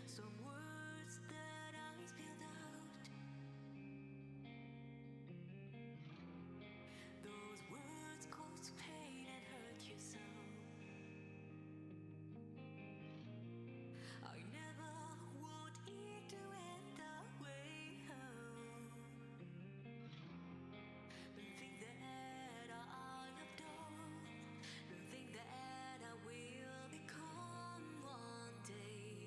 Some words that I spilled out, those words caused pain and hurt you so. I never want it to end that way. Don't think that I have done, don't think that I will become one day.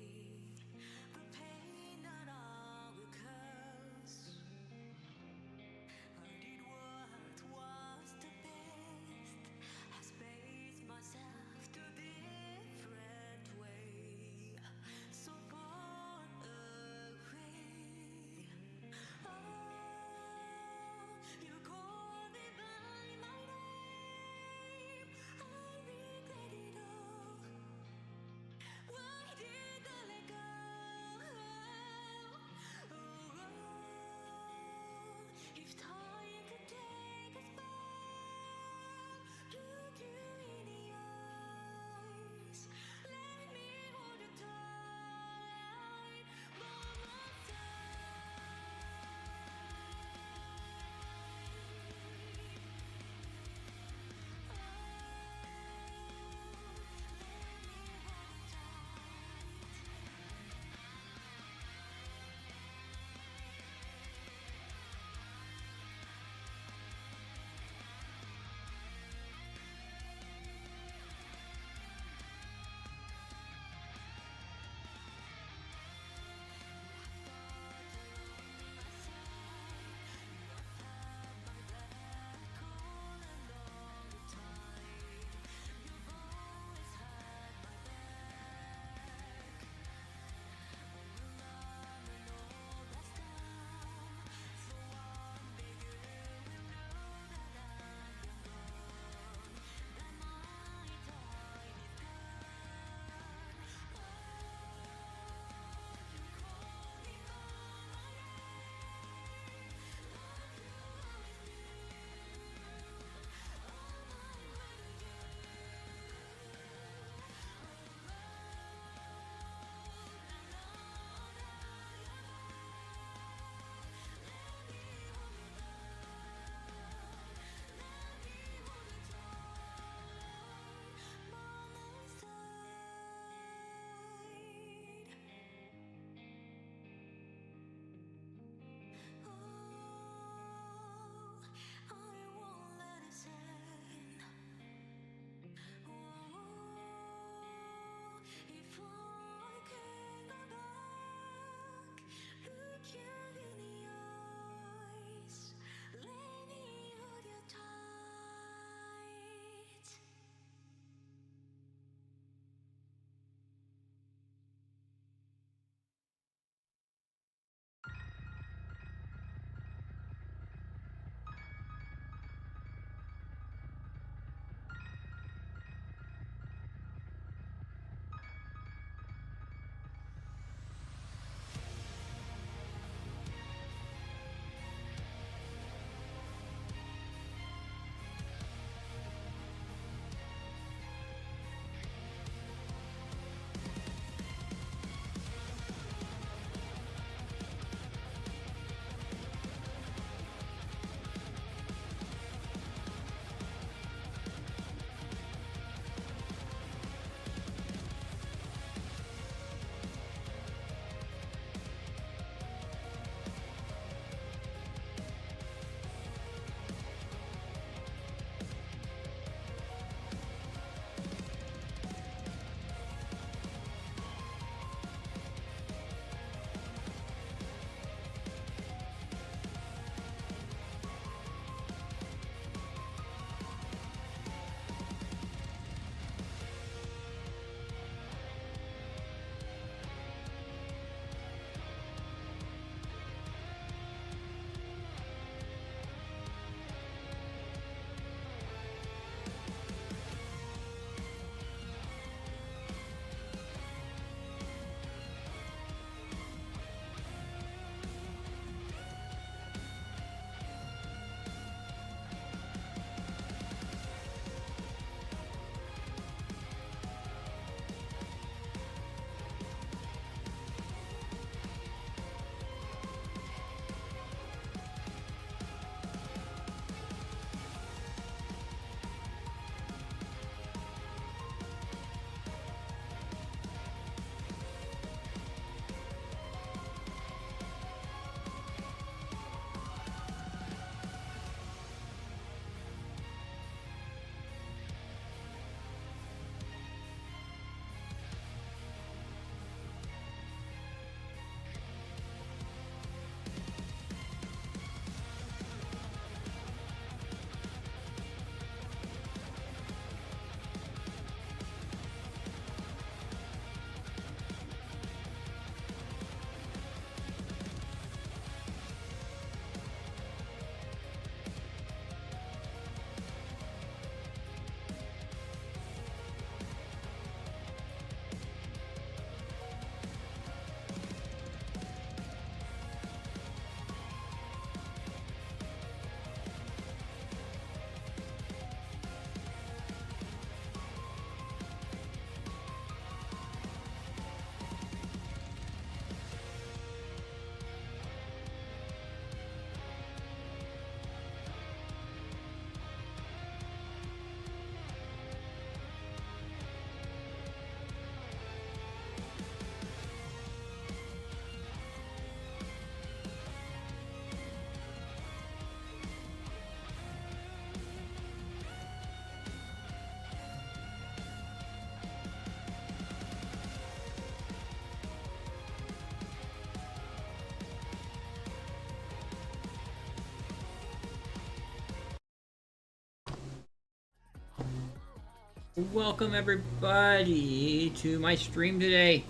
Welcome everybody to my stream today.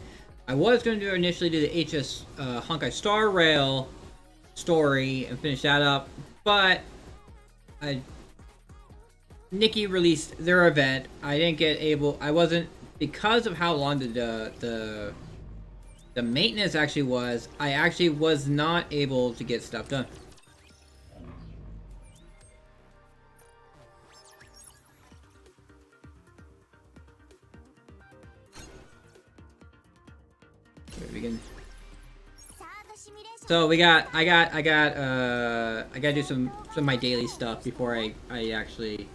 I was going to initially do the Honkai Star Rail story and finish that up, but Nikke released their event. I wasn't, because of how long the maintenance actually was, I actually was not able to get stuff done. So I gotta do some of my daily stuff before I actually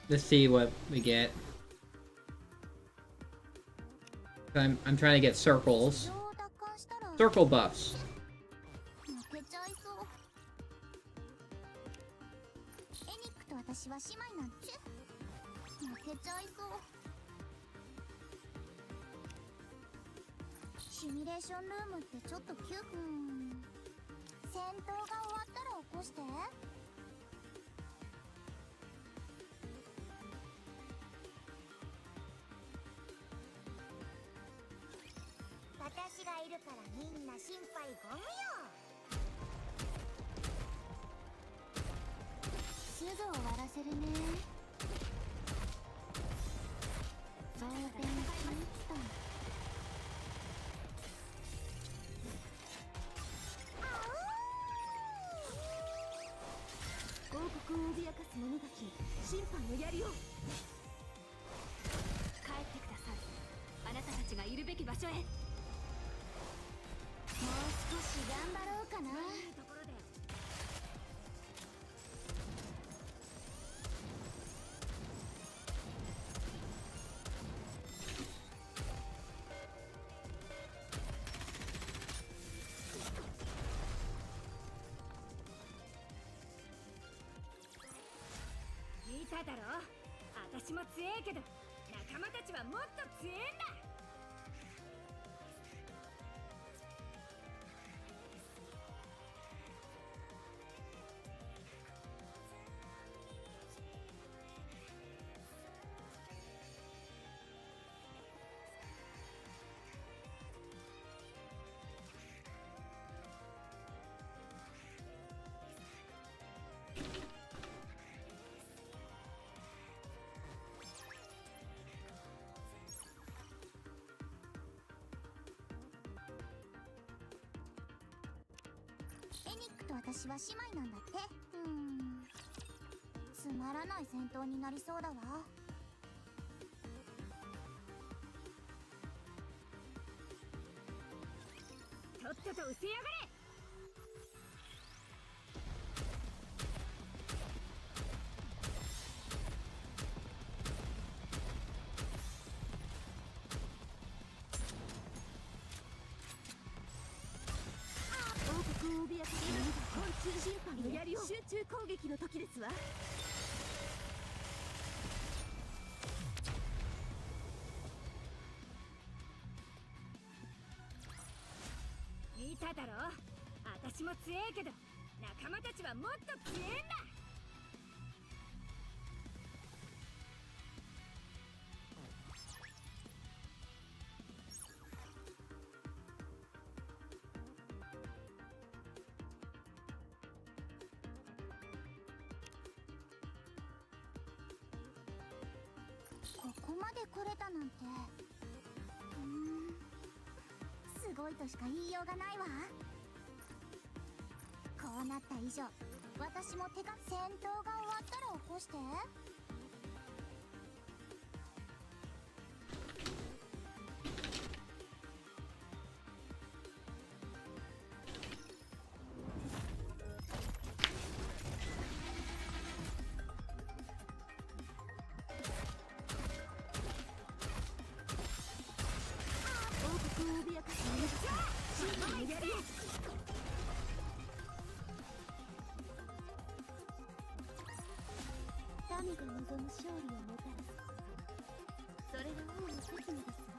let's see what we get. I'm trying to get circles. Circle buffs. ここまで来れたなんて、すごいとしか言いようがないわ。こうなった以上、私も手が戦闘が終わったら起こして。王国を脅かすのよ。真にやるよ。民が望む勝利をもたらす。それが王の責務ですわ。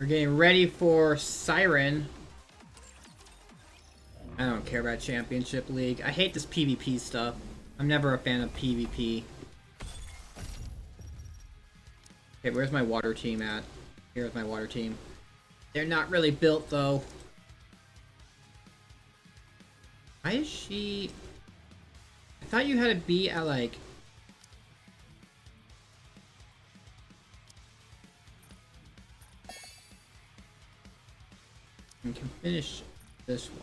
We're getting ready for Siren. I don't care about Championship League. I hate this PvP stuff. I'm never a fan of PvP. Okay, where's my water team at? Here's my water team. They're not really built, though. Why is she... I thought you had to be at, like... We can finish this one.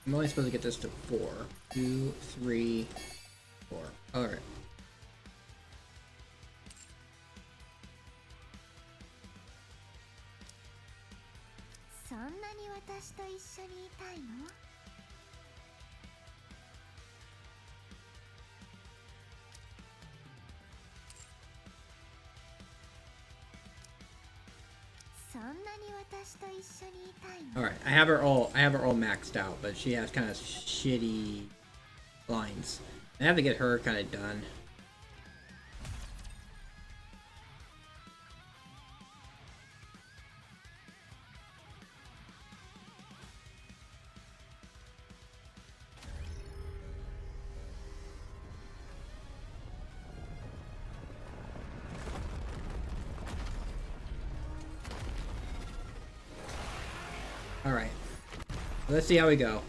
I'm only supposed to get this to 4. 2, 3, 4. Alright. Alright, I have her all maxed out, but she has kind of shitty lines. I have to get her kind of done. Alright. Let's see how we go.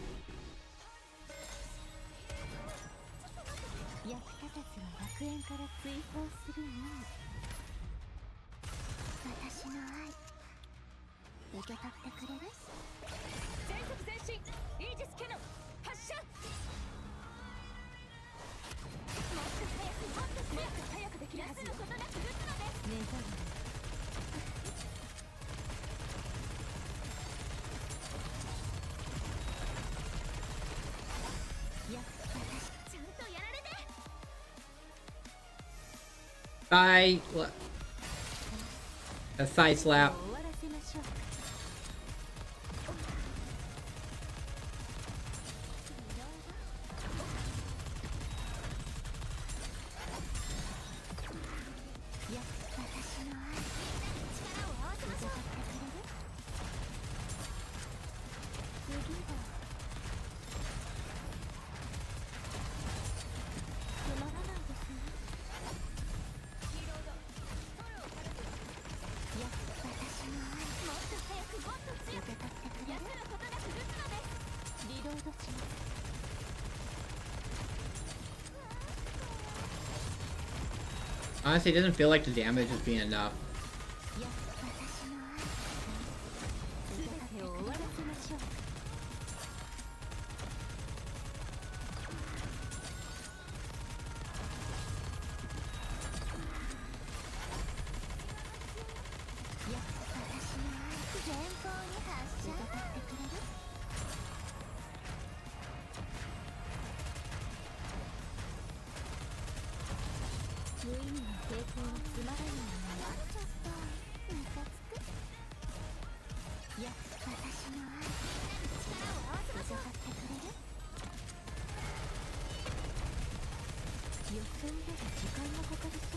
Bye. A side slap. Honestly, it doesn't feel like the damage is being enough.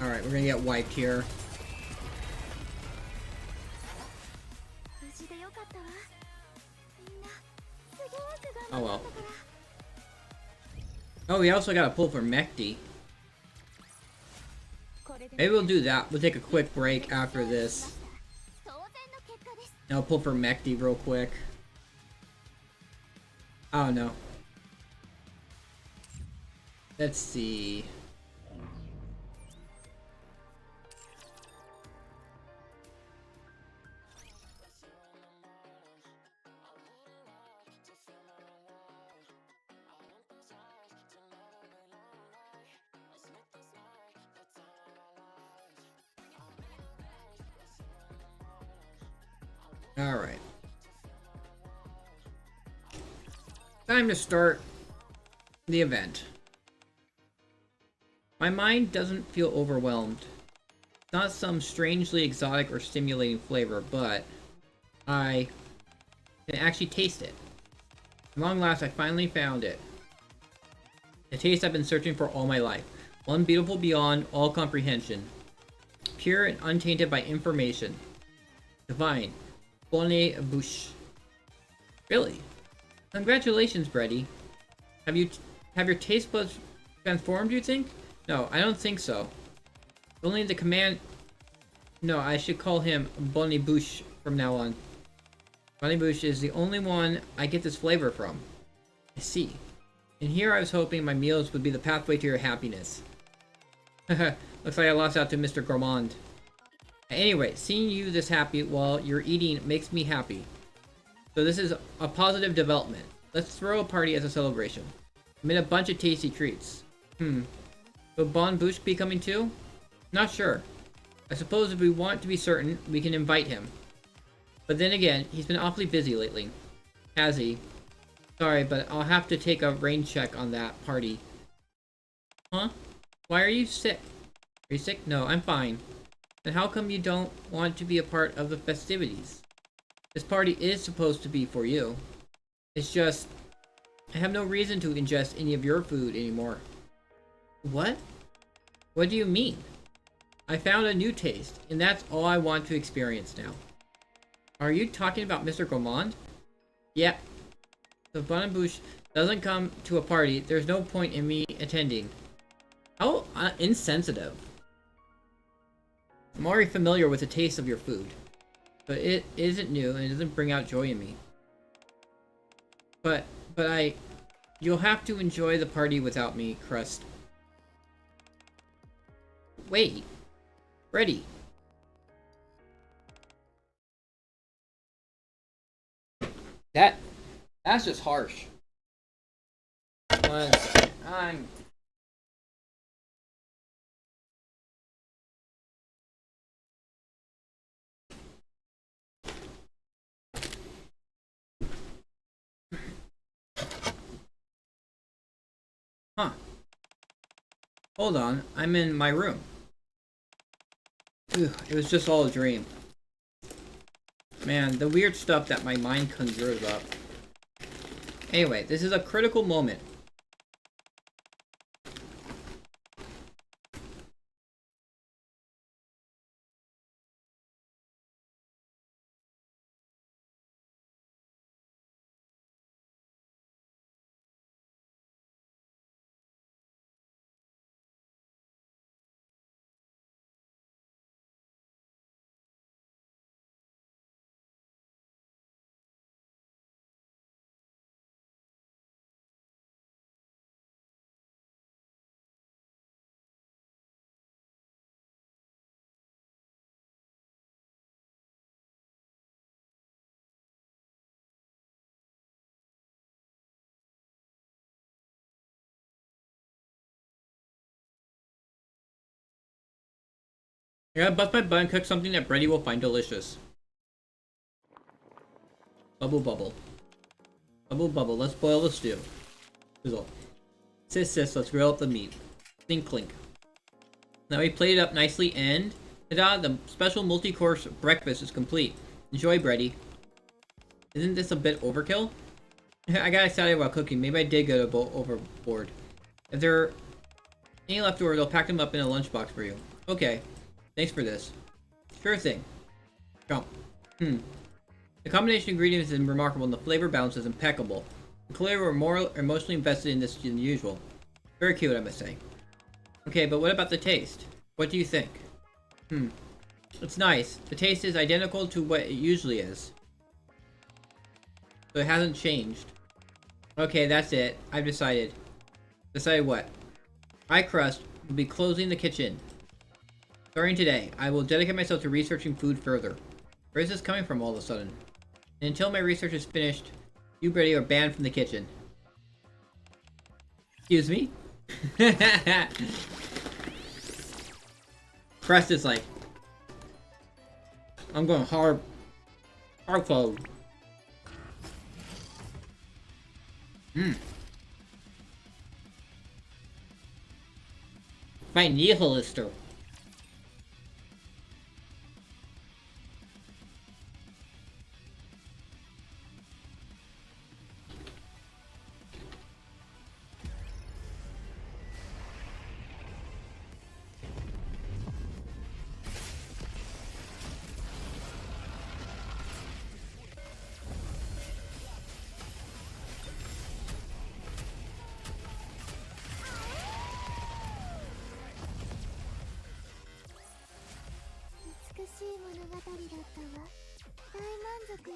Alright, we're gonna get wiped here. Oh well. Oh, we also got a pull for Mekti. Maybe we'll do that. We'll take a quick break after this. And I'll pull for Mekti real quick. Oh no. Let's see. Alright. Time to start the event. My mind doesn't feel overwhelmed. It's not some strangely exotic or stimulating flavor, but I can actually taste it. At long last, I finally found it. The taste I've been searching for all my life. One beautiful beyond all comprehension. Pure and untainted by information. Divine. Bonne bouche. Really? Congratulations, Brady. Have your taste buds transformed, you think? No, I don't think so. Only the command... No, I should call him Bonne Bouche from now on. Bonne Bouche is the only one I get this flavor from. I see. And here I was hoping my meals would be the pathway to your happiness. Looks like I lost out to Mr. Gourmand. Anyway, seeing you this happy while you're eating makes me happy. So this is a positive development. Let's throw a party as a celebration. I made a bunch of tasty treats. Will Bonne Bouche be coming too? Not sure. I suppose if we want to be certain, we can invite him. But then again, he's been awfully busy lately. Has he? Sorry, but I'll have to take a rain check on that party. Huh? Why are you sick? Are you sick? No, I'm fine. Then how come you don't want to be a part of the festivities? This party is supposed to be for you. It's just... I have no reason to ingest any of your food anymore. What? What do you mean? I found a new taste, and that's all I want to experience now. Are you talking about Mr. Gourmand? Yeah. If Bonne Bouche doesn't come to a party, there's no point in me attending. How insensitive. I'm already familiar with the taste of your food. But it isn't new, and it doesn't bring out joy in me. But you'll have to enjoy the party without me, Crust. Wait. Ready. That's just harsh. One second. Huh. Hold on, I'm in my room. Phew, it was just all a dream. Man, the weird stuff that my mind conjures up. Anyway, this is a critical moment. I gotta bust my butt and cook something that Brady will find delicious. Bubble bubble. Bubble bubble, let's boil the stew. Sizzle. Sis sis, let's grill up the meat. Clink clink. Now we plate it up nicely and... ta-da, the special multi-course breakfast is complete. Enjoy, Brady. Isn't this a bit overkill? I got excited while cooking. Maybe I did go overboard. If there are any leftovers, I'll pack them up in a lunchbox for you. Okay. Thanks for this. Sure thing. Jump. The combination of ingredients is remarkable and the flavor balance is impeccable. Clearly we're more emotionally invested in this than usual. Very cute, I must say. Okay, but what about the taste? What do you think? It's nice. The taste is identical to what it usually is. So it hasn't changed. Okay, that's it. I've decided. Decided what? I, Crust, will be closing the kitchen. Starting today, I will dedicate myself to researching food further. Where is this coming from all of a sudden? And until my research is finished, you, Brady, are banned from the kitchen. Excuse me? Crest is like... I'm going hardcore. My nihilister. わ。大満足よ。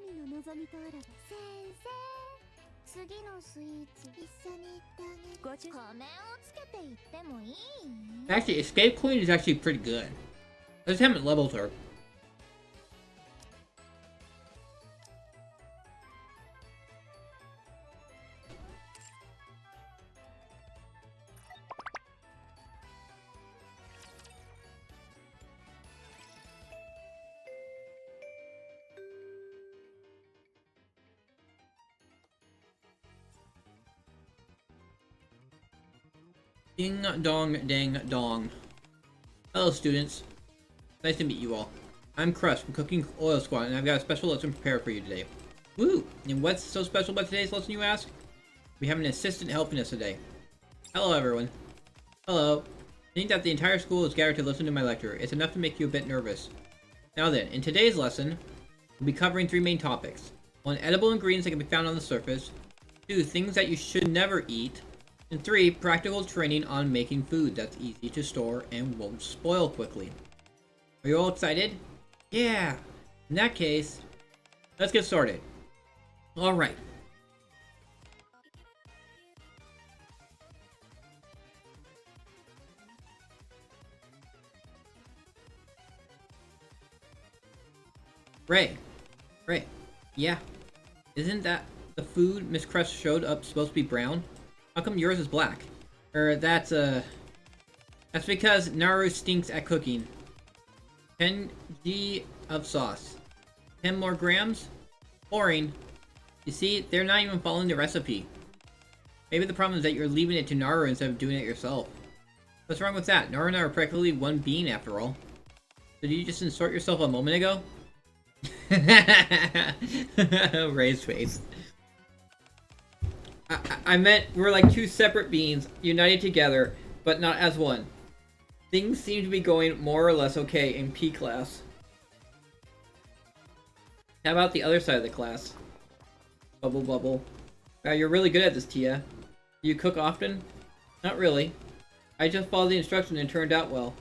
民の望みとあらば。先生、次のスイーツ一緒に行ってあげる。仮面をつけて行ってもいい？ Actually, Escape Queen is actually pretty good. I just haven't leveled her. Ding dong dang dong. Hello students. Nice to meet you all. I'm Crust from Cooking Oil Squad and I've got a special lesson prepared for you today. Woo! And what's so special about today's lesson, you ask? We have an assistant helping us today. Hello everyone. Hello. I think that the entire school is gathered to listen to my lecture. It's enough to make you a bit nervous. Now then, in today's lesson, we'll be covering 3 main topics. 1. Edible ingredients that can be found on the surface. 2. Things that you should never eat. And 3. Practical training on making food that's easy to store and won't spoil quickly. Are you all excited? Yeah! In that case, let's get started. Alright. Ray. Yeah. Isn't that the food Miss Crest showed up supposed to be brown? How come yours is black? That's because Naru stinks at cooking. 10 g of sauce. 10 more grams? Boring. You see, they're not even following the recipe. Maybe the problem is that you're leaving it to Naru instead of doing it yourself. What's wrong with that? Naru and I are practically one being after all. Did you just insert yourself a moment ago? Ray's face. I meant we're like 2 separate beings, united together, but not as one. Things seem to be going more or less okay in P class. How about the other side of the class? Bubble bubble. Wow, you're really good at this, Tia. Do you cook often? Not really. I just followed the instructions and it turned out well.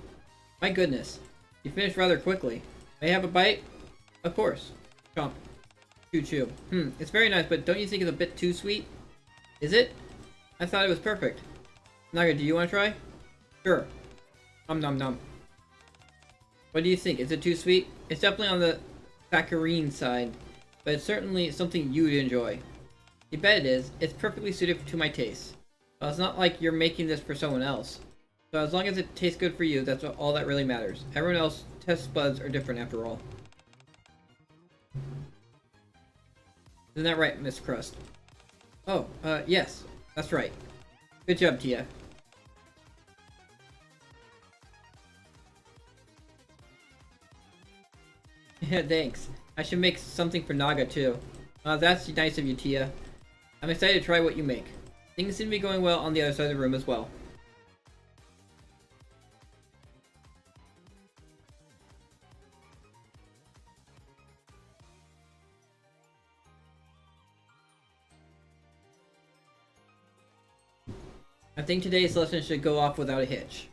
My goodness. You finished rather quickly. May I have a bite? Of course. Chomp. Chew chew. It's very nice, but don't you think it's a bit too sweet? Is it? I thought it was perfect. Naga, do you want to try? Sure. Nom nom. What do you think? Is it too sweet? It's definitely on the saccharine side, but it's certainly something you'd enjoy. You bet it is. It's perfectly suited to my taste. Well, it's not like you're making this for someone else. So as long as it tastes good for you, that's all that really matters. Everyone else's taste buds are different after all. Isn't that right, Miss Crust? Oh, yes. That's right. Good job, Tia. Yeah, thanks. I should make something for Naga, too. That's nice of you, Tia. I'm excited to try what you make. Things seem to be going well on the other side of the room as well. I think today's lesson should go off without a hitch.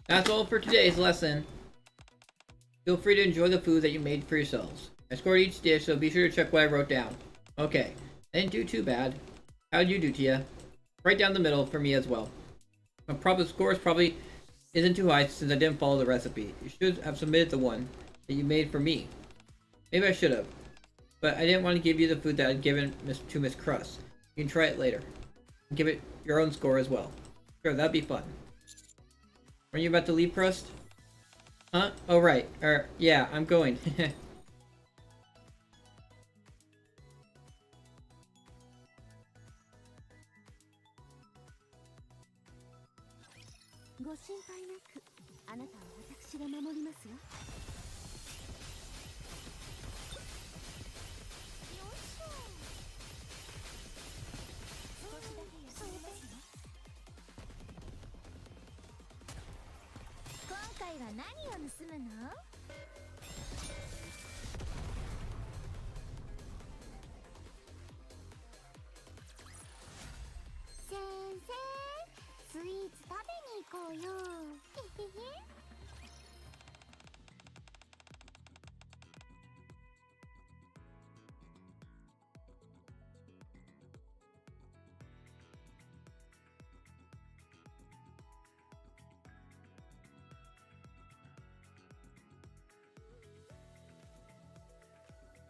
That's all for today's lesson. Feel free to enjoy the food that you made for yourselves. I scored each dish, so be sure to check what I wrote down. Okay, I didn't do too bad. How'd you do, Tia? Right down the middle for me as well. My score probably isn't too high since I didn't follow the recipe. You should have submitted the one that you made for me. Maybe I should have. But I didn't want to give you the food that I'd given to Miss Crust. You can try it later. Give it your own score as well. Sure, that'd be fun. Are you about to leave, Crust? Huh? Oh, right. Yeah, I'm going. ご心配なく、あなたは私が守りますよ。よいしょ。少しだけ休みますよ。今回は何を盗むの？先生、スイーツ食べに行こうよ。へへへ。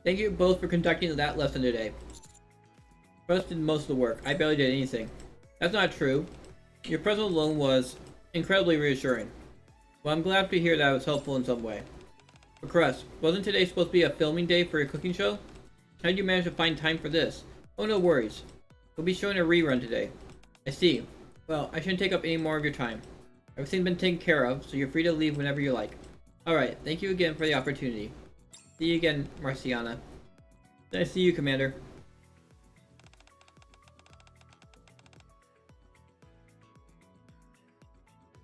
Thank you both for conducting that lesson today. Crust did most of the work. I barely did anything. That's not true. Your presence alone was incredibly reassuring. Well, I'm glad to hear that it was helpful in some way. But Crust, wasn't today supposed to be a filming day for your cooking show? How did you manage to find time for this? Oh, no worries. We'll be showing a rerun today. I see. Well, I shouldn't take up any more of your time. Everything's been taken care of, so you're free to leave whenever you like. Alright, thank you again for the opportunity. See you again, Marciana. Nice to see you, Commander.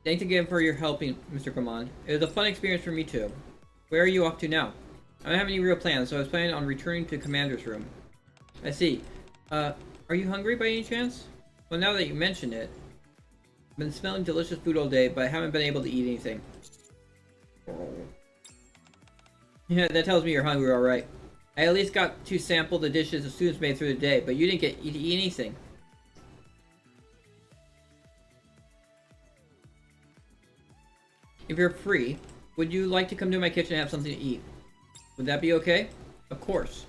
Thanks again for your helping, Mr. Command. It was a fun experience for me too. Where are you off to now? I don't have any real plans, so I was planning on returning to Commander's room. I see. Are you hungry by any chance? Well, now that you mention it, I've been smelling delicious food all day, but I haven't been able to eat anything. Yeah, that tells me you're hungry, alright. I at least got to sample the dishes the students made through the day, but you didn't get to eat anything. If you're free, would you like to come to my kitchen and have something to eat? Would that be okay? Of course.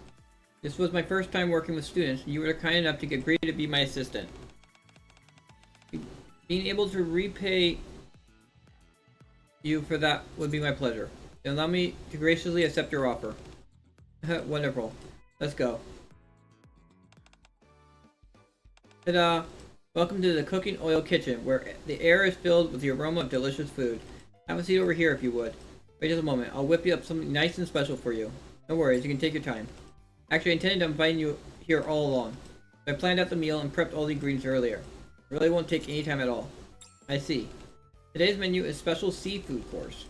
This was my first time working with students, and you were kind enough to agree to be my assistant. Being able to repay you for that would be my pleasure. Allow me to graciously accept your offer. Wonderful. Let's go. Ta-da! Welcome to the Cooking Oil Kitchen, where the air is filled with the aroma of delicious food. Have a seat over here if you would. Wait just a moment, I'll whip you up something nice and special for you. No worries, you can take your time. Actually, I intended on inviting you here all along. I planned out the meal and prepped all the ingredients earlier. It really won't take any time at all. I see. Today's menu is special seafood course.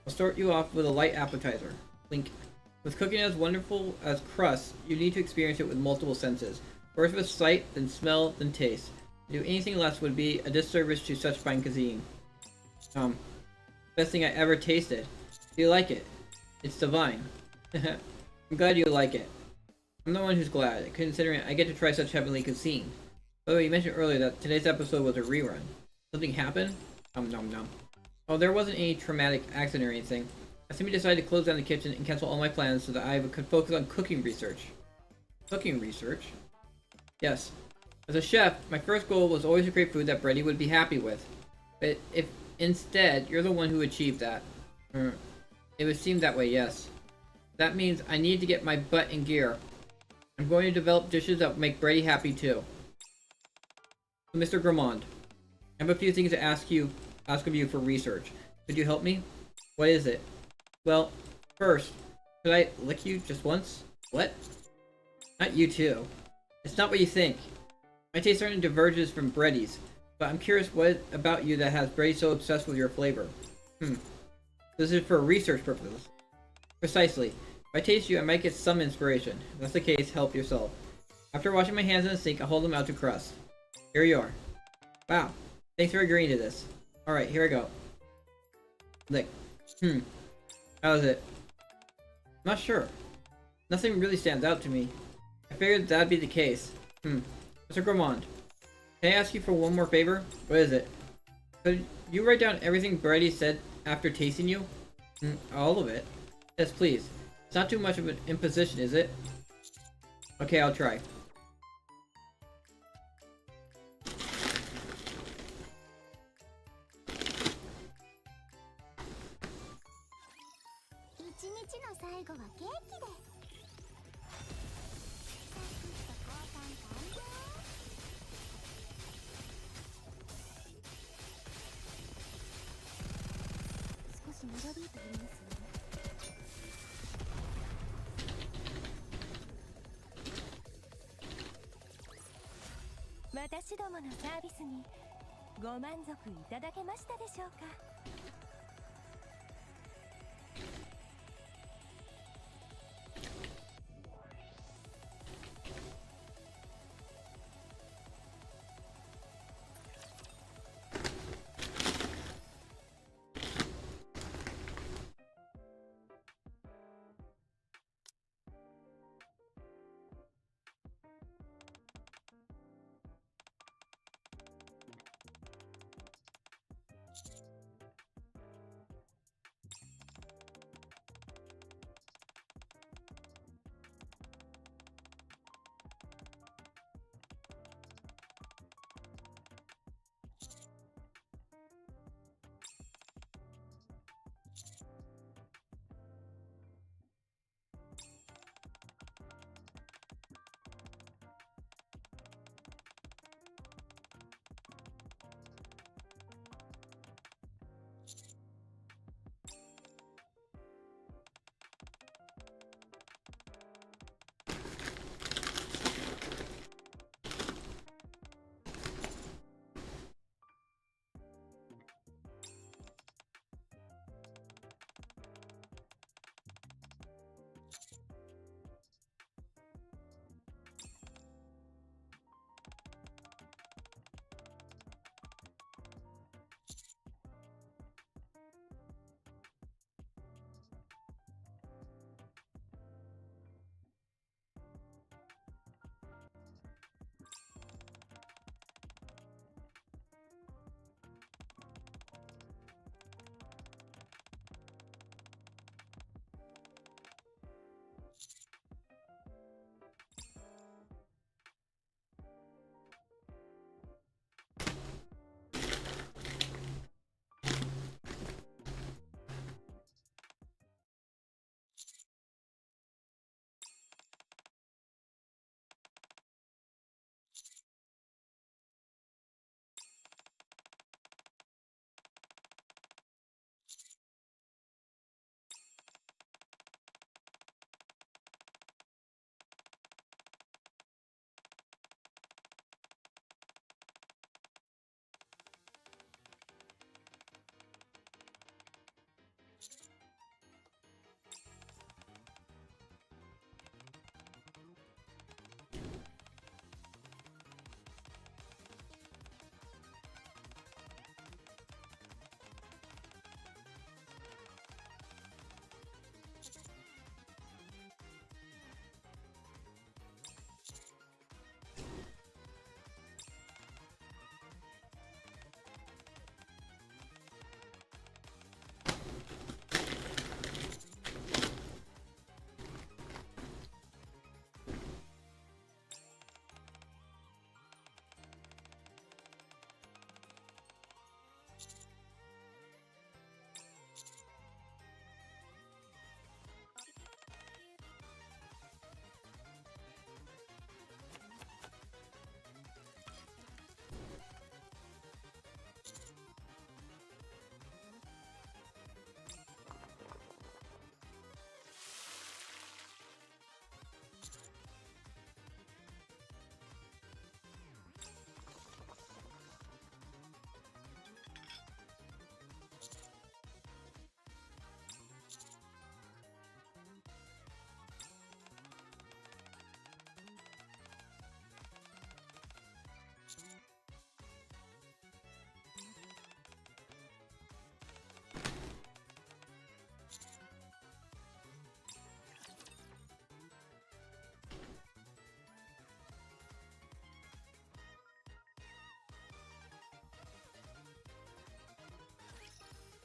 I'll start you off with a light appetizer. Link. With cooking as wonderful as crust, you need to experience it with multiple senses. First with sight, then smell, then taste. To do anything less would be a disservice to such fine cuisine. Best thing I ever tasted. Do you like it? It's divine. I'm glad you like it. I'm the one who's glad, considering I get to try such heavenly cuisine. By the way, you mentioned earlier that today's episode was a rerun. Something happened? Nom. Oh, there wasn't any traumatic accident or anything. I simply decided to close down the kitchen and cancel all my plans so that I could focus on cooking research. Cooking research? Yes. As a chef, my first goal was always to create food that Brady would be happy with. But if instead, you're the one who achieved that. It would seem that way, yes. That means I need to get my butt in gear. I'm going to develop dishes that will make Brady happy too. So, Mr. Gramond, I have a few things to ask of you for research. Could you help me? What is it? Well, first, could I lick you just once? What? Not you too. It's not what you think. My taste certainly diverges from Brady's, but I'm curious what about you that has Brady so obsessed with your flavor. This is for research purposes. Precisely. If I taste you, I might get some inspiration. If that's the case, help yourself. After washing my hands in the sink, I'll hold them out to Crust. Here you are. Wow. Thanks for agreeing to this. Alright, here I go. Lick. How is it? I'm not sure. Nothing really stands out to me. I figured that'd be the case. Mr. Gramond, can I ask you for one more favor? What is it? Could you write down everything Brady said after tasting you? All of it? Yes, please. It's not too much of an imposition, is it? Okay, I'll try. 日の最後はケーキで。サーキット交換完了。少しメロディーと言いますね。私どものサービスにご満足いただけましたでしょうか。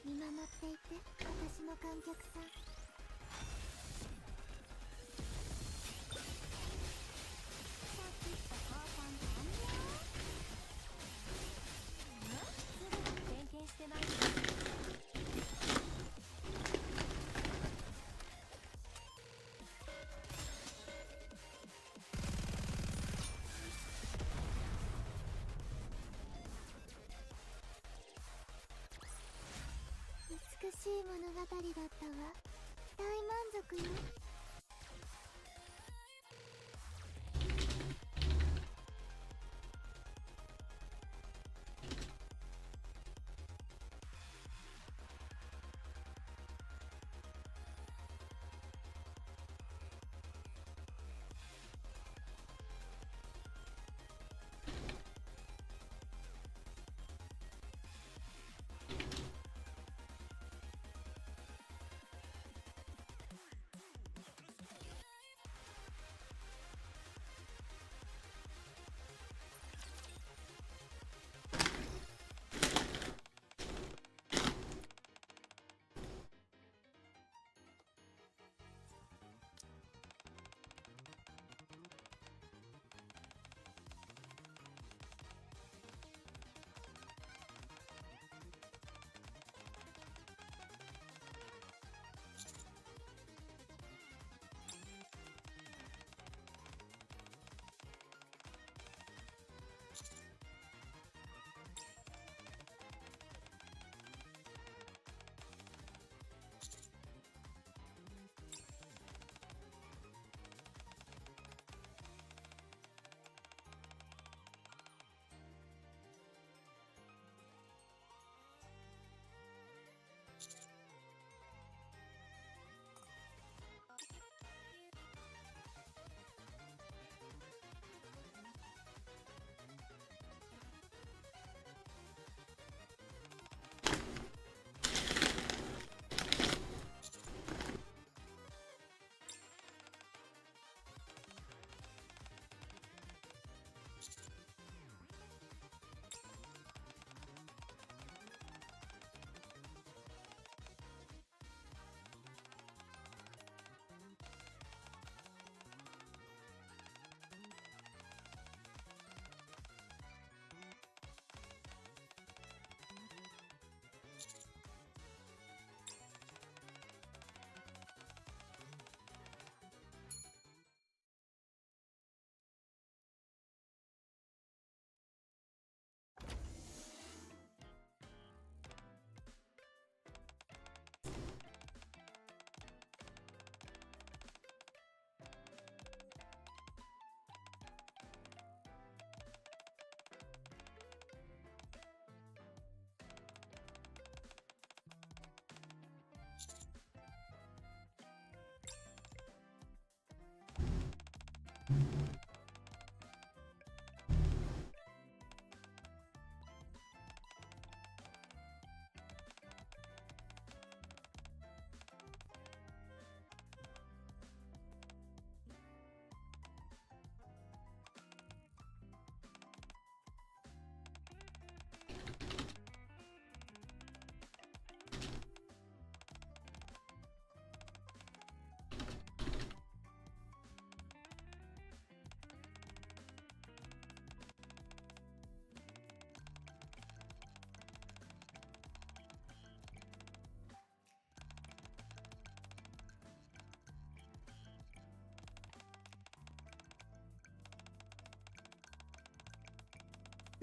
見守っていて、私の観客さん。サーキット交換完了。すぐに点検してまいります。しい物語だったわ。大満足よ。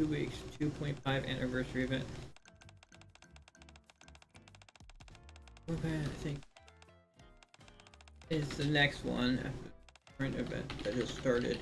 weeks, 2.5 anniversary event. Okay, I think it's the next one after the current event that has started.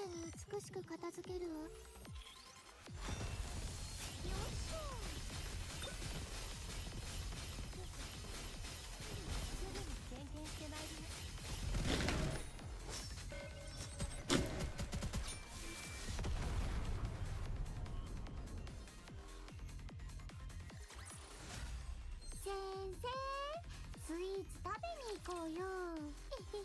に美しく片付けるわ。よっしゃ。すぐに点検してまいります。先生、スイーツ食べに行こうよ。えへへ。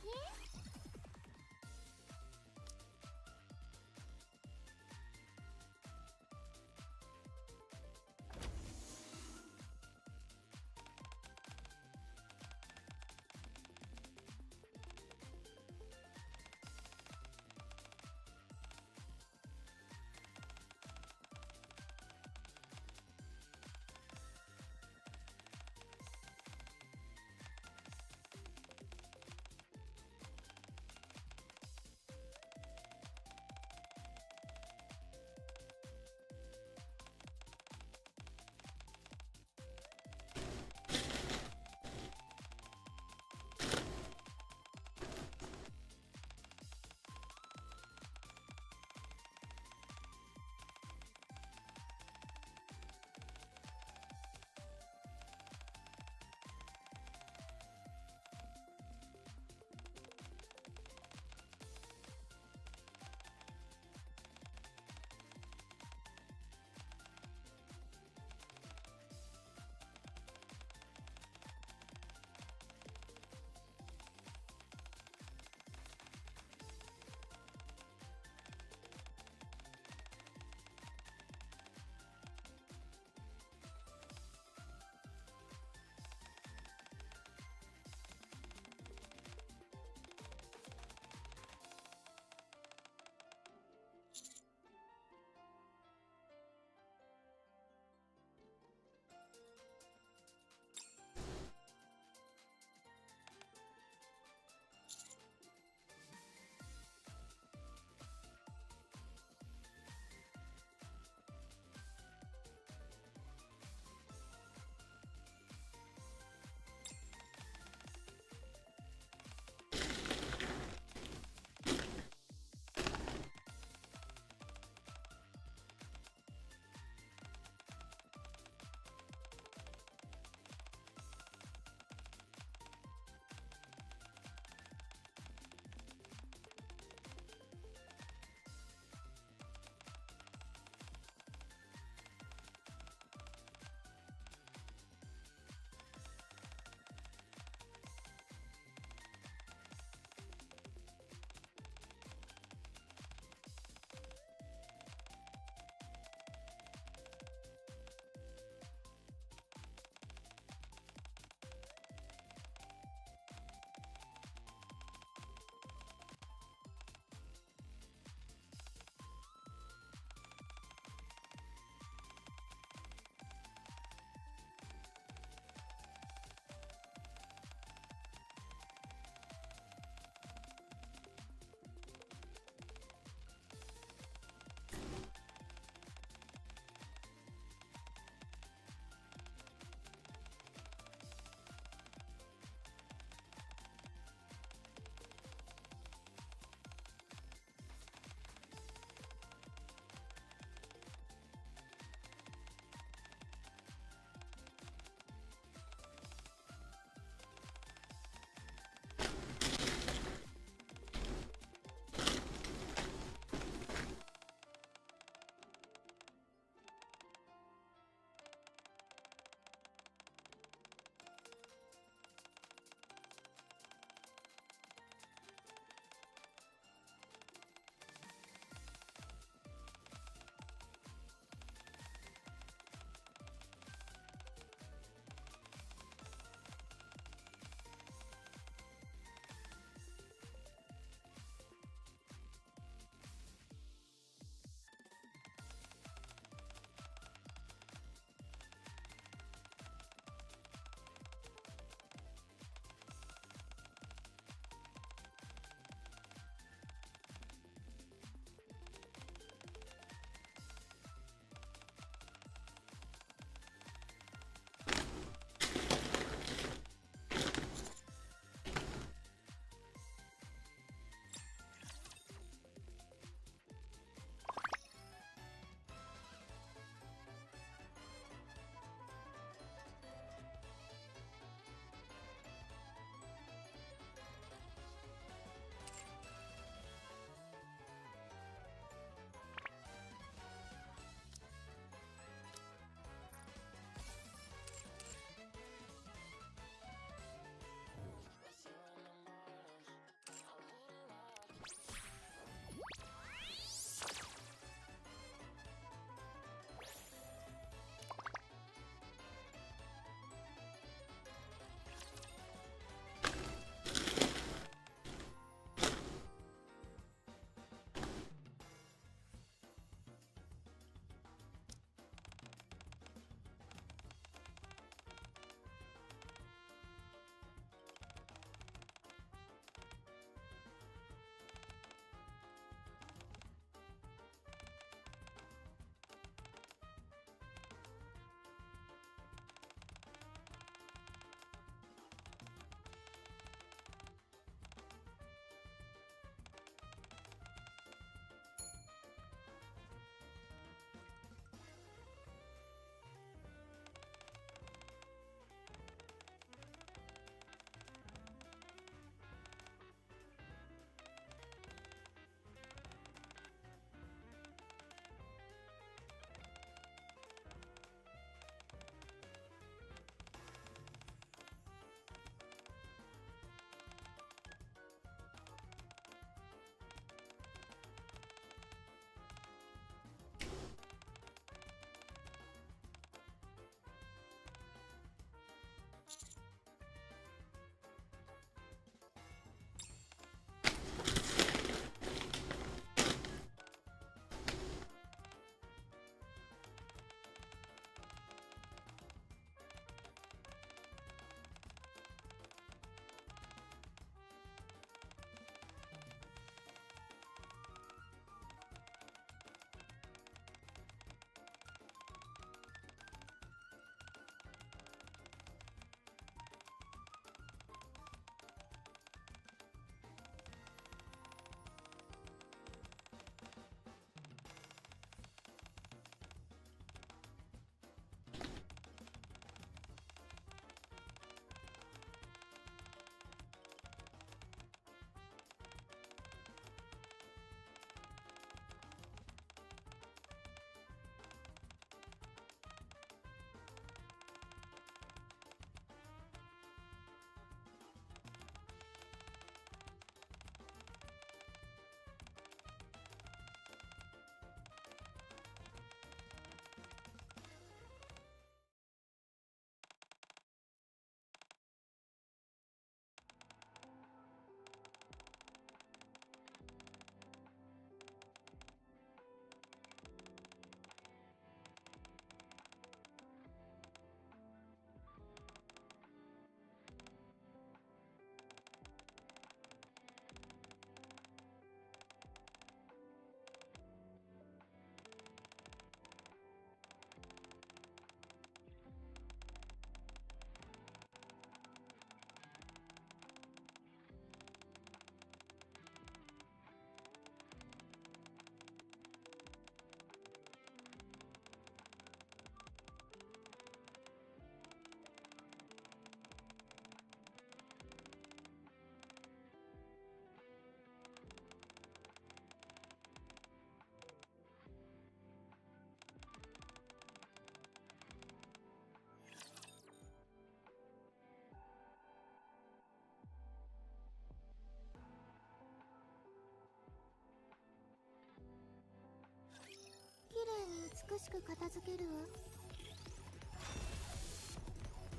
しく片付けるわ。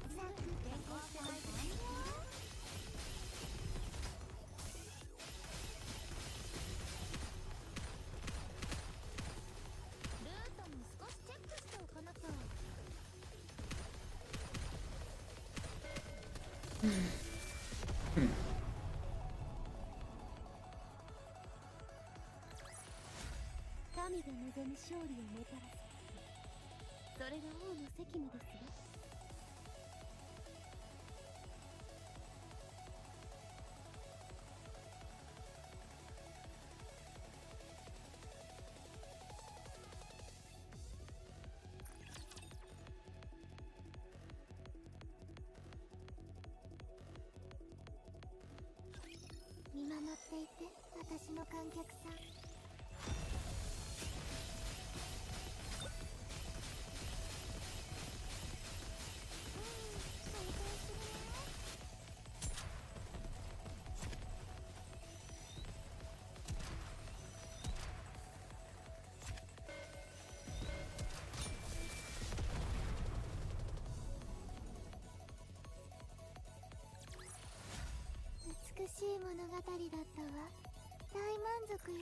さっき転校してないとね。ルートも少しチェックしておかなきゃ。神が望む勝利をもたらす。それが王の責務ですわ。見守っていて、私の観客さん。美しい物語だったわ。大満足よ。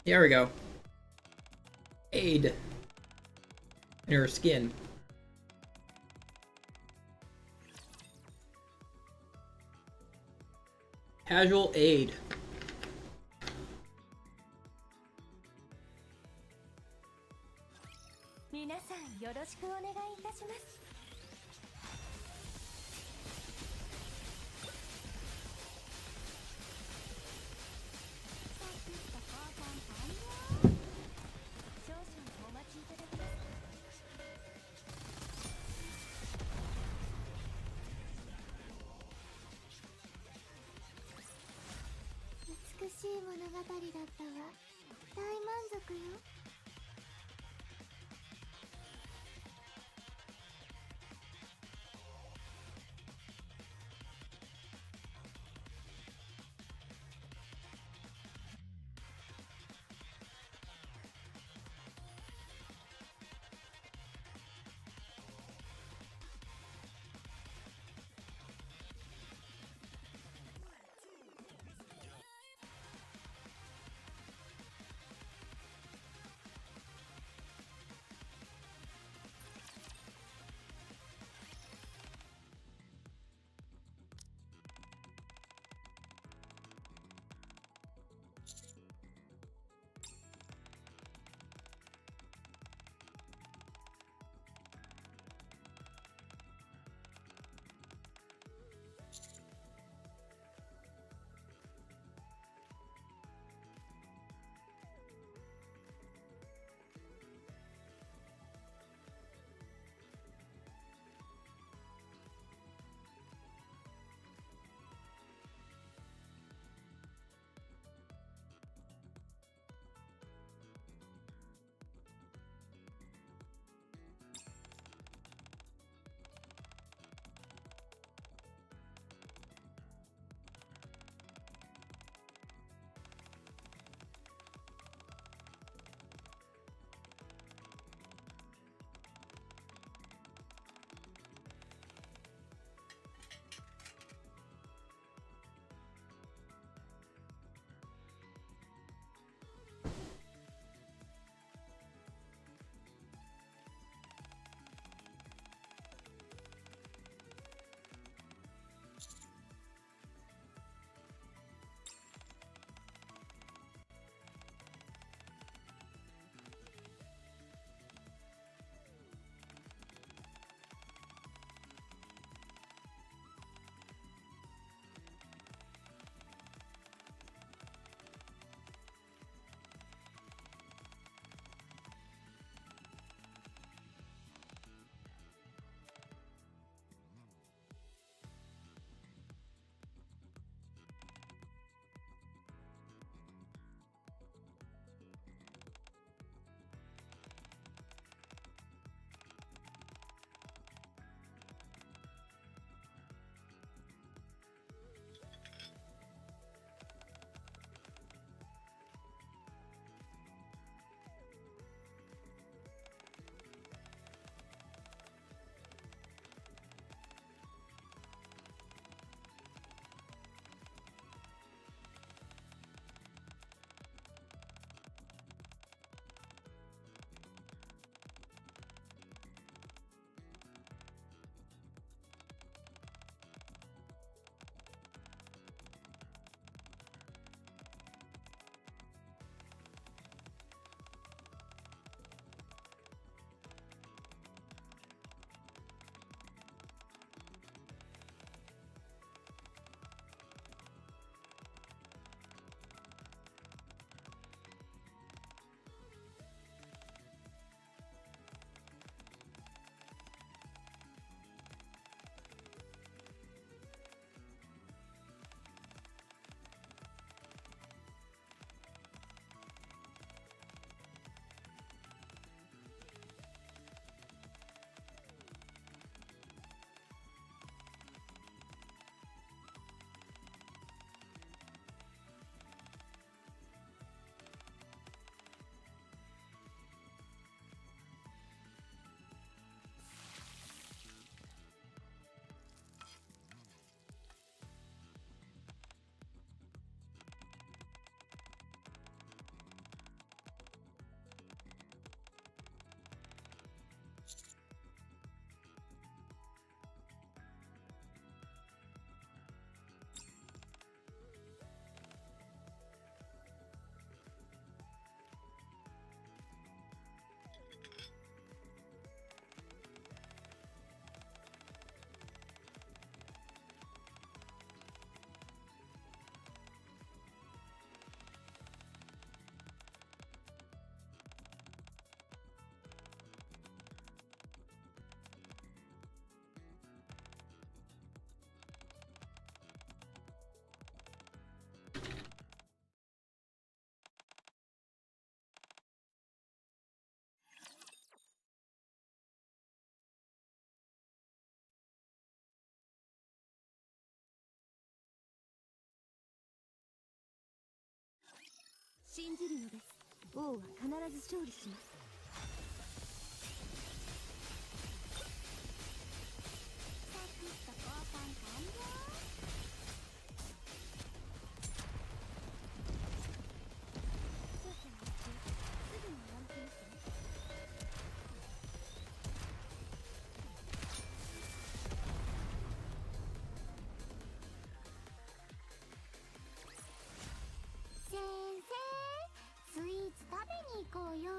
There we go. Aid. In her skin. Casual aid. 皆さんよろしくお願いいたします。少々お待ちいただけますか。美しい物語だったわ。大満足よ。信じるのです。王は必ず勝利します。サクッと交換完了。少々お待ち。すぐに終わりますね。先生、スイーツ食べに行こうよ。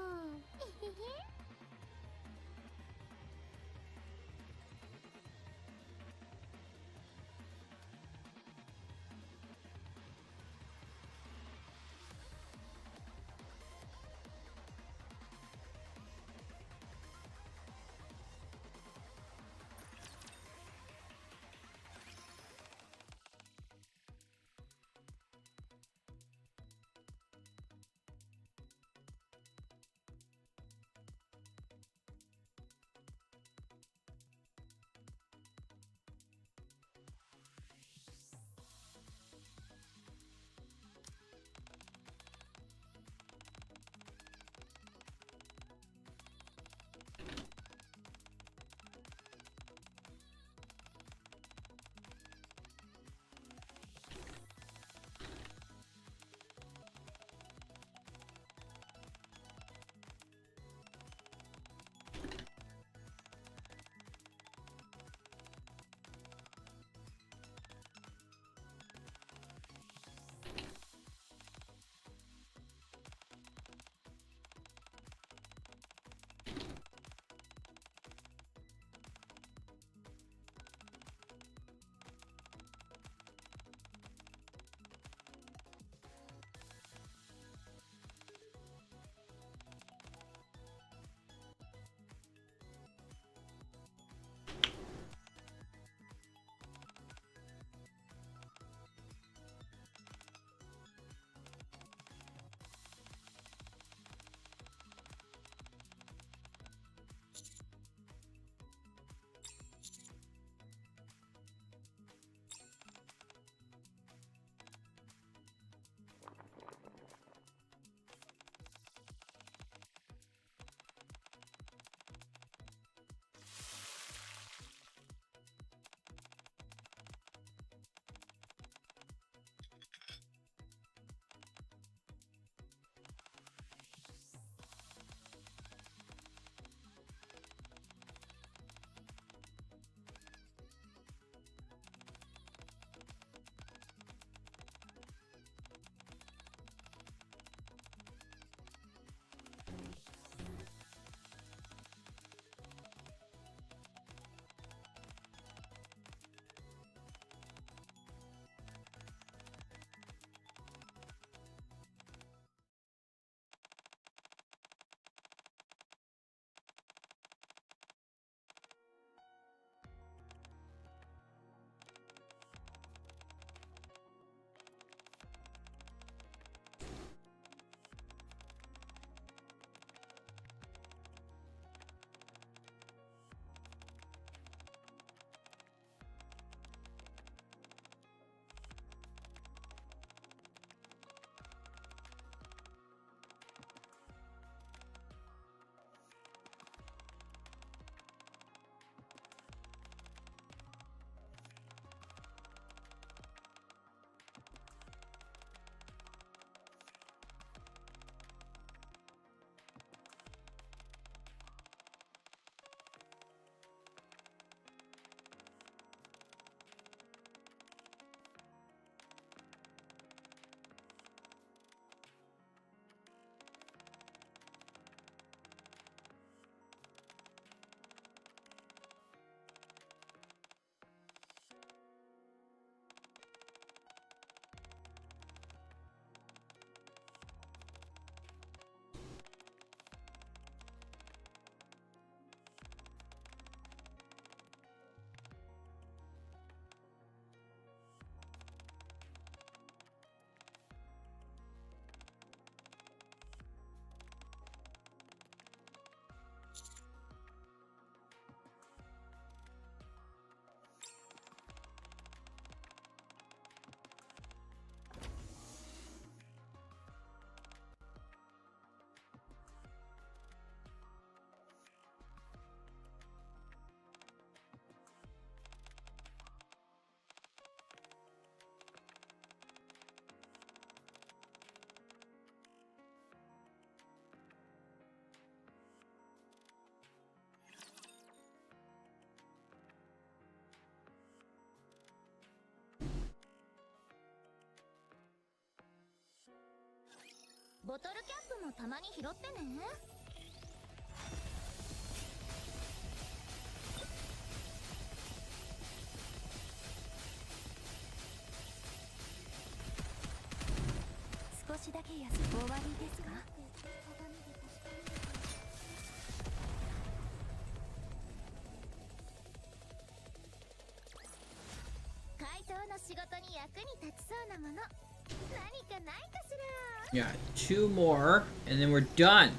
ボトルキャップもたまに拾ってね。少しだけ休み終わりですか？怪盗の仕事に役に立ちそうなもの、何かないかしら。 Yeah, 2 more, and then we're done.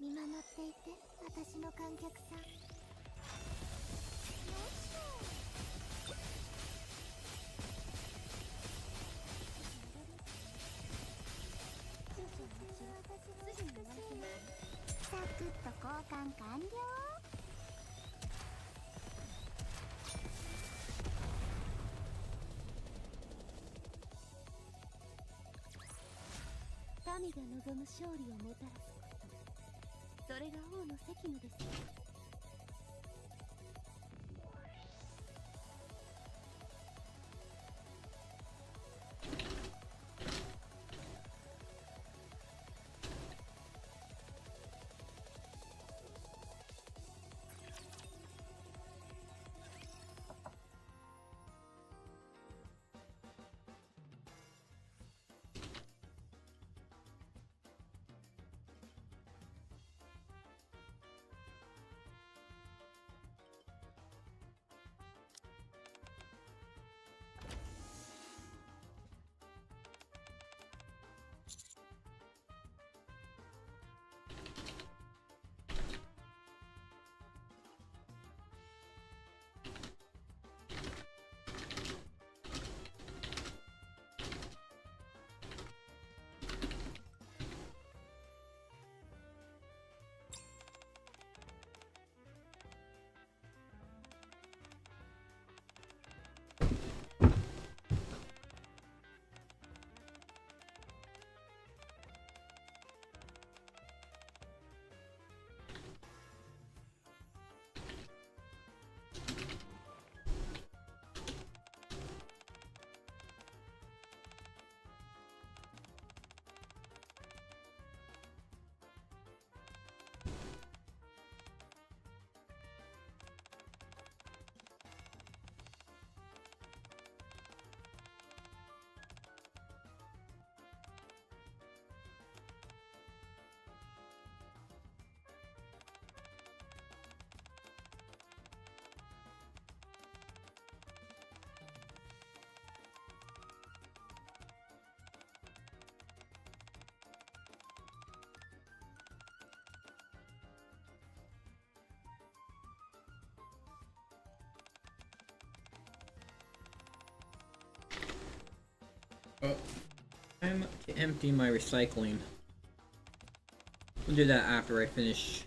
見守っていて、私の観客さん。よいしょ。サクッと交換完了。神が望む勝利をもたらすこと、それが王の責務です。Oh, time to empty my recycling. We'll do that after I finish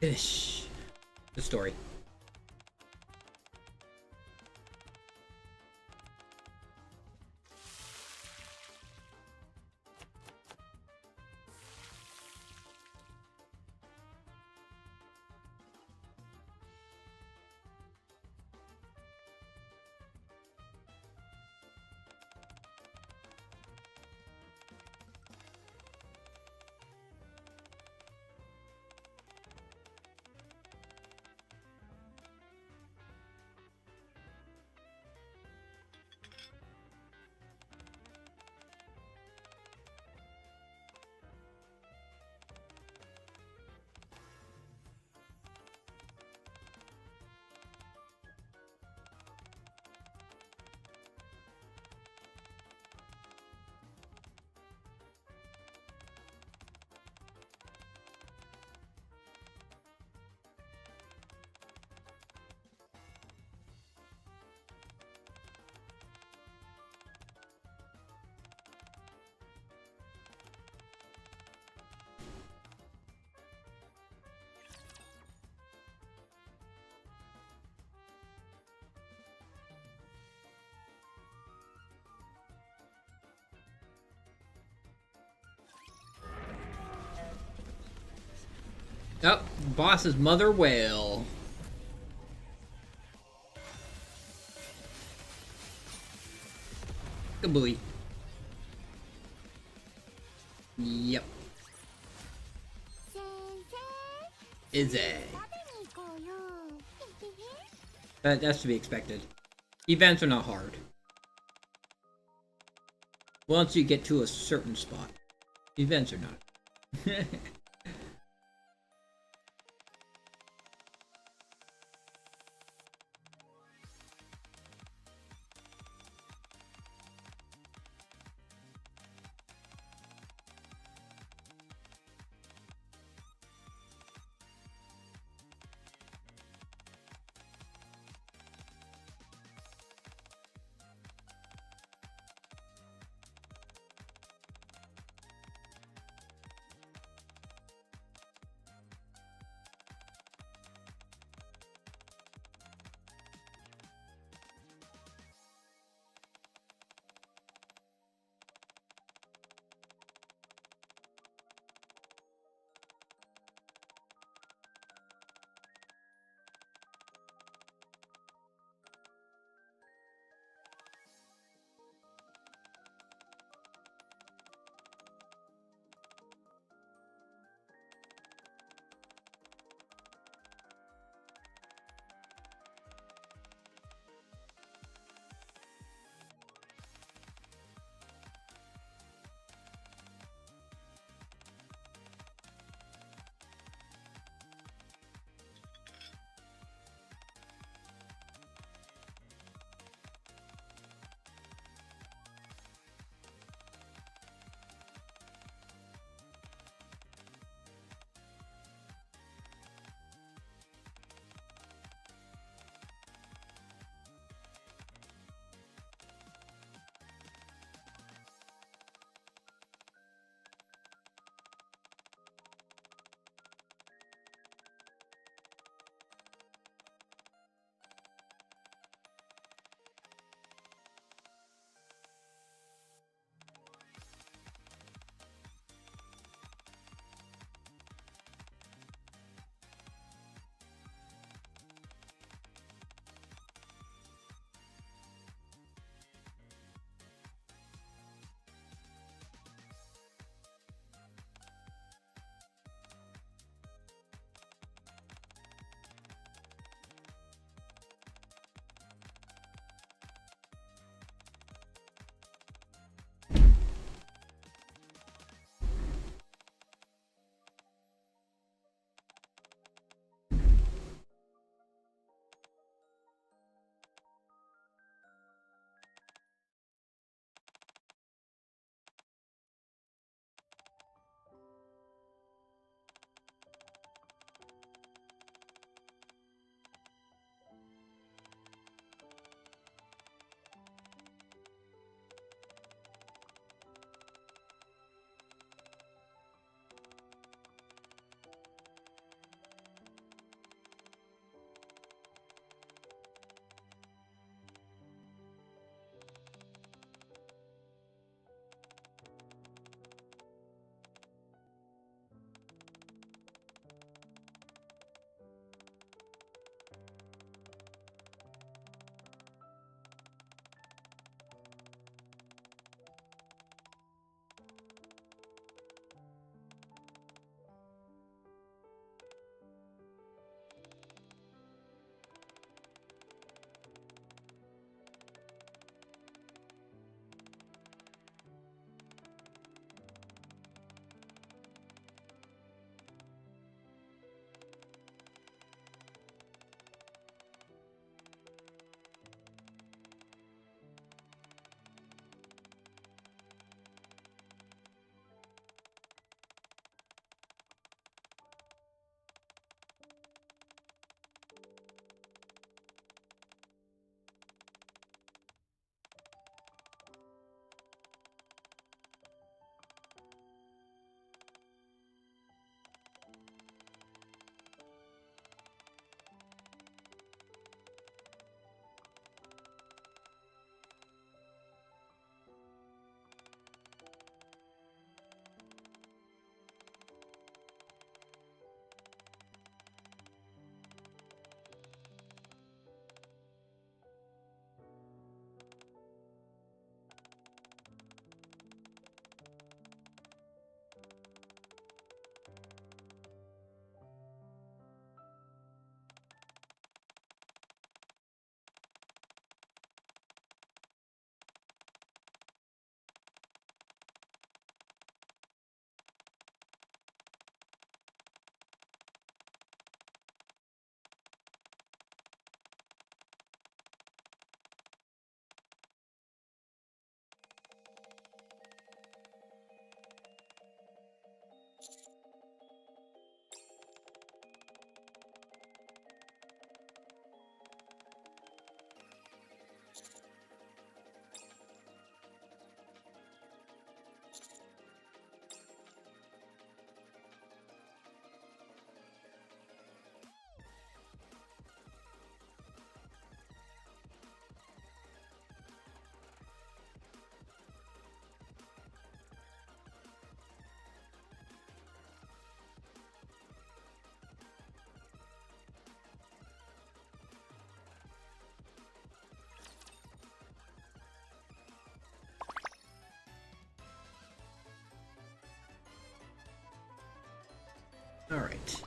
the story. Oh, boss's mother whale. Kabooey. Yep. Is it? That's to be expected. Events are not hard. Once you get to a certain spot. Events are not. Alright.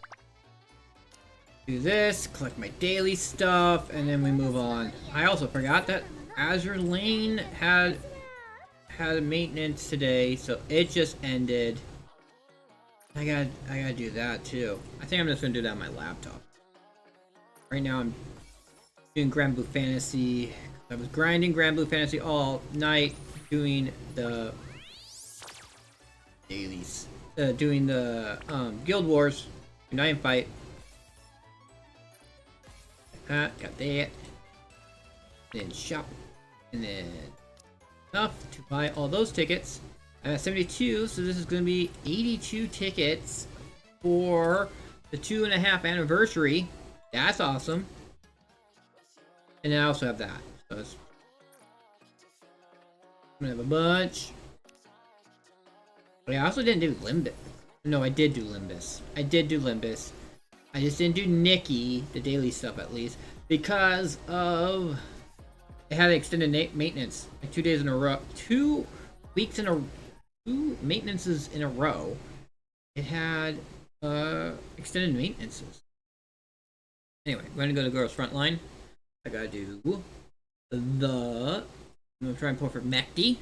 Do this, collect my daily stuff, and then we move on. I also forgot that Azure Lane had maintenance today, so it just ended. I gotta do that too. I think I'm just gonna do that on my laptop. Right now I'm doing Grand Blue Fantasy. I was grinding Grand Blue Fantasy all night, doing the dailies, doing the Guild Wars, Unite and Fight. Got that. Then shop, and then enough to buy all those tickets. I'm at 72, so this is going to be 82 tickets for the 2.5 anniversary. That's awesome. And then I also have that. So it's, I'm gonna have a bunch. But I also didn't do Limbus. No, I did do Limbus. I did do Limbus. I just didn't do Nikke, the daily stuff at least, because of it had extended maintenance, like 2 days in a row, 2 weeks in a 2 maintenances in a row. It had extended maintenances. Anyway, I'm gonna go to Girls Frontline. I gotta do I'm gonna try and pull for Mekti.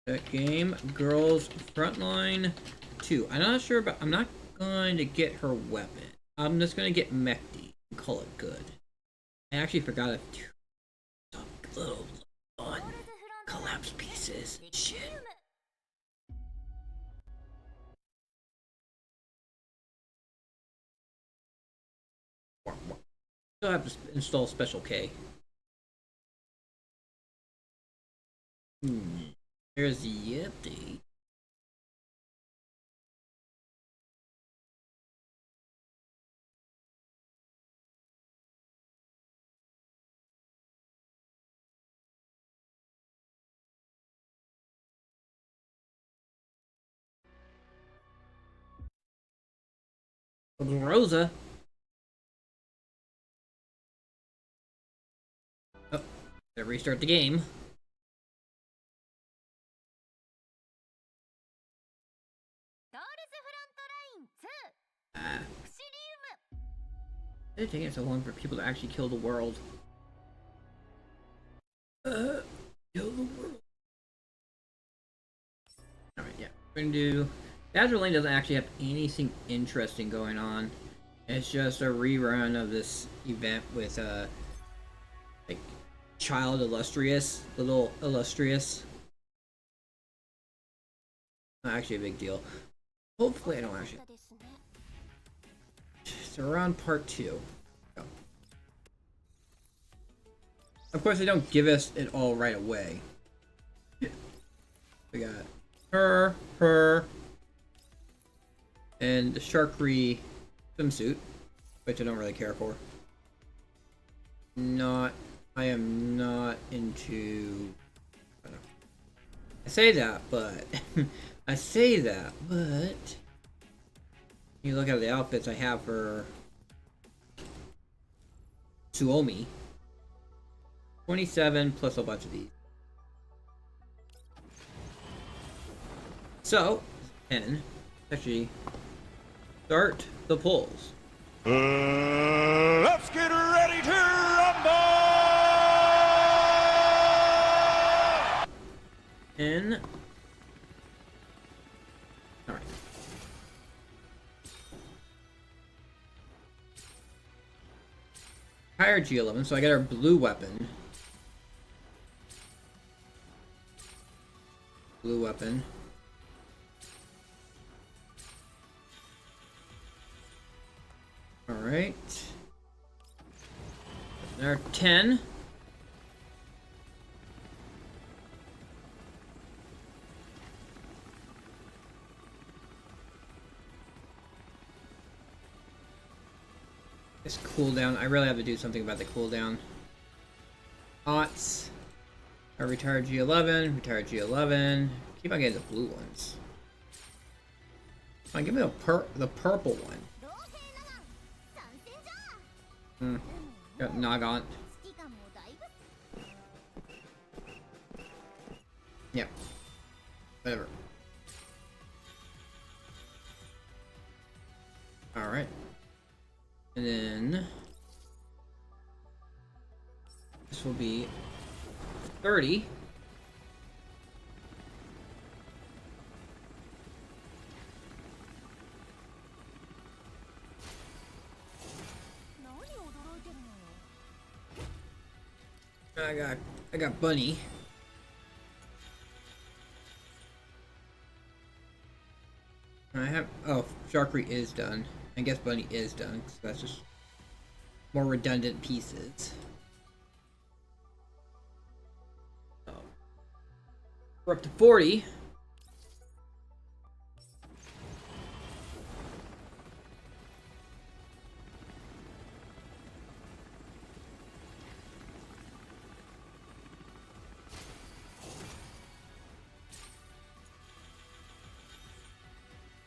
That game, Girls Frontline 2. I'm not sure about. I'm not going to get her weapon. I'm just gonna get Mekti and call it good. I actually forgot a few little fun collapse pieces and shit. Still have to install Special K. There's the update. Rosa. Oh, gotta restart the game. It's taking so long for people to actually kill the world. Kill the world. Alright, yeah. We're gonna do. Azure Lane doesn't actually have anything interesting going on. It's just a rerun of this event with like Child Illustrious, Little Illustrious. Not actually a big deal. Hopefully I don't actually. So we're on part 2. Go. Of course they don't give us it all right away. We got her, and the Sharkery swimsuit, which I don't really care for. I am not into. I say that, but you look at the outfits I have for Suomi. 27 plus a bunch of these. So, 10. Actually, start the polls. Let's get ready to rumble! In. Alright. Higher G11, so I got our blue weapon. Blue weapon. Alright. There are 10. This cooldown, I really have to do something about the cooldown. Aughts. I retired G11, retired G11. Keep on getting the blue ones. Come on, give me the purple one. Got Nagant. Yep. Whatever. Alright. And then this will be 30. I got Bunny. I have Sharkery is done. I guess Bunny is done, because that's just more redundant pieces. Oh. We're up to 40.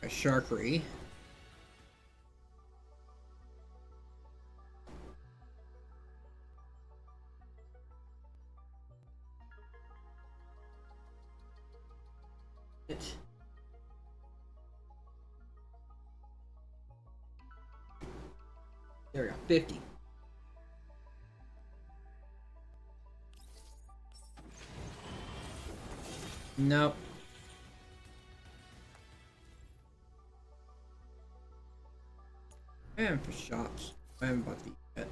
Sharkery. There we go, 50. Nope. I am for shops. I haven't bought these yet.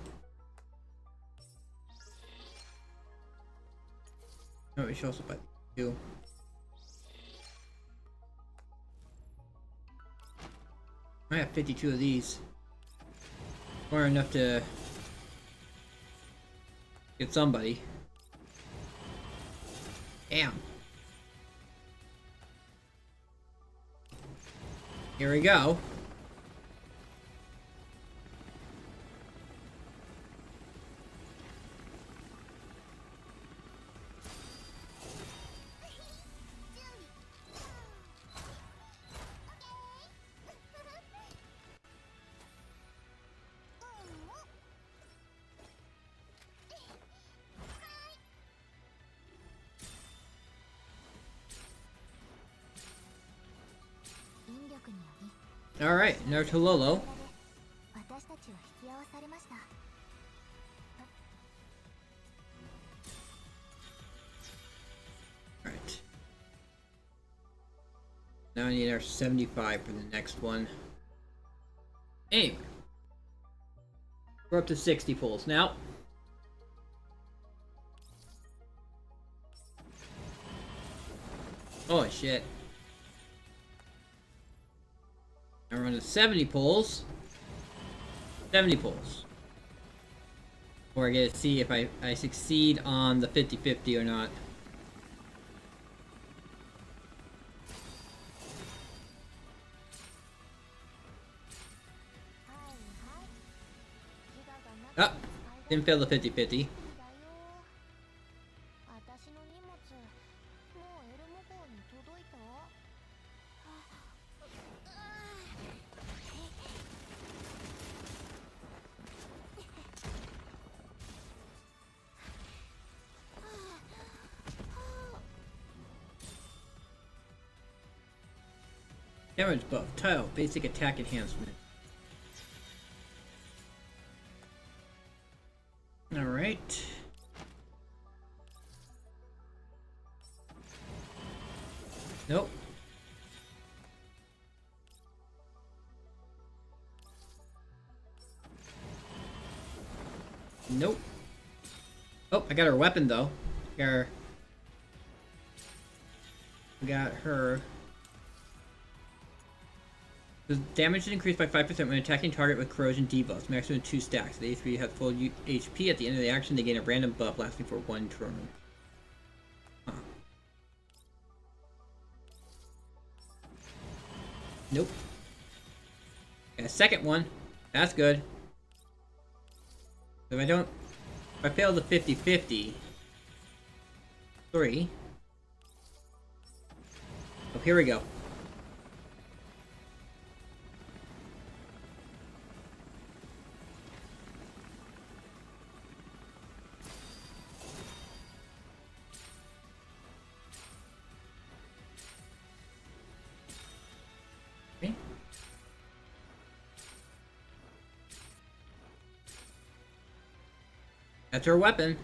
No, we should also buy these too. I have 52 of these. More enough to get somebody. Damn. Here we go. Alright, Naruto Lolo. Alright. Now I need our 75 for the next one. Anyway. We're up to 60 pulls now. Holy shit. Now we're on to 70 pulls. 70 pulls. Before I get to see if I succeed on the 50-50 or not. Oh, didn't fail the 50-50. Damage buff, tile, basic attack enhancement. Alright. Nope. Nope. Oh, I got her weapon though. Got her. The damage is increased by 5% when attacking target with corrosion debuffs, maximum 2 stacks. The HP has full HP at the end of the action. They gain a random buff lasting for 1 turn. Huh. Nope. Got a second one. That's good. So if I fail the 50-50, 3. Oh, here we go. That's her weapon.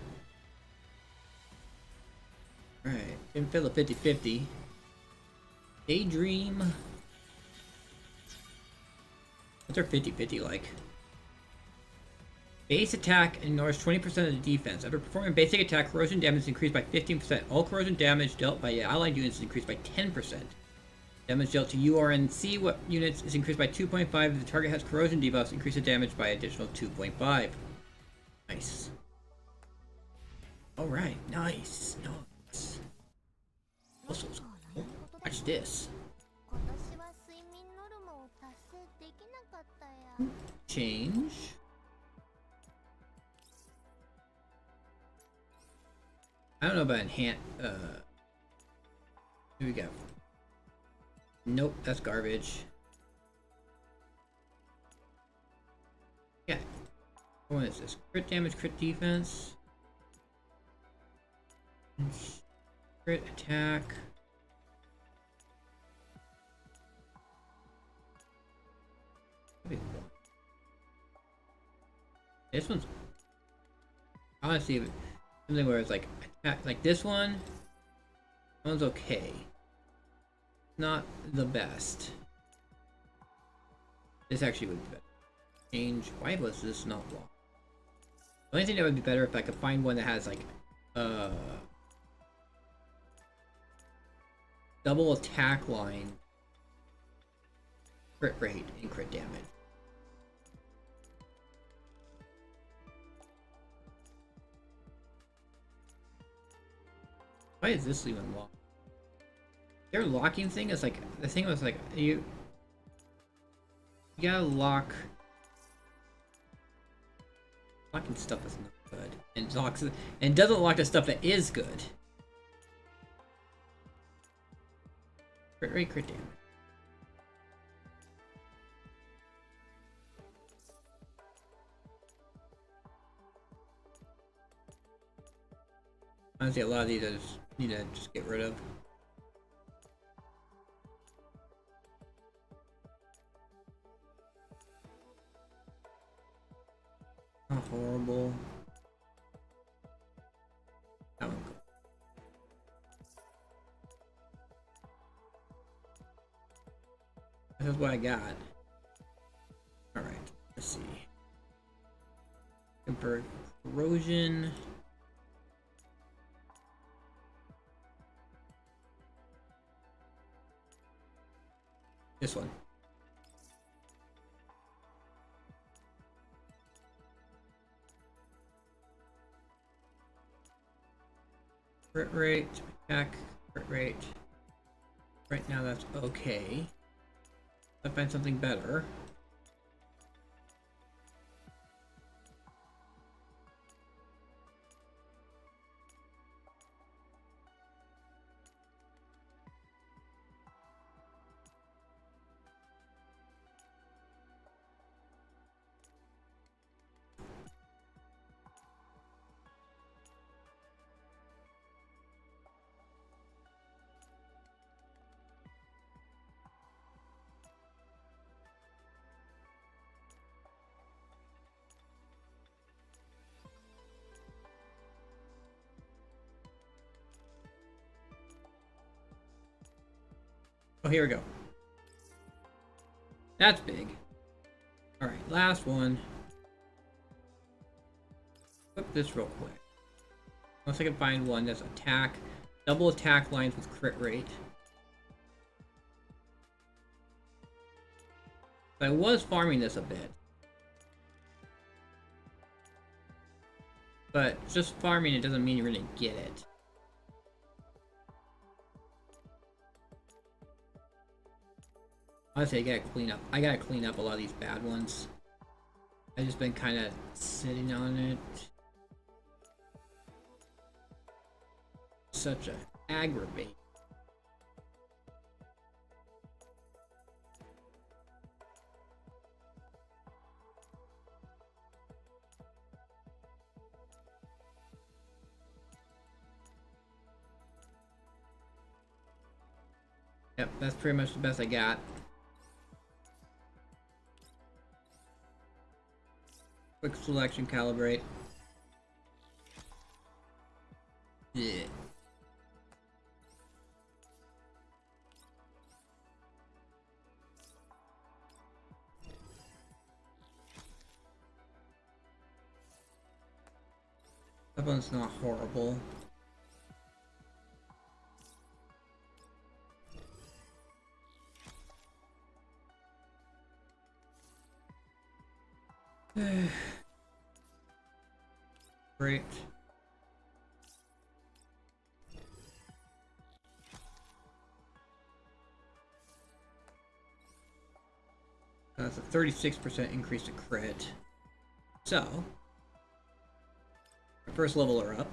Alright, didn't fill a 50-50. Daydream. What's her 50-50 like? Base attack ignores 20% of the defense. After performing basic attack, corrosion damage is increased by 15%. All corrosion damage dealt by allied units is increased by 10%. Damage dealt to URNC units is increased by 2.5. If the target has corrosion debuffs, increase the damage by additional 2.5. Nice. Alright, nice. Nice. Also, watch this. 今年は睡眠ノルマを達成できなかったや。 Change. I don't know about enhance. Here we go. Nope, that's garbage. Yeah. What is this? Crit damage, crit defense. Crit attack. This one's honestly something where it's like attack, like this one. That one's okay. Not the best. This actually would be better. Change. Why was this not blocked? The only thing that would be better if I could find one that has like double attack line, crit rate, and crit damage. Why is this even locked? Their locking thing is like, the thing was like, you gotta lock. Locking stuff is not good. And locks and doesn't lock the stuff that is good. Crit rate, crit damage. Honestly, a lot of these I just need to just get rid of. Not horrible. That one go. This is what I got. Alright, let's see. Temper corrosion. This one. Crit rate, attack, crit rate. Right now that's okay. Let's find something better. Oh, here we go. That's big. Alright, last one. Flip this real quick. Unless I can find one that's attack. Double attack lines with crit rate. But I was farming this a bit. But just farming it doesn't mean you're gonna get it. Honestly, I gotta clean up a lot of these bad ones. I've just been kind of sitting on it. Such a aggravate. Yep, that's pretty much the best I got. Quick selection, calibrate. That one's not horrible. Great. That's a 36% increase to crit. So, our first level are up.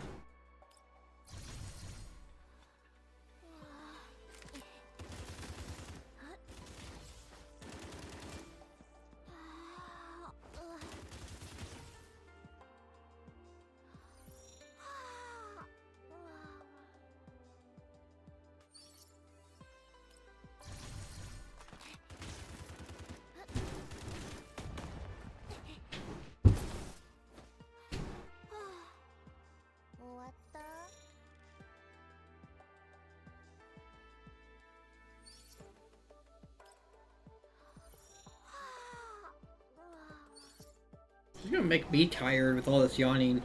It's gonna make me tired with all this yawning.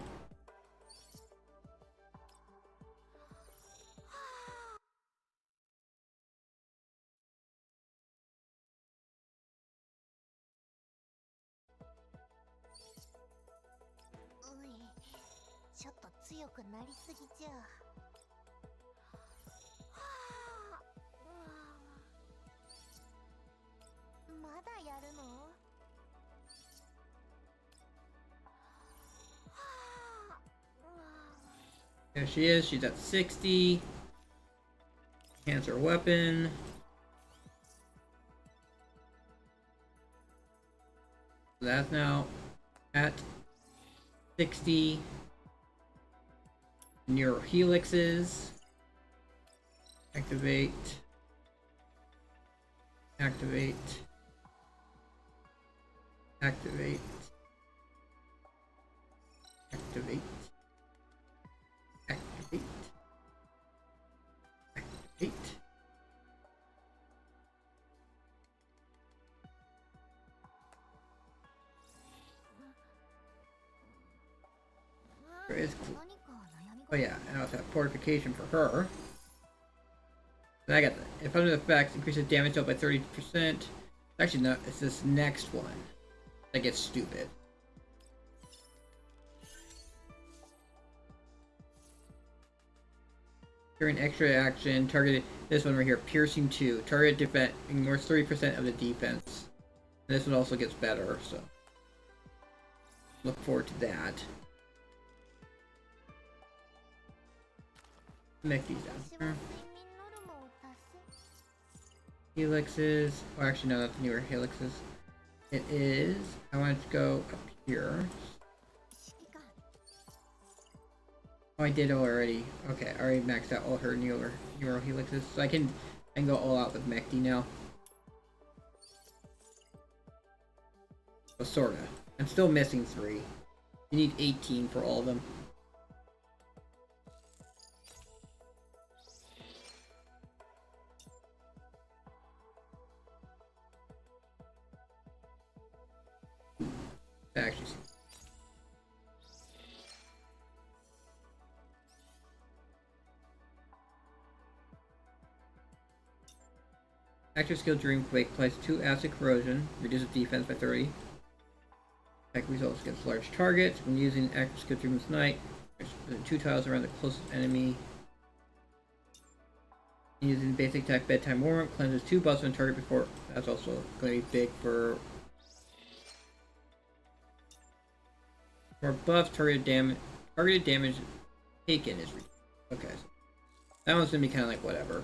There she is, she's at 60. Cancer weapon. That's now at 60. Neural helixes. Activate. Activate. Activate. Activate. Activate. Activate. There is cool. Oh yeah, and I also have fortification for her. And I got that. If under the effects, increases damage dealt by 30%. Actually, no, it's this next one that gets stupid. During extra action, targeted this one right here, piercing 2. Target defense ignores 30% of the defense. And this one also gets better, so look forward to that. Make these down. Helixes. Oh, actually, no, that's newer helixes. It is. I want it to go up here. Oh, I did already. Okay, I already maxed out all her neural helixes, so I can go all out with Mechty now. Well, sorta. I'm still missing 3. You need 18 for all of them. Actually. Active skill during Quake applies 2 acid corrosion, reduces defense by 30. Attack results against large targets. When using active skill during this night, 2 tiles around the closest enemy. Using basic attack bedtime warm-up, cleanses 2 buffs on target before. That's also going to be big for buff. Targeted damage taken is reduced. Okay, so that one's gonna be kind of like whatever.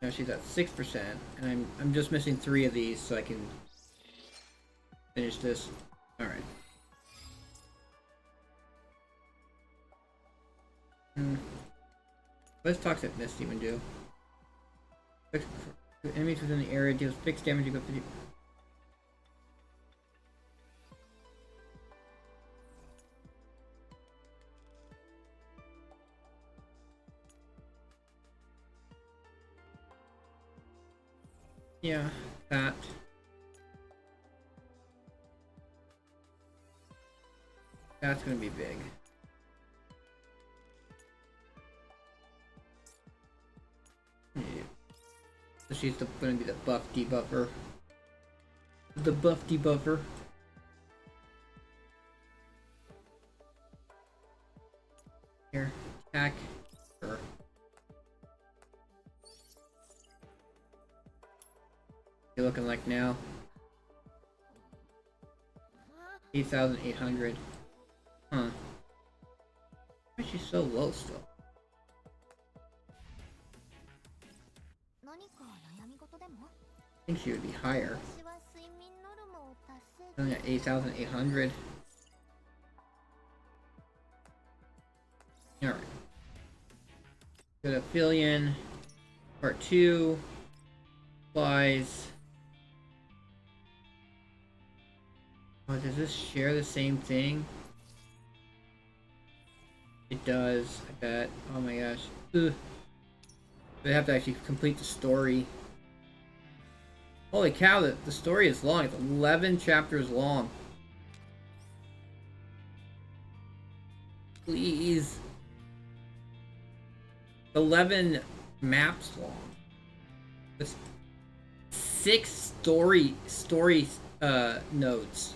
Now she's at 6%, and I'm just missing 3 of these so I can finish this. All right. What does Toxic Mist even do? Enemies within the area deals fixed damage equal to 50. Yeah, that. That's gonna be big. Yeah. So she's gonna be the buff debuffer. The buff debuffer. Here, attack her. You looking like now? 8,800. Huh. Why is she so low still? 何か悩み事でも？ I think she would be higher. 私は睡眠ノルマを達成 Only at 8,800. Alright. Go to Affilian. Part 2. Supplies. Oh, does this share the same thing? It does, I bet. Oh my gosh. Ugh. They have to actually complete the story. Holy cow, the story is long. It's 11 chapters long. Please. 11 maps long. With 6 story nodes.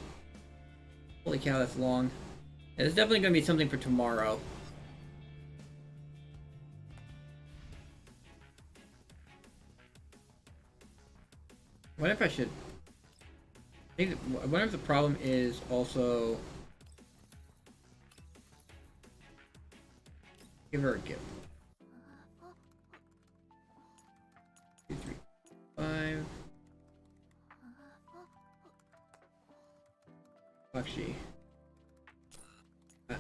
Holy cow, that's long. Yeah, it's definitely going to be something for tomorrow. What if I should... I think, what if the problem is also... Give her a gift. 2, 3, 5... Actually... That.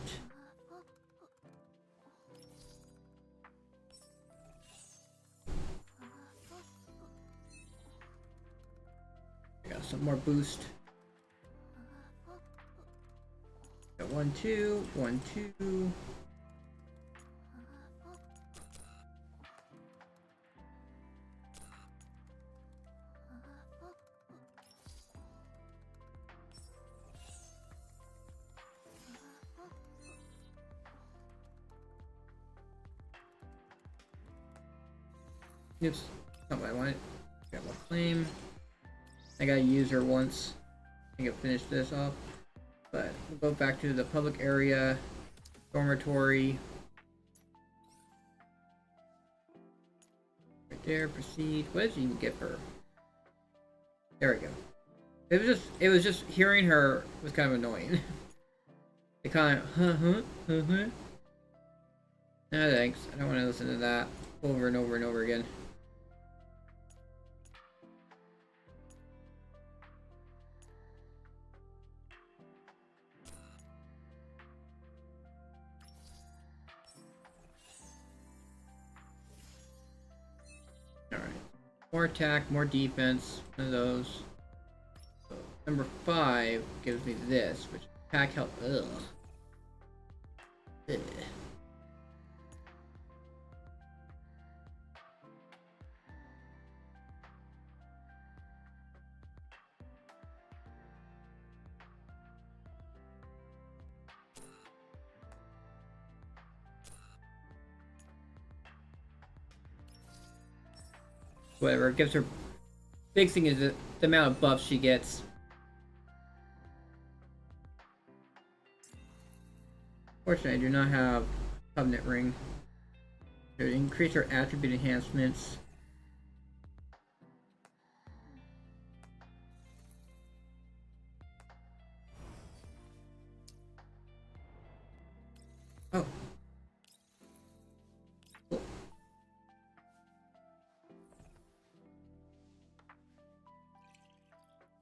Got some more boost. Got 1, 2, 1, 2. Oops, not what I wanted. Got my flame. I gotta use her once. I can finish this off. But we'll go back to the public area, dormitory. Right there, proceed. What did you even get her? There we go. It was just hearing her was kind of annoying. It kind of No thanks. I don't want to listen to that over and over and over again. More attack, more defense, one of those. So, number 5 gives me this, which attack health. Ugh. Ugh. Whatever, it gives her... Big thing is the amount of buffs she gets. Fortunately, I do not have Covenant Ring. To increase her attribute enhancements. Oh.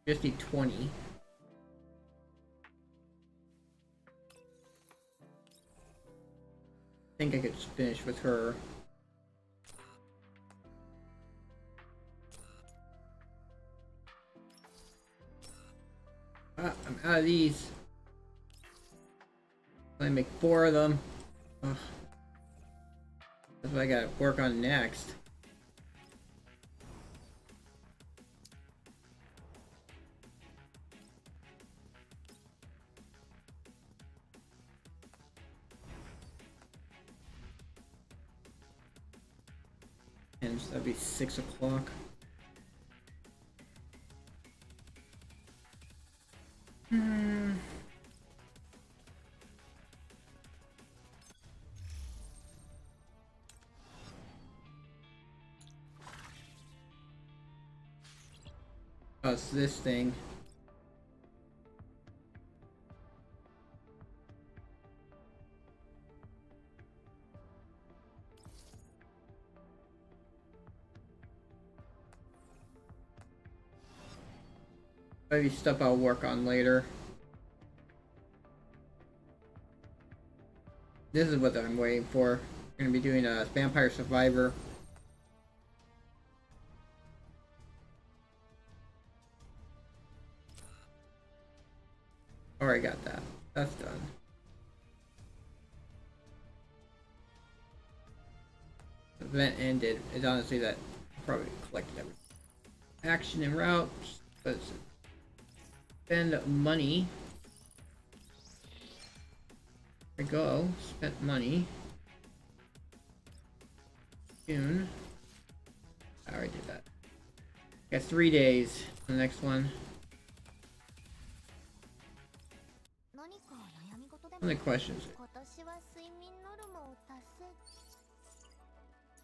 50-20. I think I could just finish with her. Ah, I'm out of these. I make 4 of them. Ugh. That's what I gotta work on next. And so that'd be 6 o'clock. Oh, it's this thing. Maybe stuff I'll work on later. This is what I'm waiting for. I'm gonna be doing a Vampire Survivor. Alright, got that. That's done. The event ended. It's honestly that I probably collected everything. Action and routes. Let's spend money. There we go. Spent money. June. I already did that. Got 3 days. The next one. How many questions? What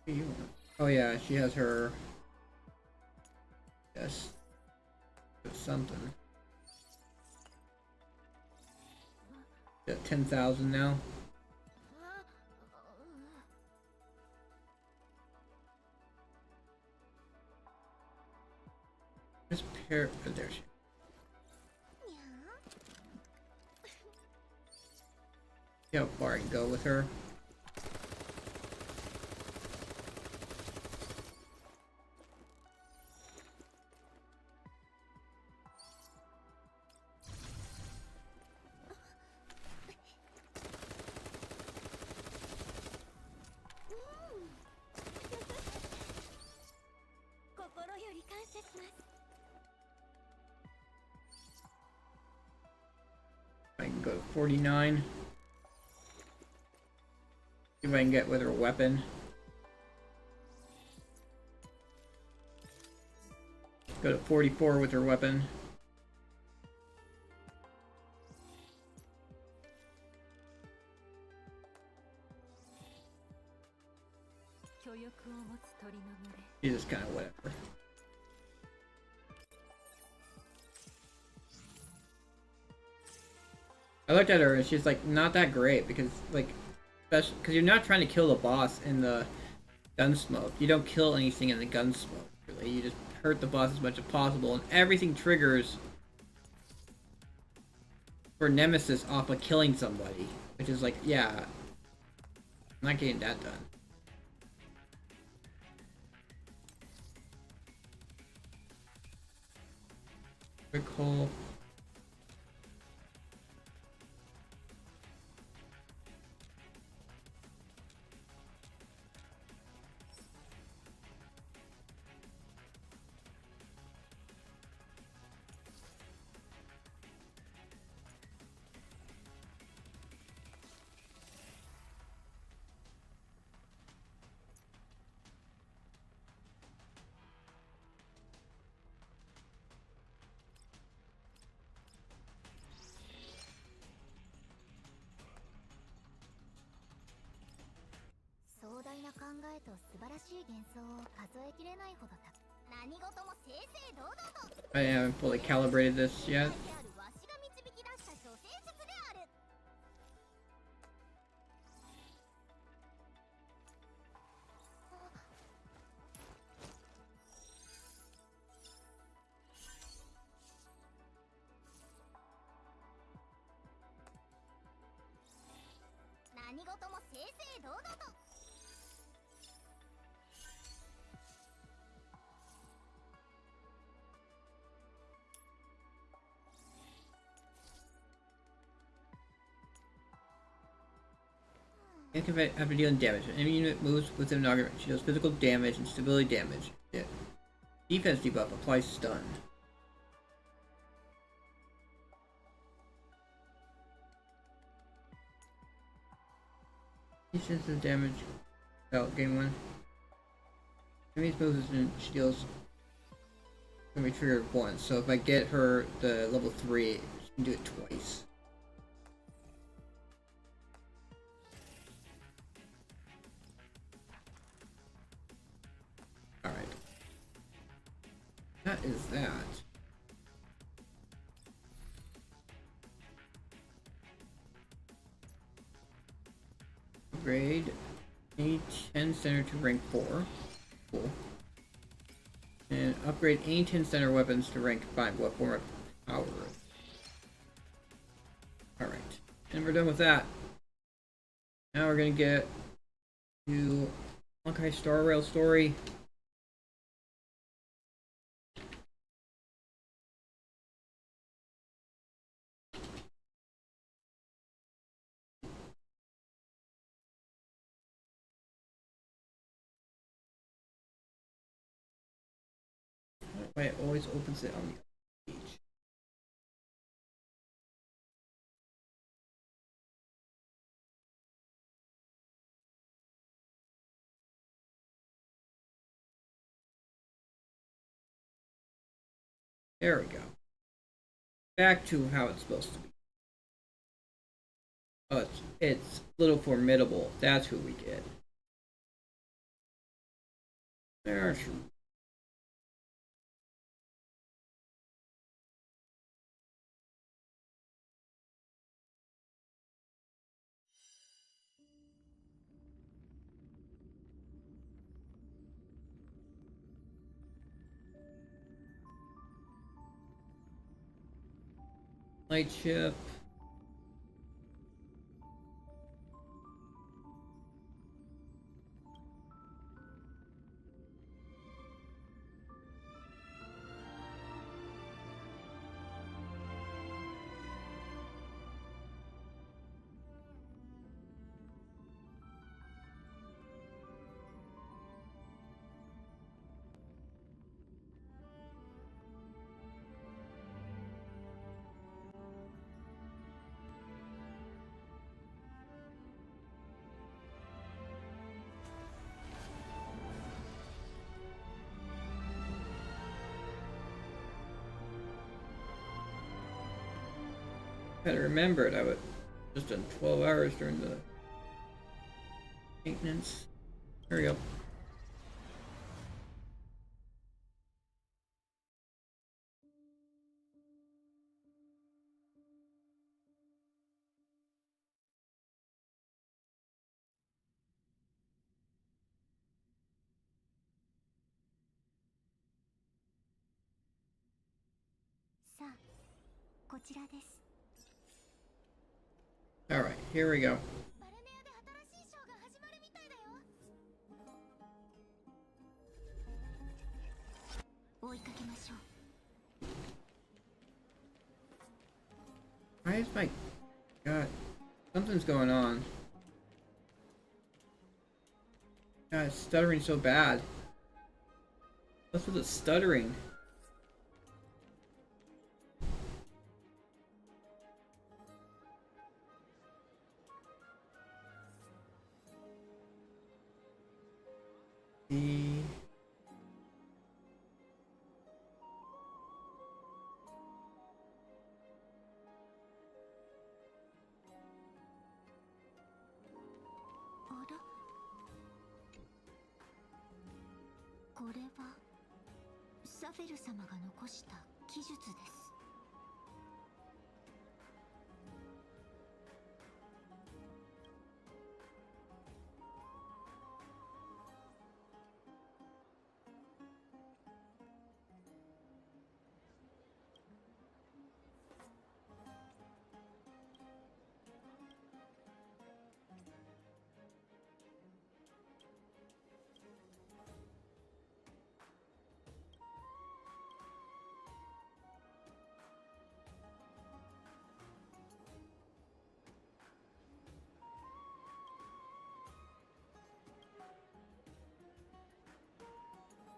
do you want? Oh yeah, she has her. Yes. Something. Got 10,000 now. This pair. Oh, there she. See how far I can go with her. I can go to 49. See if I can get with her weapon. Go to 44 with her weapon. She's just kind of whatever. I looked at her and she's like not that great because like, especially because you're not trying to kill the boss in the gunsmoke. You don't kill anything in the gunsmoke. Really, you just hurt the boss as much as possible, and everything triggers for Nemesis off of killing somebody, which is like, yeah, I'm not getting that done. Quick hole. I haven't fully calibrated this yet. After dealing damage, an enemy unit moves within an argument. She does physical damage and stability damage. Yeah. Defense debuff applies stun. Defensive damage. Oh, gain 1. Enemy's movement she deals can be triggered once. So if I get her the level 3, she can do it twice. Alright. That is that. Upgrade any 10 center to rank 4. Cool. And upgrade any 10 center weapons to rank 5. What form of power? Alright. And we're done with that. Now we're gonna get to Honkai Star Rail story. Why it always opens it on the other page. There we go. Back to how it's supposed to be. Oh, it's Little Formidable. That's who we get. There's light ship. I had to remember it. I would just done 12 hours during the maintenance. There we go. Alright, here we go. Why is my god, something's going on. God, it's stuttering so bad. What's with the stuttering? Theサフェル様が残した記述です。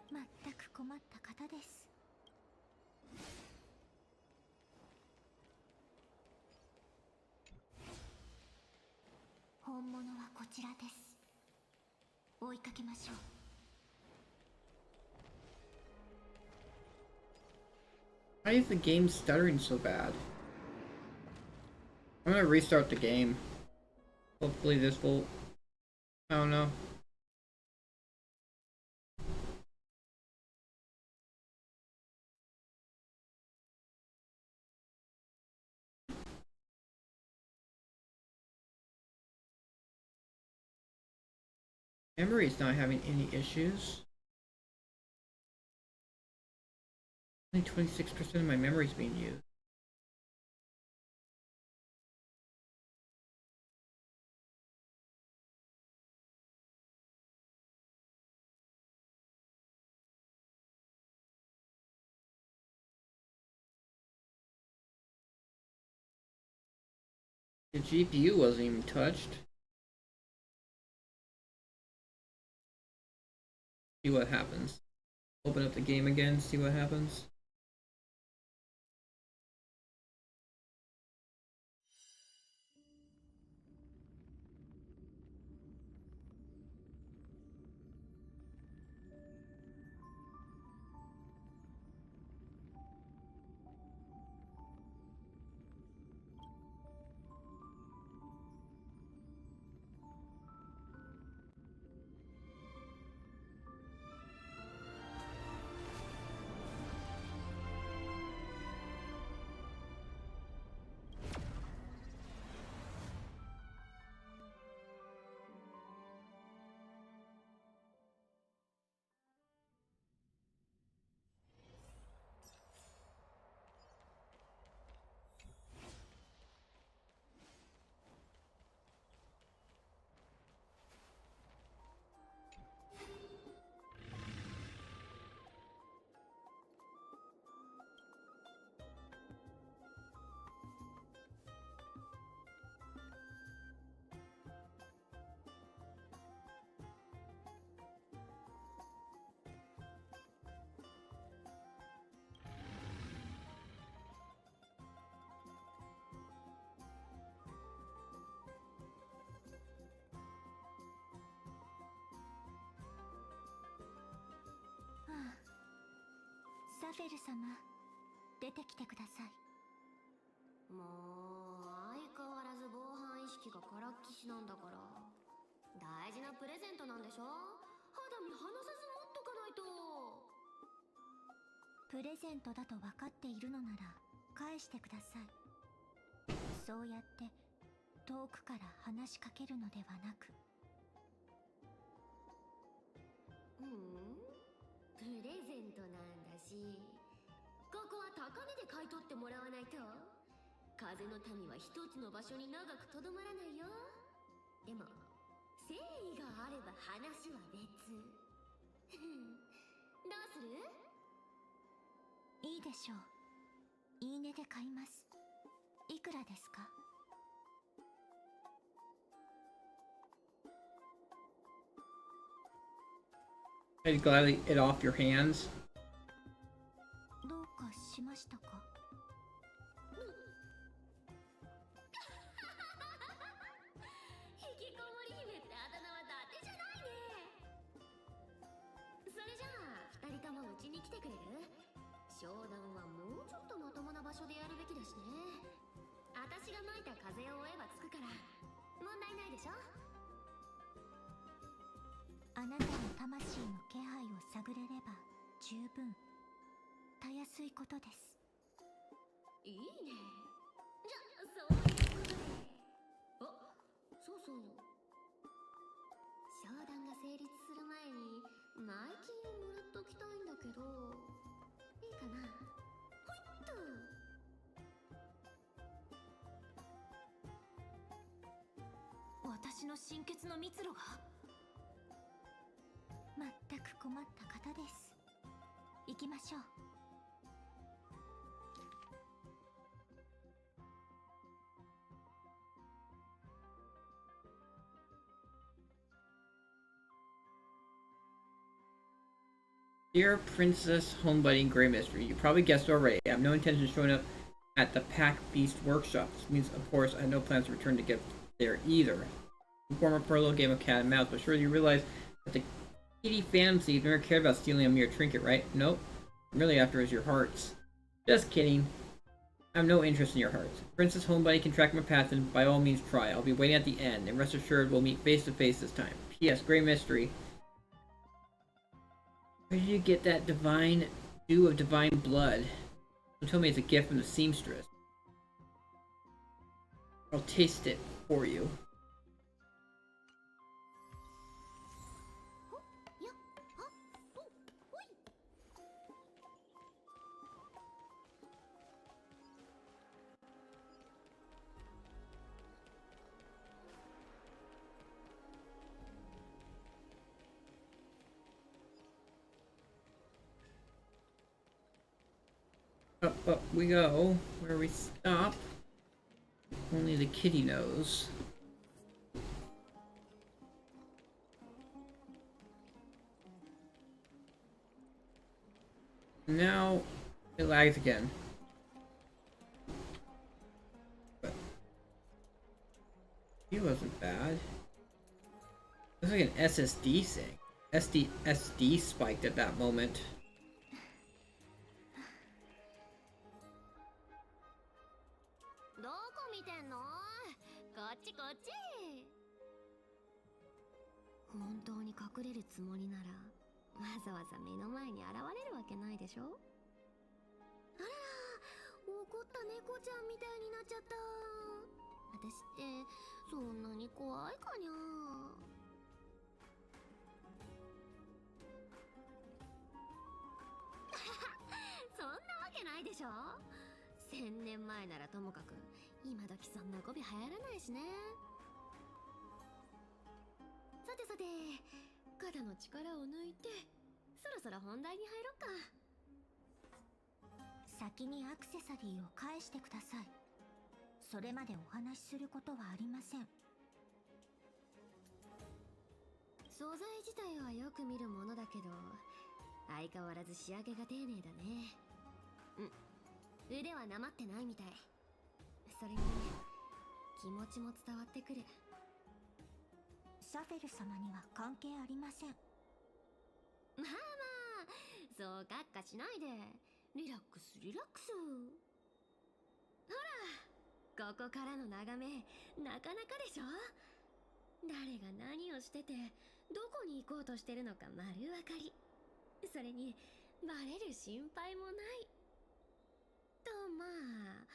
全く困った方です。本物はこちらです。追いかけましょう。Why is the game stuttering so bad? I'm gonna restart the game. Hopefully this will... I don't know. Memory's not having any issues. Only 26% of my memory's being used. The GPU wasn't even touched. See what happens. Open up the game again, see what happens.サフェル様、出てきてください。もう相変わらず防犯意識がからっきしなんだから。大事なプレゼントなんでしょ。肌身離さず持っとかないと。プレゼントだと分かっているのなら返してください。そうやって遠くから話しかけるのではなく。プレゼントなんだし、ここは高値で買い取ってもらわないと。風の民は一つの場所に長くとどまらないよ。でも誠意があれば話は別。どうする？いいでしょう。いいねで買います。いくらですかI'd gladly it off your hands. どうかしましたか引きこもり姫ってあだ名は伊達じゃないね。それじゃあ二人ともうちに来てくれる？商談はもうちょっとまともな場所でやるべきだしね。私がまいた風を追えばつくから問題ないでしょ。あなたの魂の気配を探れれば十分たやすいことです。いいね。じゃあそういうことで。あ、そうそう、商談が成立する前に前金をもらっときたいんだけど、いいかな。ほいっと。私の心血の蜜露が全く困った方です。行きましょう。Dear Princess Homebuddy Grey Mystery, you probably guessed already. I have no intention of showing up at the Pack Beast Workshop. This means, of course, I have no plans to return to get there either. Former for a little game of cat and mouse, but surely you realize that the kitty fancy never cared about stealing a mere trinket, right? Nope. I'm really after is your hearts. Just kidding. I have no interest in your hearts. Princess Homebody can track my path, and by all means try. I'll be waiting at the end, and rest assured we'll meet face to face this time. P.S. Great mystery. Where did you get that divine dew of divine blood? Don't tell me it's a gift from the seamstress. I'll taste it for you. Up we go. Where we stop, only the kitty knows. Now it lags again. But he wasn't bad. Looks like an SSD thing. SD spiked at that moment. どこ見てんの？こっちこっち。本当に隠れるつもりならわざわざ目の前に現れるわけないでしょ。あらら、怒った猫ちゃんみたいになっちゃった。私ってそんなに怖いかにゃ。そんなわけないでしょ。1000年前ならともかく今時そんな語尾流行らないしね。さてさて、肩の力を抜いてそろそろ本題に入ろっか。先にアクセサリーを返してください。それまでお話しすることはありません。素材自体はよく見るものだけど相変わらず仕上げが丁寧だね。腕はなまってないみたい。それに気持ちも伝わってくる。サフェル様には関係ありません。まあまあ、そうかっかしないで。リラックスリラックス。ほら、ここからの眺めなかなかでしょ。誰が何をしててどこに行こうとしてるのか丸分かり。それにバレる心配もないと。まあ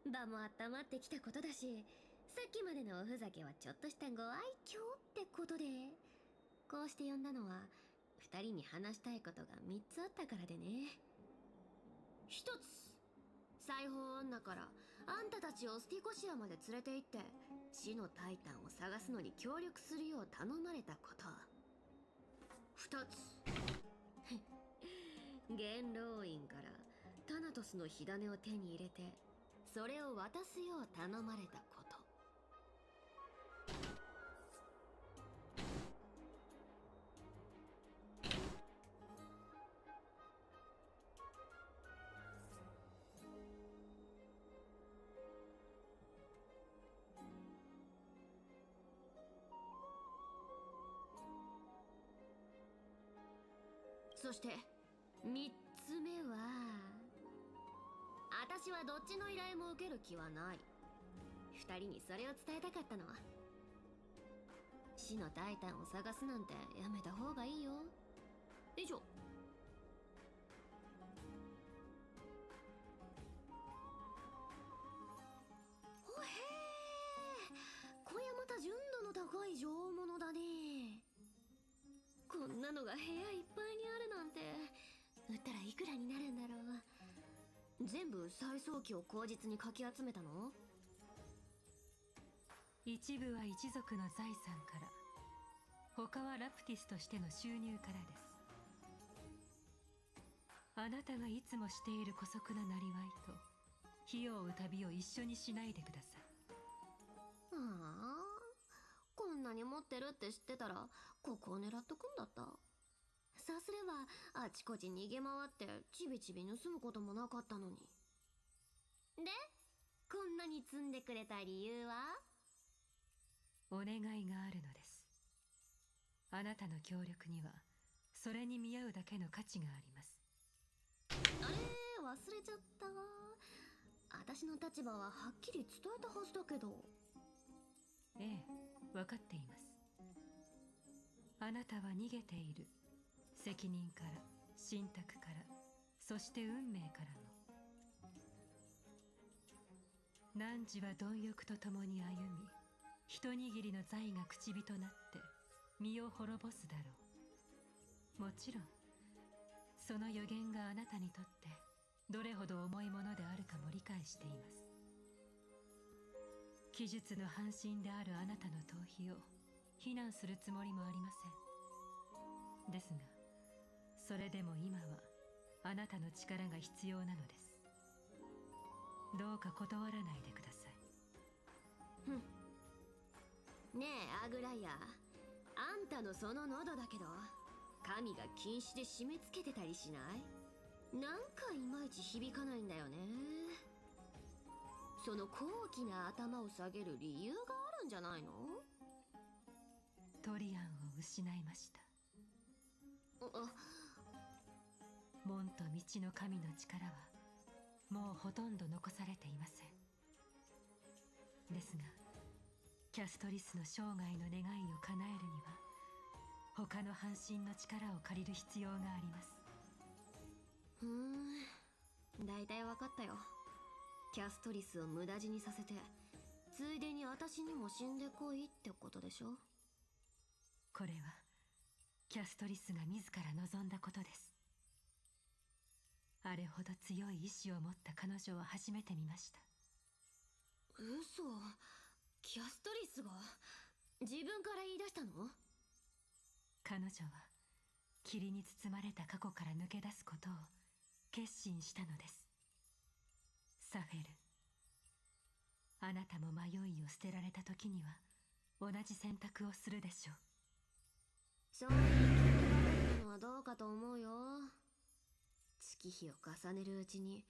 場も温まってきたことだし、さっきまでのおふざけはちょっとしたご愛嬌ってことで、こうして呼んだのは2人に話したいことが3つあったからでね。1つ、裁縫女からあんたたちをスティコシアまで連れて行って死のタイタンを探すのに協力するよう頼まれたこと。2つ元老院からタナトスの火種を手に入れてそれを渡すよう頼まれたこと。そして3つ目は、私はどっちの依頼も受ける気はない。2人にそれを伝えたかったの。死のタイタンを探すなんてやめた方がいいよ。以上。ほへー、こりゃまた純度の高い上物だね。こんなのが部屋いっぱいにあるなんて、売ったらいくらになるんだろう。全部再送機を口実にかき集めたの？一部は一族の財産から、他はラプティスとしての収入からです。あなたがいつもしている姑息ななりわいと火を追う旅を一緒にしないでください。ああ、こんなに持ってるって知ってたらここを狙っとくんだった。そうすればあちこち逃げ回ってちびちび盗むこともなかったのに。で、こんなに積んでくれた理由は？お願いがあるのです。あなたの協力にはそれに見合うだけの価値があります。あれ、忘れちゃった。私の立場ははっきり伝えたはずだけど。ええ、分かっています。あなたは逃げている。責任から、信託から、そして運命からの。汝は貪欲と共に歩み、一握りの財が口火となって身を滅ぼすだろう。もちろんその予言があなたにとってどれほど重いものであるかも理解しています。奇術の半身であるあなたの逃避を非難するつもりもありません。ですがそれでも今はあなたの力が必要なのです。どうか断らないでください。ふん。ねえアグライア、あんたのその喉だけど神が禁止で締め付けてたりしない？なんかいまいち響かないんだよね。その高貴な頭を下げる理由があるんじゃないの？トリアンを失いました。門と道の神の力はもうほとんど残されていません。ですがキャストリスの生涯の願いを叶えるには他の半身の力を借りる必要があります。大体分かったよ。キャストリスを無駄死にさせてついでに私にも死んでこいってことでしょ。これはキャストリスが自ら望んだことです。あれほど強い意志を持った彼女を初めて見ました。嘘。キャストリスが自分から言い出したの？彼女は霧に包まれた過去から抜け出すことを決心したのです。サフェル、あなたも迷いを捨てられた時には同じ選択をするでしょう。そういう決められるのはどうかと思うよ。月日を重ねるうちに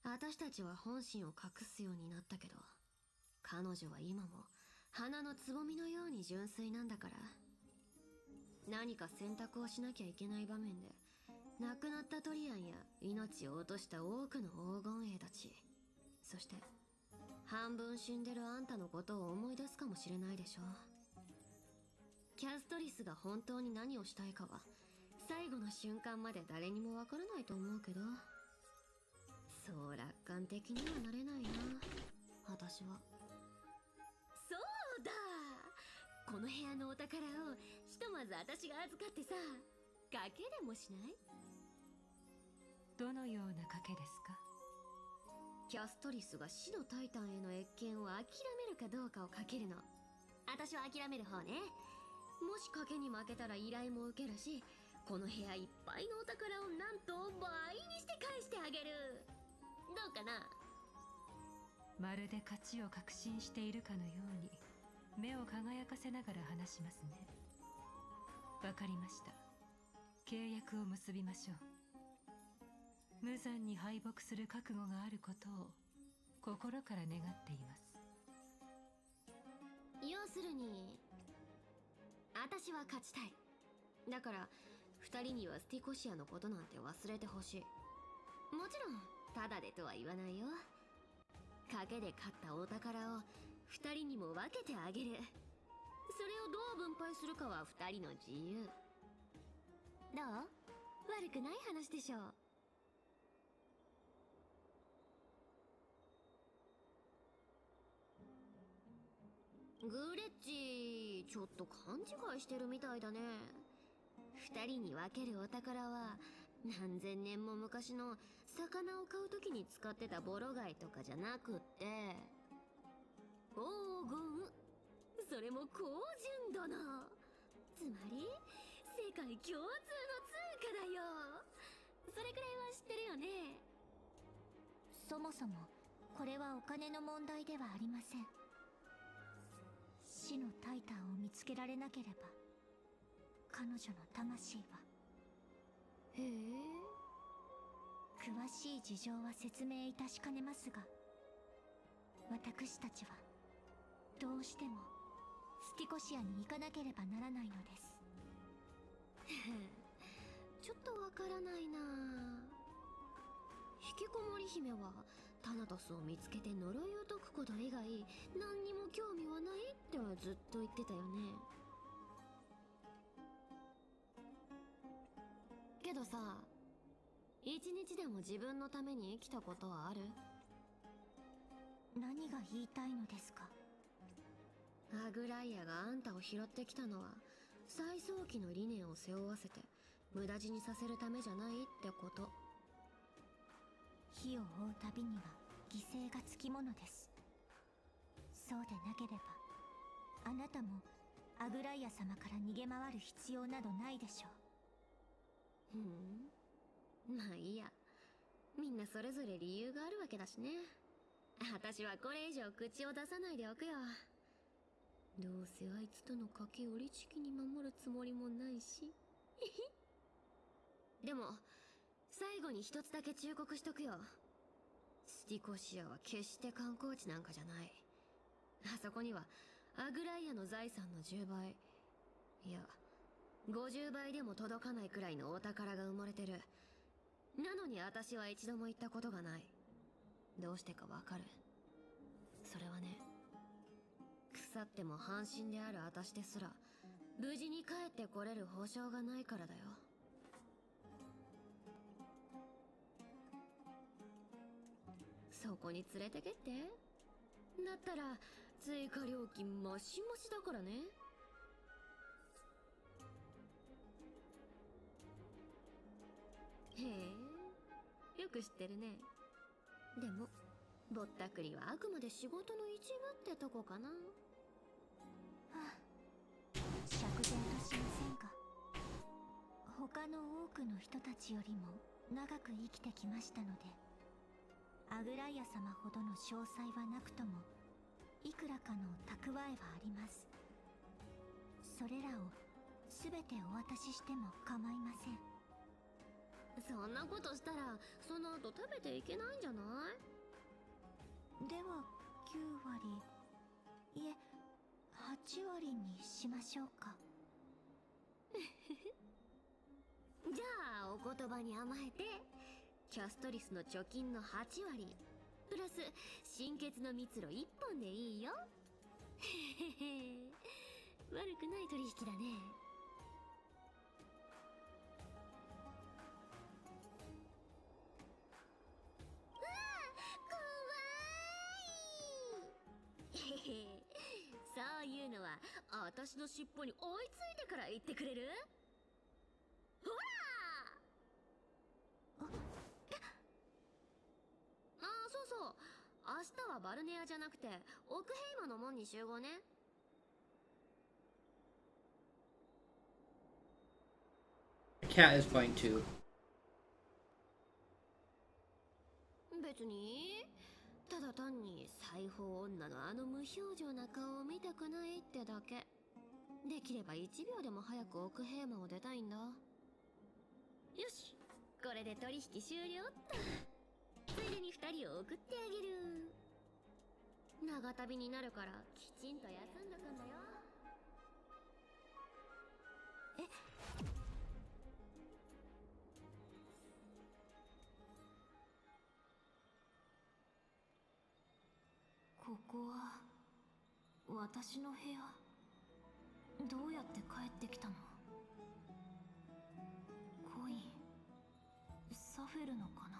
私たちは本心を隠すようになったけど、彼女は今も花のつぼみのように純粋なんだから。何か選択をしなきゃいけない場面で亡くなったトリアンや命を落とした多くの黄金衛たち、そして半分死んでるあんたのことを思い出すかもしれないでしょ。キャストリスが本当に何をしたいかは最後の瞬間まで誰にもわからないと思うけど、そう楽観的にはなれないな私は。そうだ、この部屋のお宝をひとまず私が預かってさ、賭けでもしない？どのような賭けですか？キャストリスが死のタイタンへの謁見を諦めるかどうかを賭けるの。私は諦める方ね。もし賭けに負けたら依頼も受けるし、この部屋いっぱいのお宝をなんと倍にして返してあげる。どうかな？まるで勝ちを確信しているかのように目を輝かせながら話しますね。わかりました。契約を結びましょう。無残に敗北する覚悟があることを心から願っています。要するに私は勝ちたい。だから2人にはスティコシアのことなんて忘れてほしい。もちろんタダでとは言わないよ。賭けで勝ったお宝を2人にも分けてあげる。それをどう分配するかは2人の自由。どう？悪くない話でしょう。グレッチ、ちょっと勘違いしてるみたいだね。2人に分けるお宝は何千年も昔の魚を買う時に使ってたボロ貝とかじゃなくって、黄金。それも高純度の、つまり世界共通の通貨だよ。それくらいは知ってるよね。そもそもこれはお金の問題ではありません。死のタイタンを見つけられなければ彼女の魂は。へえ。詳しい事情は説明いたしかねますが、私たちはどうしてもスティコシアに行かなければならないのです。ちょっとわからないな。引きこもり姫はタナトスを見つけて呪いを解くこと以外何にも興味はないってずっと言ってたよね。けどさ、一日でも自分のために生きたことはある？何が言いたいのですか？アグライアがあんたを拾ってきたのは最早期の理念を背負わせて無駄死にさせるためじゃないってこと。火を追うたびには犠牲がつきものです。そうでなければあなたもアグライア様から逃げ回る必要などないでしょう。まあいいや、みんなそれぞれ理由があるわけだしね。私はこれ以上口を出さないでおくよ。どうせあいつとの賭けを律儀に守るつもりもないし。でも最後に一つだけ忠告しとくよ。スティコシアは決して観光地なんかじゃない。あそこにはアグライアの財産の10倍、いや50倍でも届かないくらいのお宝が埋もれてる。なのに私は一度も行ったことがない。どうしてかわかる？それはね、腐っても半身である私ですら無事に帰ってこれる保証がないからだよ。そこに連れてけって。だったら追加料金マシマシだからね。へえ、よく知ってるね。でもぼったくりはあくまで仕事の一部ってとこかな。はあ、釈然としませんが、他の多くの人たちよりも長く生きてきましたので、アグライア様ほどの詳細はなくともいくらかの蓄えはあります。それらを全てお渡ししても構いません。そんなことしたらその後食べていけないんじゃない？では9割、いえ8割にしましょうか。じゃあお言葉に甘えてキャストリスの貯金の8割プラス新血の蜜蝋1本でいいよ。へへへ、悪くない取引だね。そういうのは私の尻尾に追いついてから言ってくれる？ほら！そうそう、明日はバルネアじゃなくてオクヘイマの門に集合ね。Cat is fine too. 別にただ単に裁縫女のあの無表情な顔を見たくないってだけ。できれば1秒でも早く奥平間を出たいんだ。よし、これで取引終了っと。ついでに2人を送ってあげる。長旅になるからきちんと休んどくんだよ。ここは私の部屋。どうやって帰ってきたの？コインサフェルのかな。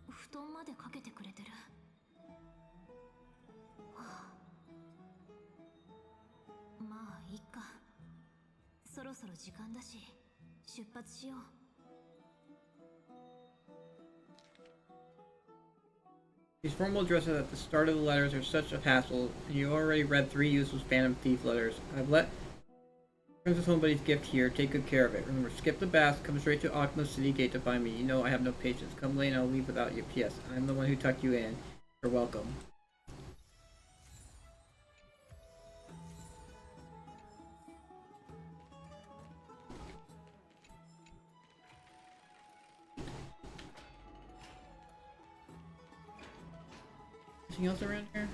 布団までかけてくれてる。はあ、まあいっか。そろそろ時間だし出発しよう。These formal addresses at the start of the letters are such a hassle, and you already read 3 useless Phantom Thief letters. I've let Princess Homebody's gift here. Take good care of it. Remember, skip the bath, come straight to Ocma City Gate to find me. You know I have no patience. Come late and I'll leave without you. P.S. I'm the one who tucked you in. You're welcome. Anything else around here?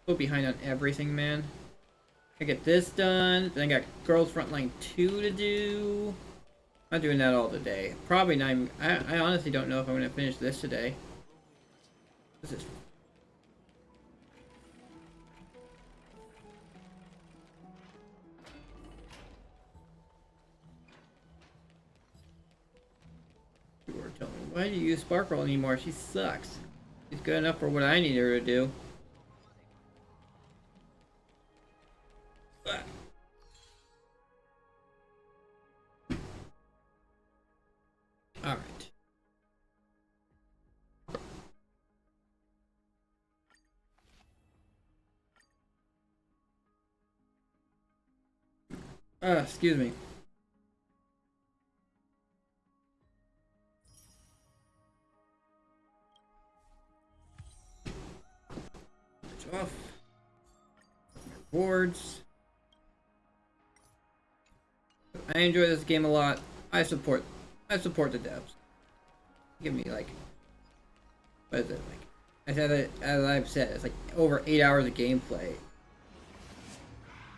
So behind on everything, man. I get this done. Then I got Girls Frontline 2 to do. I'm not doing that all today. Probably not even, I honestly don't know if I'm going to finish this today. This is... People are telling me, why do you use Sparkle anymore? She sucks. She's good enough for what I need her to do. Alright. Excuse me. Switch off. Rewards. I enjoy this game a lot. I support the devs. Give me like, what is it like? I said it, as I've said, it's like over 8 hours of gameplay.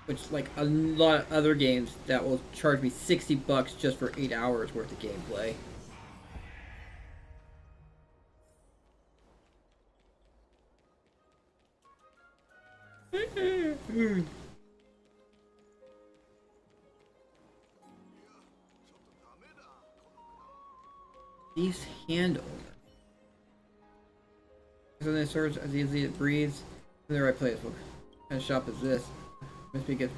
Which, like a lot of other games that will charge me $60 just for 8 hours worth of gameplay. These hand owner. So the swords as easily as it breathes. In the right place. What kind of shop is this? Must be good.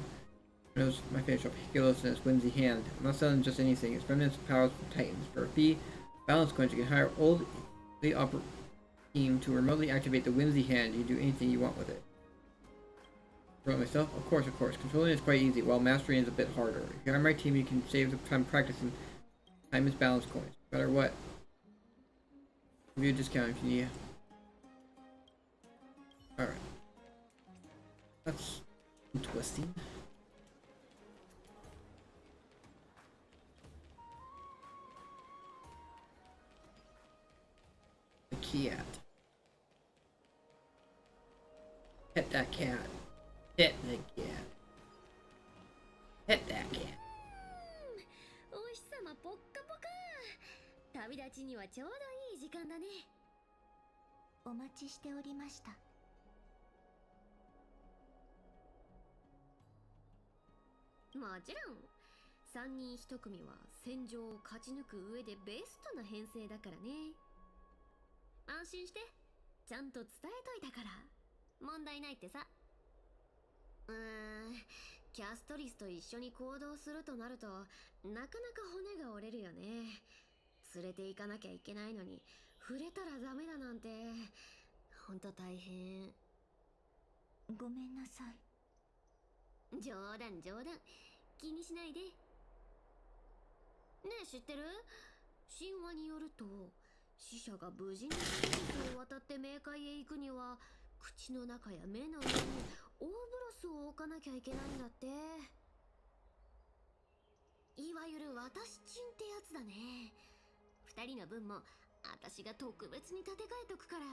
Knows my favorite shop. Helios and its whimsy hand. I'm not selling just anything. It's remnants of powers from Titans. For a fee, balance coins, you can hire old the opera team to remotely activate the whimsy hand. You can do anything you want with it. Control myself? Of course, of course. Controlling is quite easy, while mastering is a bit harder. If you're on my team, you can save the time practicing. Time is balance coins. No matter what. Give you a discount if you need. Alright. That's interesting. The cat. Pet that cat. Pet the cat. Pet that cat. お日様ポッカポカ。旅立ちにはちょうどいい時間だね。お待ちしておりました。もちろん3人1組は戦場を勝ち抜く上でベストな編成だからね。安心して、ちゃんと伝えといたから問題ないってさ。キャストリスと一緒に行動するとなるとなかなか骨が折れるよね。連れて行かなきゃいけないのに触れたらダメだなんてほんと大変。ごめんなさい。冗談冗談、気にしないで。ねえ知ってる？神話によると死者が無事にスペースを渡って冥界へ行くには口の中や目の上に大ブロスを置かなきゃいけないんだって。いわゆる私チンってやつだね。2人の分も私が特別に立て替えとくから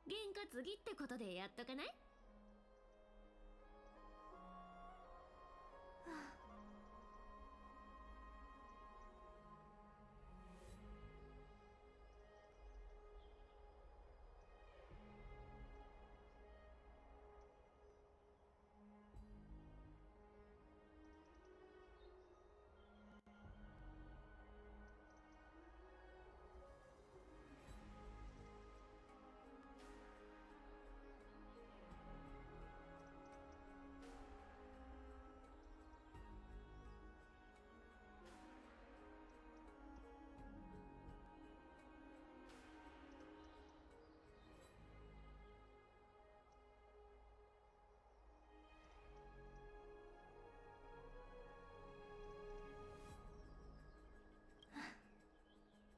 原価次ってことでやっとかない？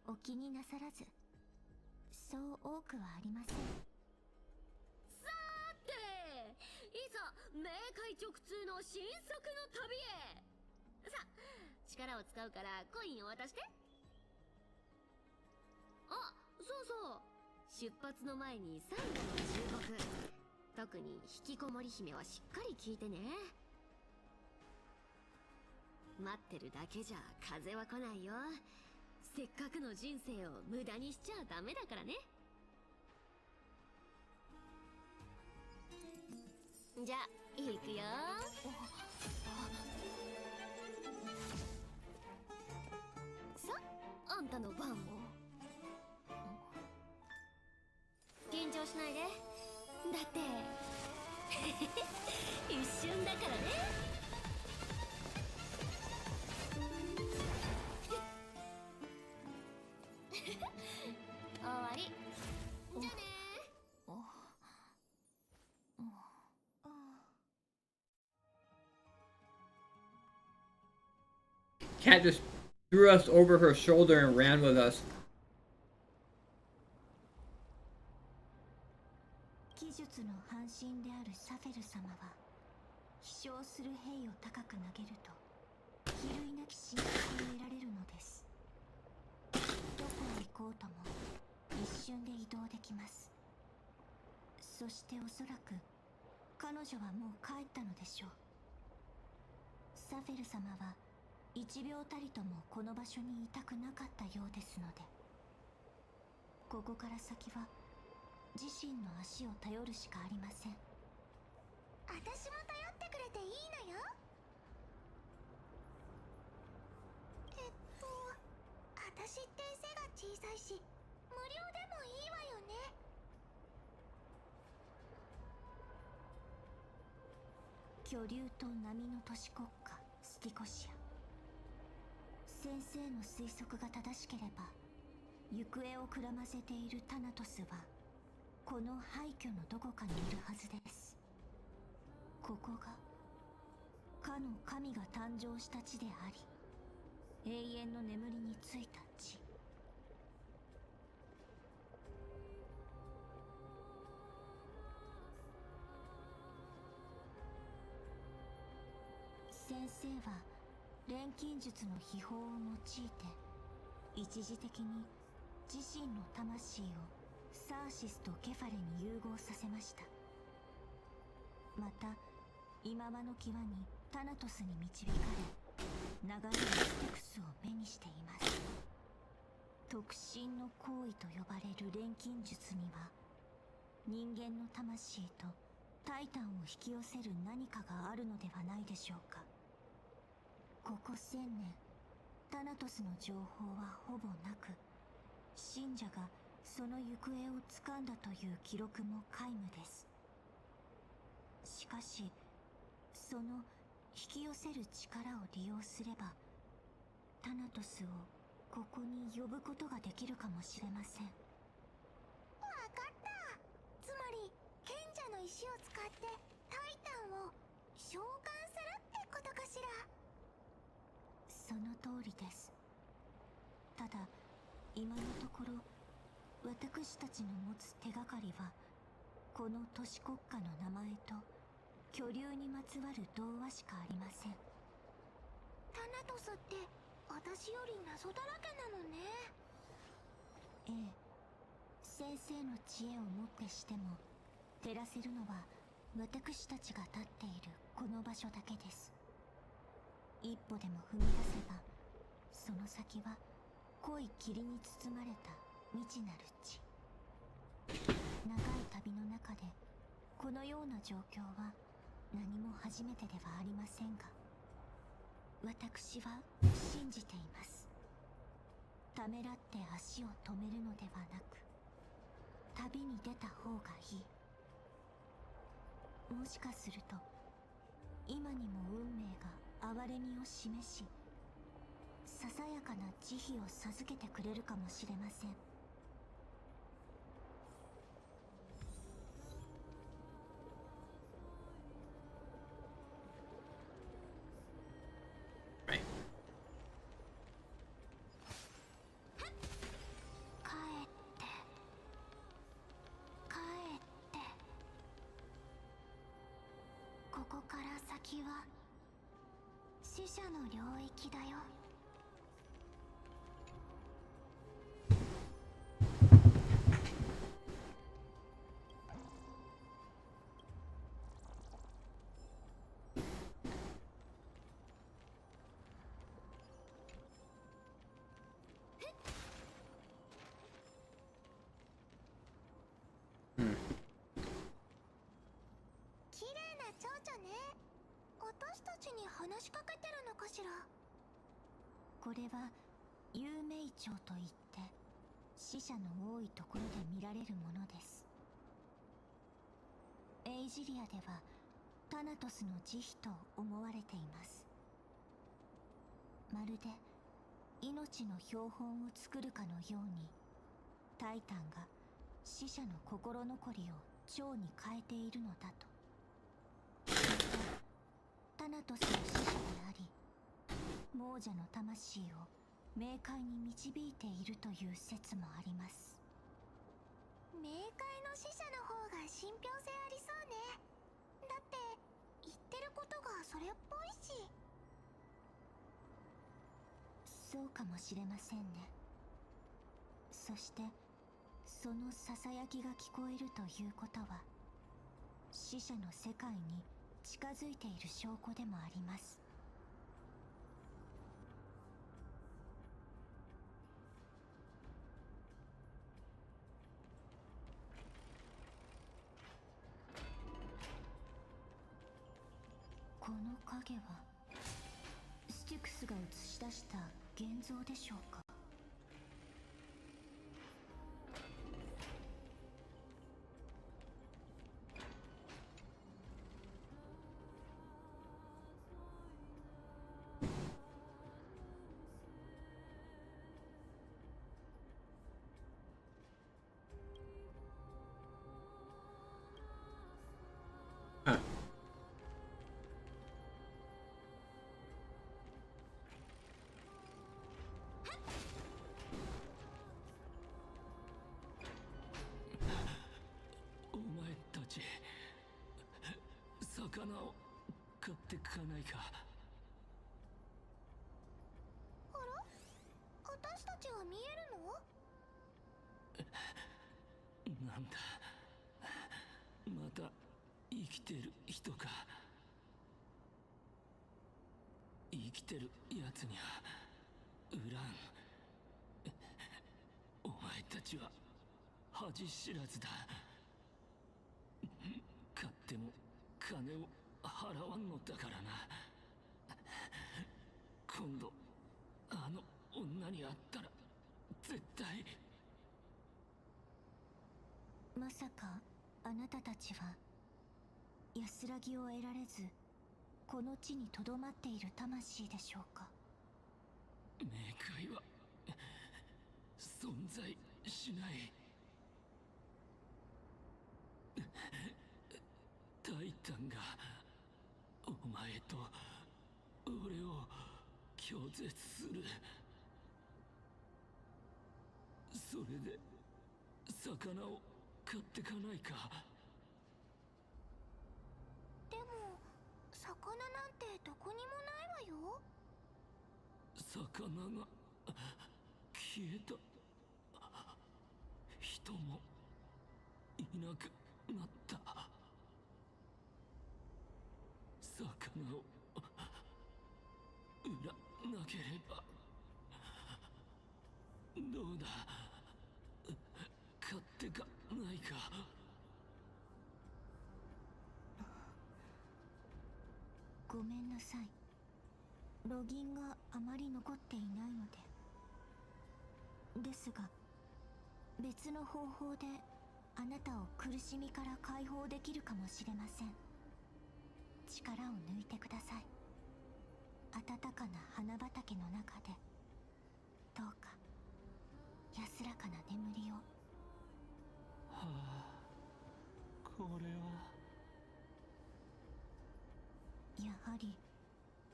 お気になさらず。そう多くはありません。さーて、いざ冥界直通の新作の旅へ。さあ、力を使うからコインを渡して。あ、そうそう、出発の前に最後の忠告。特に引きこもり姫はしっかり聞いてね。待ってるだけじゃ風は来ないよ。せっかくの人生を無駄にしちゃダメだからね。じゃあ行くよ。さあ、あんたの番を。緊張しないで。だって一瞬だからね。終わり。じゃあね。Cat just threw us over her shoulder and ran with us. 技術の半身であるサフェル様は飛翔する兵を高く投げると比類なき進撃を得られるのです。どこへ行こうとも一瞬で移動できます。そしておそらく彼女はもう帰ったのでしょう。サフェル様は1秒たりともこの場所にいたくなかったようですので、ここから先は自身の足を頼るしかありません。私も頼ってくれていいのよ。私って背が小さいし無料でもいいわよね。巨竜と波の都市国家スティコシア。先生の推測が正しければ行方をくらませているタナトスはこの廃墟のどこかにいるはずです。ここがかの神が誕生した地であり永遠の眠りについた地。先生は錬金術の秘宝を用いて一時的に自身の魂をサーシスとケファレに融合させました。また今場の際にタナトスに導かれ流れるステクスを目にしています。特進の行為と呼ばれる錬金術には人間の魂とタイタンを引き寄せる何かがあるのではないでしょうか。ここ1000年タナトスの情報はほぼなく、信者がその行方をつかんだという記録も皆無です。しかしその引き寄せる力を利用すればタナトスをここに呼ぶことができるかもしれません。わかった。つまり賢者の石を使ってタイタンを召喚するってことかしら。その通りです。ただ今のところ私たちの持つ手がかりはこの都市国家の名前と巨竜にまつわる童話しかありません。タナトスって私より謎だらけなのね。ええ、先生の知恵をもってしても照らせるのは私たちが立っているこの場所だけです。一歩でも踏み出せばその先は濃い霧に包まれた未知なる地。長い旅の中でこのような状況は何も初めてではありませんが、私は信じています。ためらって足を止めるのではなく旅に出た方がいい。もしかすると今にも運命が憐れみを示しささやかな慈悲を授けてくれるかもしれません。ここから先は死者の領域だよ。私たちに話しかけてるのかしら。これは有名町といって死者の多いところで見られるものです。エイジリアではタナトスの慈悲と思われています。まるで命の標本を作るかのようにタイタンが死者の心残りを蝶に変えているのだと。タナトスの使者であり亡者の魂を冥界に導いているという説もあります。冥界の使者の方が信憑性ありそうね。だって言ってることがそれっぽいし。そうかもしれませんね。そしてそのささやきが聞こえるということは死者の世界に近づいている証拠でもあります。この影はスティクスが映し出した現像でしょうか。あ、お前たち魚を買ってかないか。あら、私たちは見えるの？なんだ、また生きてる人か。生きてるやつには売らん。お前たちは恥知らずだ。買っても金を払わんのだからな。今度あの女に会ったら絶対。まさかあなたたちは安らぎを得られずこの地にとどまっている魂でしょうか。冥界は存在しない。タイタンがお前と俺を拒絶する。それで魚を買ってかないか。でも魚なんてどこにもないわよ。魚が消えた。人もいなくなった。魚を売らなければ。どうだ、買ってかないか。ごめんなさい。ロギンがあまり残っていないので。ですが別の方法であなたを苦しみから解放できるかもしれません。力を抜いてください。暖かな花畑の中でどうか安らかな眠りを。はあ、これは。やはり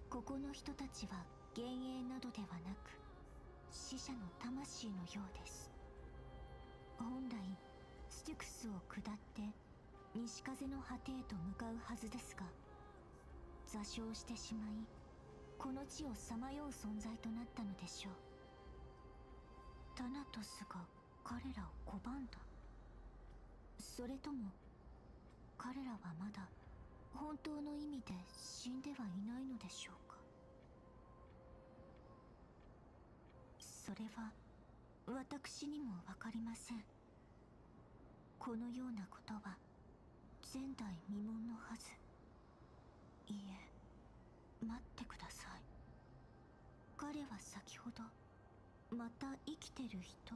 ここの人たちは幻影などではなく死者の魂のようです。本来スティクスを下って西風の果てへと向かうはずですが座礁してしまいこの地をさまよう存在となったのでしょう。タナトスが彼らを拒んだ。それとも彼らはまだ本当の意味で死んではいないのでしょうか。それは私にも分かりません。このようなことは前代未聞のはず。いいえ、待ってください。彼は先ほどまた生きてる人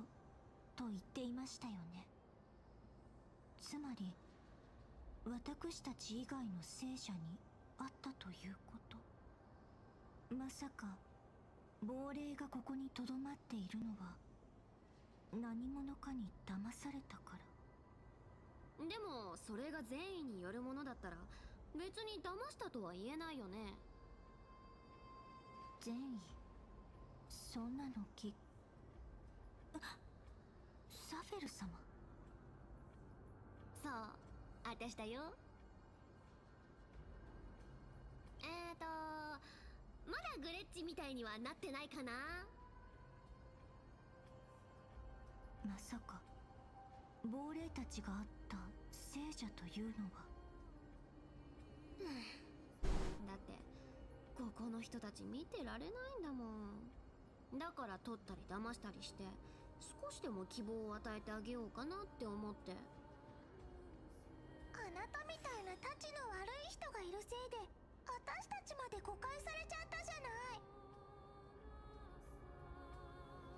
と言っていましたよね。つまり私たち以外の聖者に会ったということ。まさか亡霊がここにとどまっているのは何者かに騙されたから。でもそれが善意によるものだったら別に騙したとは言えないよね。善意、そんなのサフェル様。そう、私だよ。まだグレッチみたいにはなってないかな。まさか亡霊たちがあった聖者というのは。だってここの人たち見てられないんだもん。だから取ったり騙したりして少しでも希望を与えてあげようかなって思って。あなたみたいなタチの悪い人がいるせいで私たちまで誤解されちゃったじゃない。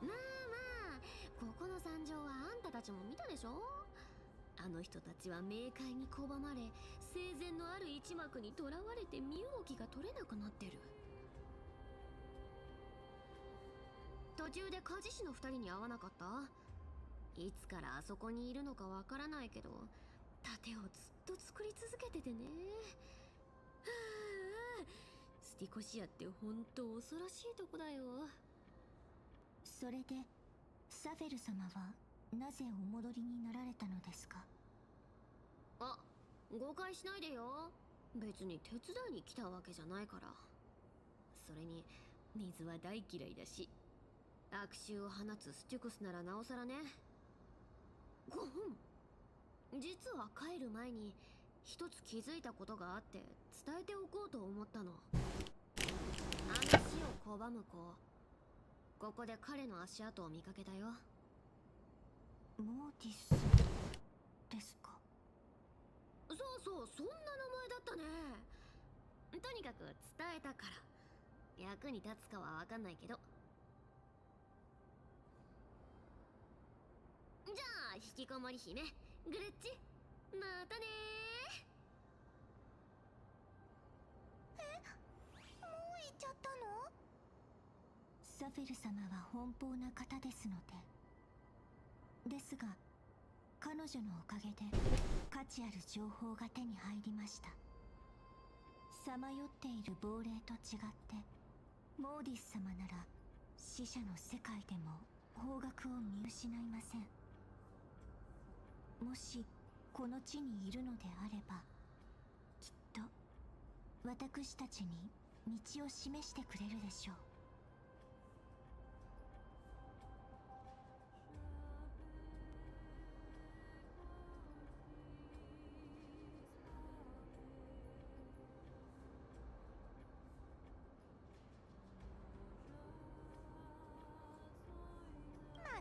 まあまあ、ここの惨状はあんたたちも見たでしょ。あの人たちは冥界に拒まれ、生前のある一幕にとらわれて身動きが取れなくなってる。途中で鍛冶師の2人に会わなかった？いつからあそこにいるのかわからないけど盾をずっと作り続けててね。はあ、スティコシアってほんと恐ろしいとこだよ。それでサフェル様はなぜお戻りになられたのですか？あ、誤解しないでよ。別に手伝いに来たわけじゃないから。それに水は大嫌いだし、悪臭を放つステュクスならなおさらね。ごほん。実は帰る前に一つ気づいたことがあって伝えておこうと思ったの。あの死を拒む子、ここで彼の足跡を見かけたよ。モーティスですか？そうそう、そんな名前だったね。とにかく伝えたから。役に立つかはわかんないけど。じゃあ引きこもり姫グレッチ、またねもう行っちゃったの？サフェル様は奔放な方ですのですが彼女のおかげで価値ある情報が手に入りました。さまよっている亡霊と違ってモーディス様なら死者の世界でも方角を見失いません。もしこの地にいるのであればきっと私たちに道を示してくれるでしょう。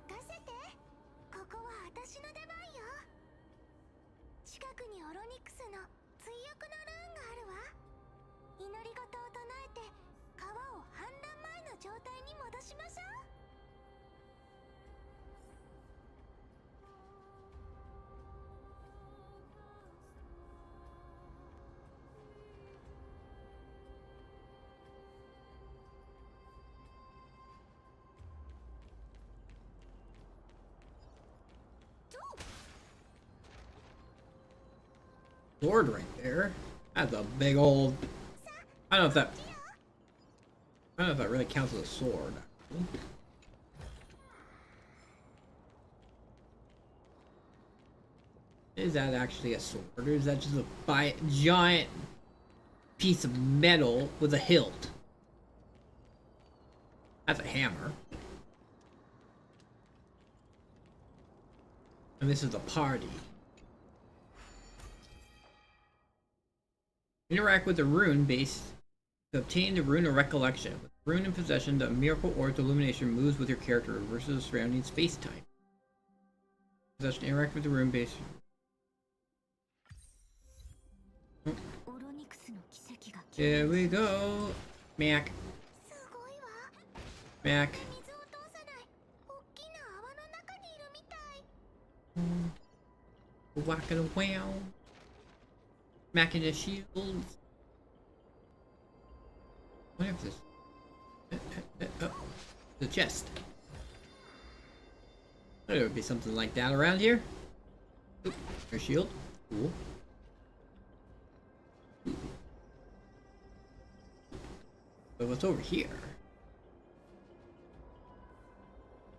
任せて、ここは私の出番よ。近くにオロニクスの追憶のルーンがあるわ。祈り事を唱えて川を氾濫前の状態に戻しましょう。Sword right there. That's a big old. I don't know if that really counts as a sword. Is that actually a sword, or is that just a giant piece of metal with a hilt? That's a hammer. And this is a party. Interact with the rune base to obtain the rune of recollection. With the rune in possession, the miracle orb's illumination moves with your character versus the surrounding space-time. Possession, interact with the rune base. Here we go. Smack. すごいわ。 Smack. 水を通さない大きな泡の中にいるみたい。 Whacking around. Smacking the shields. What is this? Oh, the chest. There would be something like that around here. Oop, your shield. Cool. But what's over here?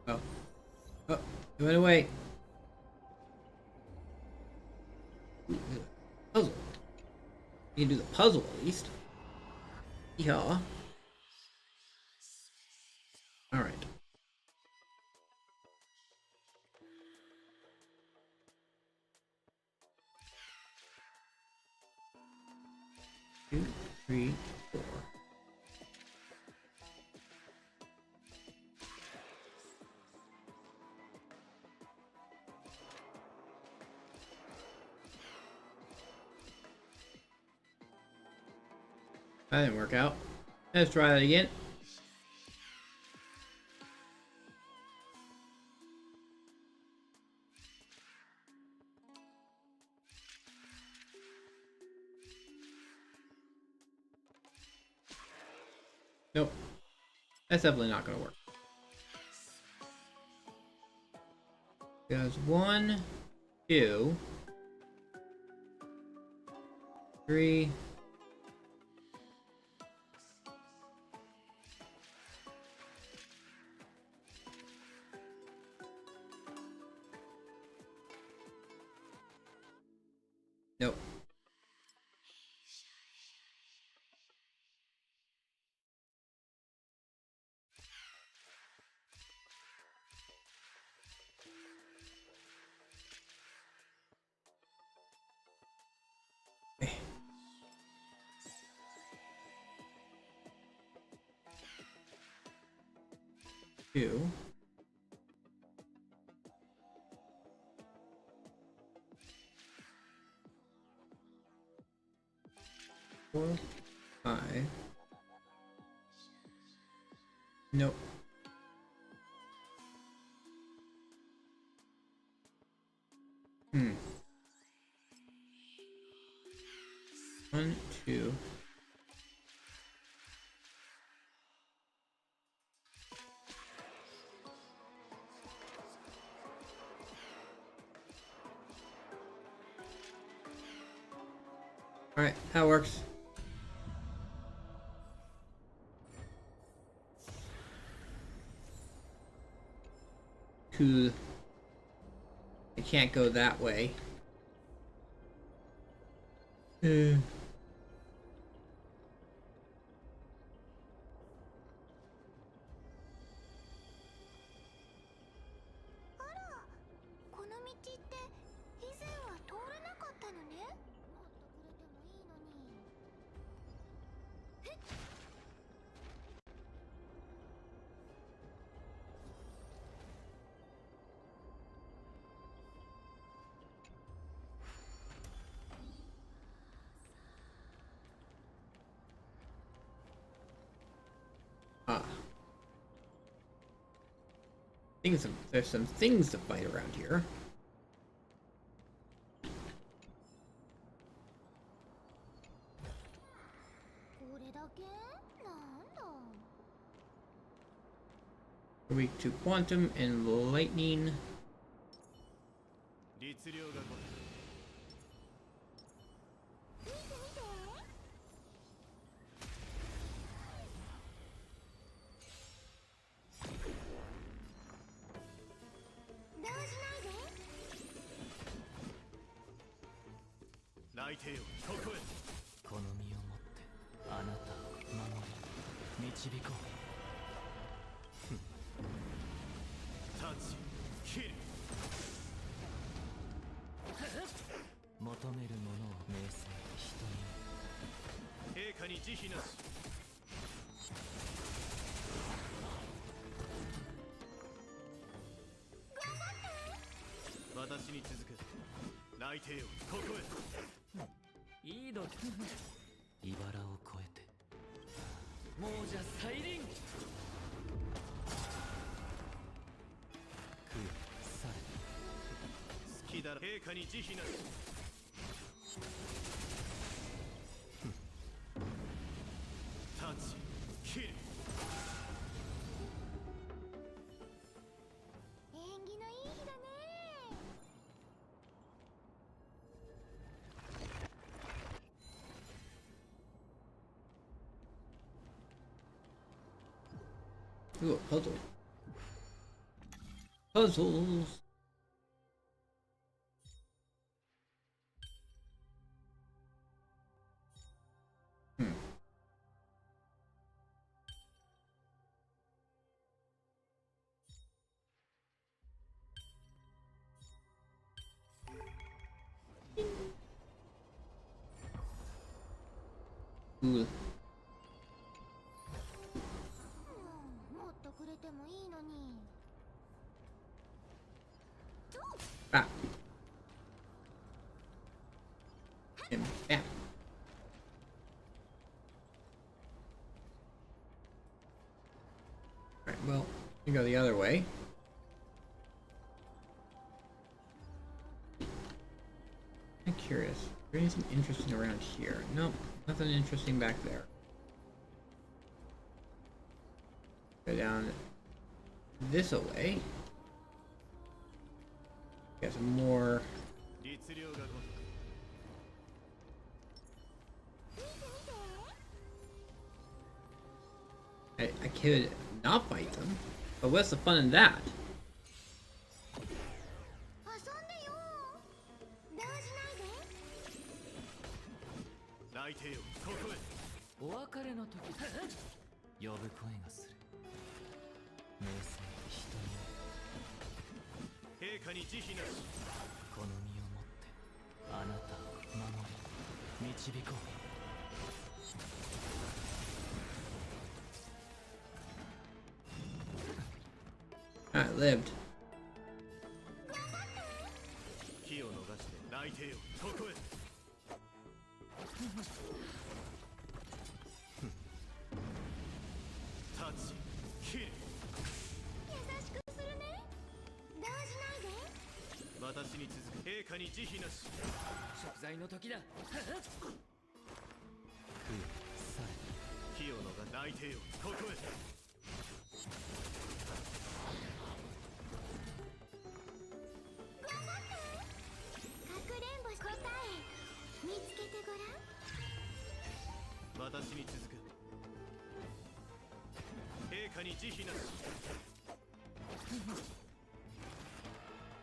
Oh. Oh, it went away. Ooh, puzzle. You can do the puzzle at least. Yeah. Alright. Two, three, four. That didn't work out. Let's try that again. Nope. That's definitely not gonna work. Goes 1, 2, 3. Nope. Two. 4, 5. Nope. Hmm. 1, 2. Alright, that works. Cool. I can't go that way. Uh. あら、この道って以前は通れなかったのね。もっとくれてもいいのに。えっ。Ah. There's some things to fight around here. これだけ？なんだ。 Weak to quantum and lightning. 律令がご見て見て。動じないで。内定をここへ。この身をもってあなたを守り導こう。立ち切る。求めるものを命せ人に。陛下に慈悲なし。私に続け。内定をここへ。いい度胸。茨を越えて亡者再臨。さ好きだろ陛下に慈悲なし。立ち切る。縁起のいい日だね。Ooh, a puzzle. Puzzles. Hmm. Ooh. もっとくれてもいいのに。 Ah. And bam. Alright, well, you go the other way. I'm curious. Is there anything interesting around here? Nope, nothing interesting back there. Go down this away. Got some more. 律令がごとく I could not fight them, but what's the fun in that? 遊んでよ。動じないで。来帝よここへ。お別れの時呼ぶ声がする。名声人に陛下に慈悲なし。この身をもってあなたを守り導こう。 I lived. 気を逃して来帝よここへ。立ち切る。優しくするね。動じないで。私に続く陛下に慈悲なし。食材の時だ。気を逃来帝よここへ。かくれんぼ答え見つけてごらん。私に続く陛下に慈悲なし。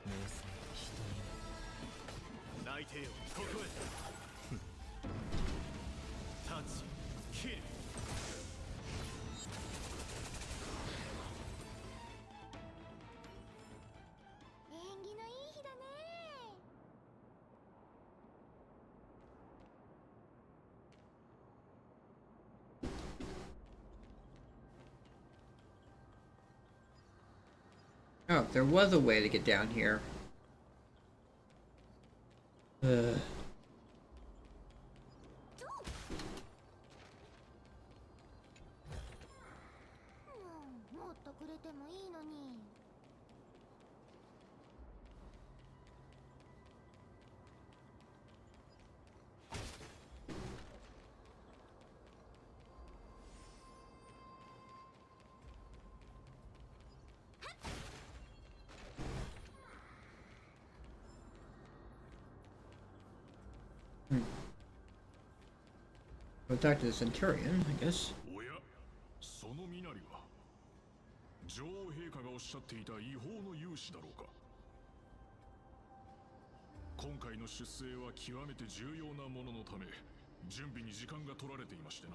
名声人に来帝よここへ。立ち切る。縁起のいい日だね。 Oh, there was a way to get down here. Uh. もっとくれてもいいのに。 Go talk to the Centurion, I guess. おや、その身なりは女王陛下がおっしゃっていた違法の勇士だろうか。今回の出征は極めて重要なもののため準備に時間が取られていましてな。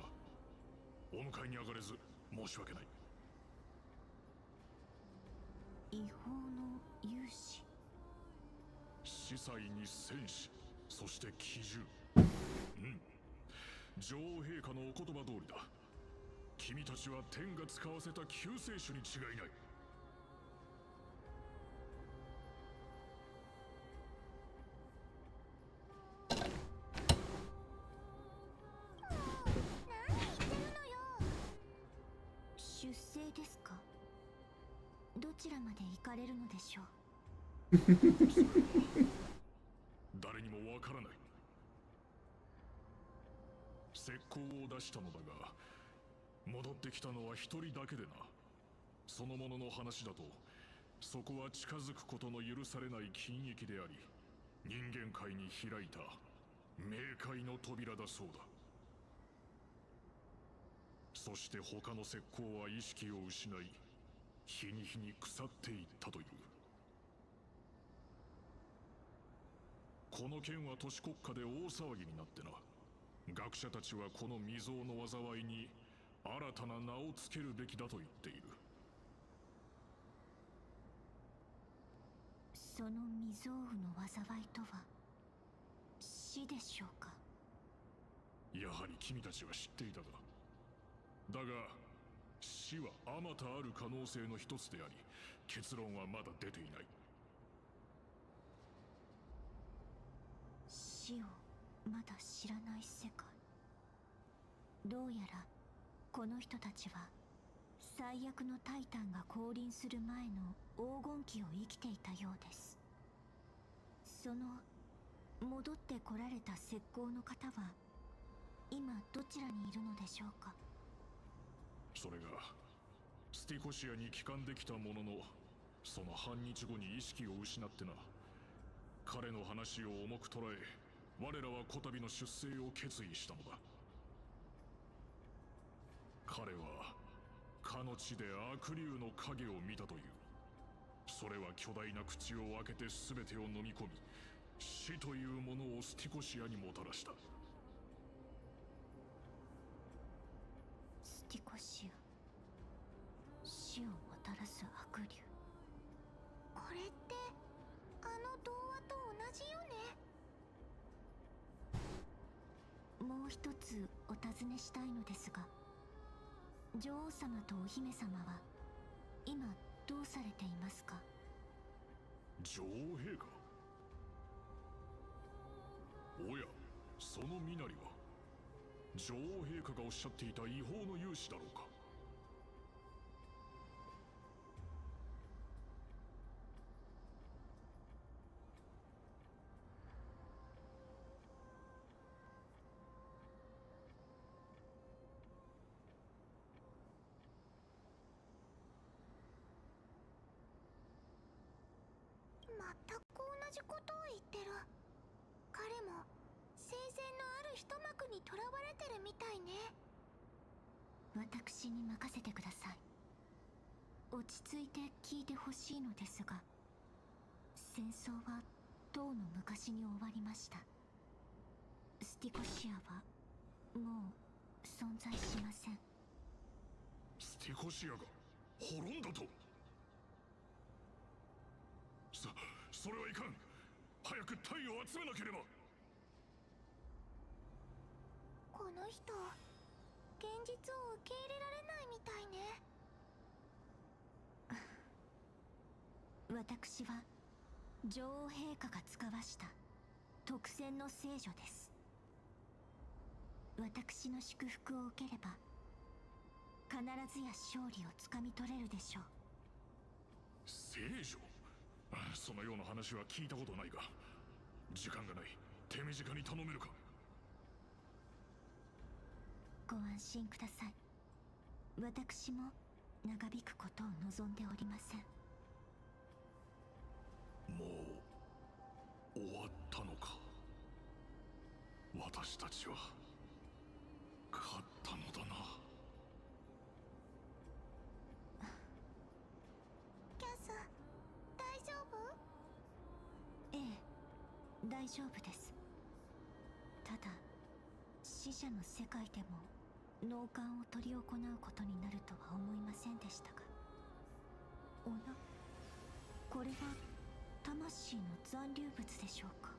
お迎えに上がれず申し訳ない。違法の勇士。司祭に戦士、そして奇獣。女王陛下のお言葉通りだ。君たちは天が使わせた救世主に違いない。何言ってるのよ。ちらまで行かれるのでしょう。誰にもわからない。石膏を出したのだが、戻ってきたのは一人だけでな。その者の話だと、そこは近づくことの許されない禁域であり、人間界に開いた冥界の扉だそうだ。そして他の石膏は意識を失い、日に日に腐っていったという。この剣は都市国家で大騒ぎになってな。学者たちはこの未曾有の災いに新たな名を付けるべきだと言っている。その未曾有の災いとは死でしょうか。やはり君たちは知っていたか。だが死はあまたある可能性の一つであり、結論はまだ出ていない。死をまだ知らない世界。どうやらこの人たちは最悪のタイタンが降臨する前の黄金期を生きていたようです。その戻ってこられた石膏の方は今どちらにいるのでしょうか。それがスティコシアに帰還できたものの、その半日後に意識を失ってな。彼の話を重く捉え、我らはこたびの出征を決意したのだ。彼はかの地で悪竜の影を見たという。それは巨大な口を開けて全てを飲み込み、死というものをスティコシアにもたらした。スティコシア、死をもたらす悪竜。これってあの童話と同じよね。もう一つお尋ねしたいのですが、女王様とお姫様は今どうされていますか。女王陛下。おや、その身なりは女王陛下がおっしゃっていた違法の勇士だろうか。全く同じことを言ってる。彼も生前のある一幕にとらわれてるみたいね。私に任せてください。落ち着いて聞いてほしいのですが、戦争はとうの昔に終わりました。スティコシアはもう存在しません。スティコシアが滅んだと。それはいかん。早く隊を集めなければ。この人、現実を受け入れられないみたいね。私は女王陛下が使わした特選の聖女です。私の祝福を受ければ必ずや勝利をつかみ取れるでしょう。聖女？そのような話は聞いたことないが、時間がない。手短に頼めるか。ご安心ください。私も長引くことを望んでおりません。もう終わったのか。私たちは勝ったのだな。キャス、大丈夫？ええ、大丈夫です。ただ死者の世界でも納棺を執り行うことになるとは思いませんでしたが。おや、これは魂の残留物でしょうか。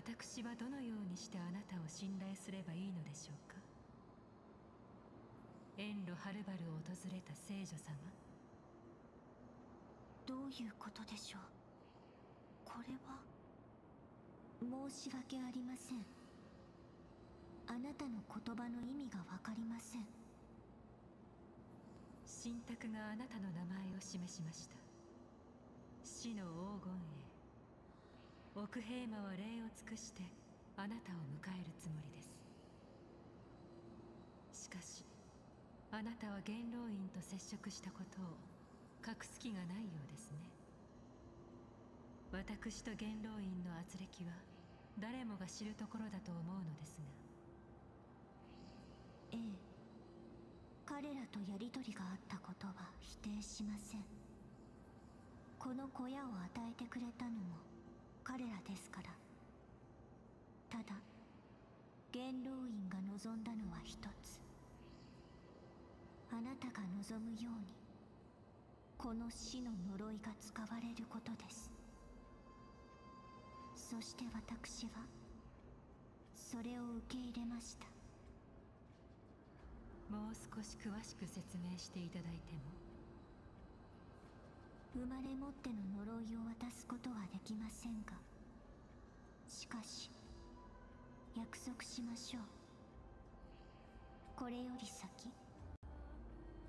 私はどのようにしてあなたを信頼すればいいのでしょうか。遠路はるばる訪れた聖女様。どういうことでしょう。これは申し訳ありません。あなたの言葉の意味がわかりません。神託があなたの名前を示しました。死の黄金栄。奥平魔は礼を尽くしてあなたを迎えるつもりです。しかしあなたは元老院と接触したことを隠す気がないようですね。私と元老院の圧力は誰もが知るところだと思うのですが。ええ、彼らとやりとりがあったことは否定しません。この小屋を与えてくれたのも彼らですから。ただ元老院が望んだのは一つ。あなたが望むようにこの死の呪いが使われることです。そして私はそれを受け入れました。もう少し詳しく説明していただいても。生まれ持っての呪いを渡すことはできませんが、しかし約束しましょう。これより先、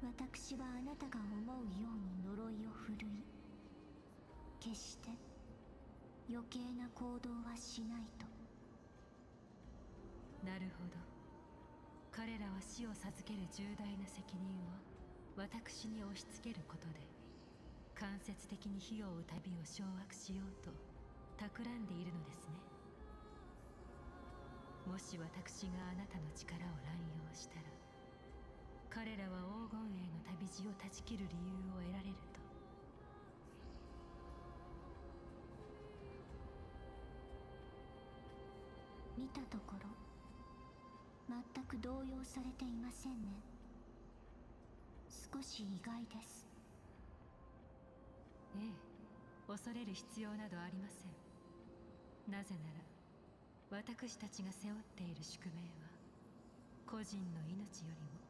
私はあなたが思うように呪いを振るい、決して余計な行動はしないと。なるほど。彼らは死を授ける重大な責任を私に押し付けることで、間接的に火を追う旅を掌握しようと企んでいるのですね。もし私があなたの力を乱用したら、彼らは黄金栄の旅路を断ち切る理由を得られると。見たところ全く動揺されていませんね。少し意外です。ええ、恐れる必要などありません。なぜなら私たちが背負っている宿命は個人の命よりも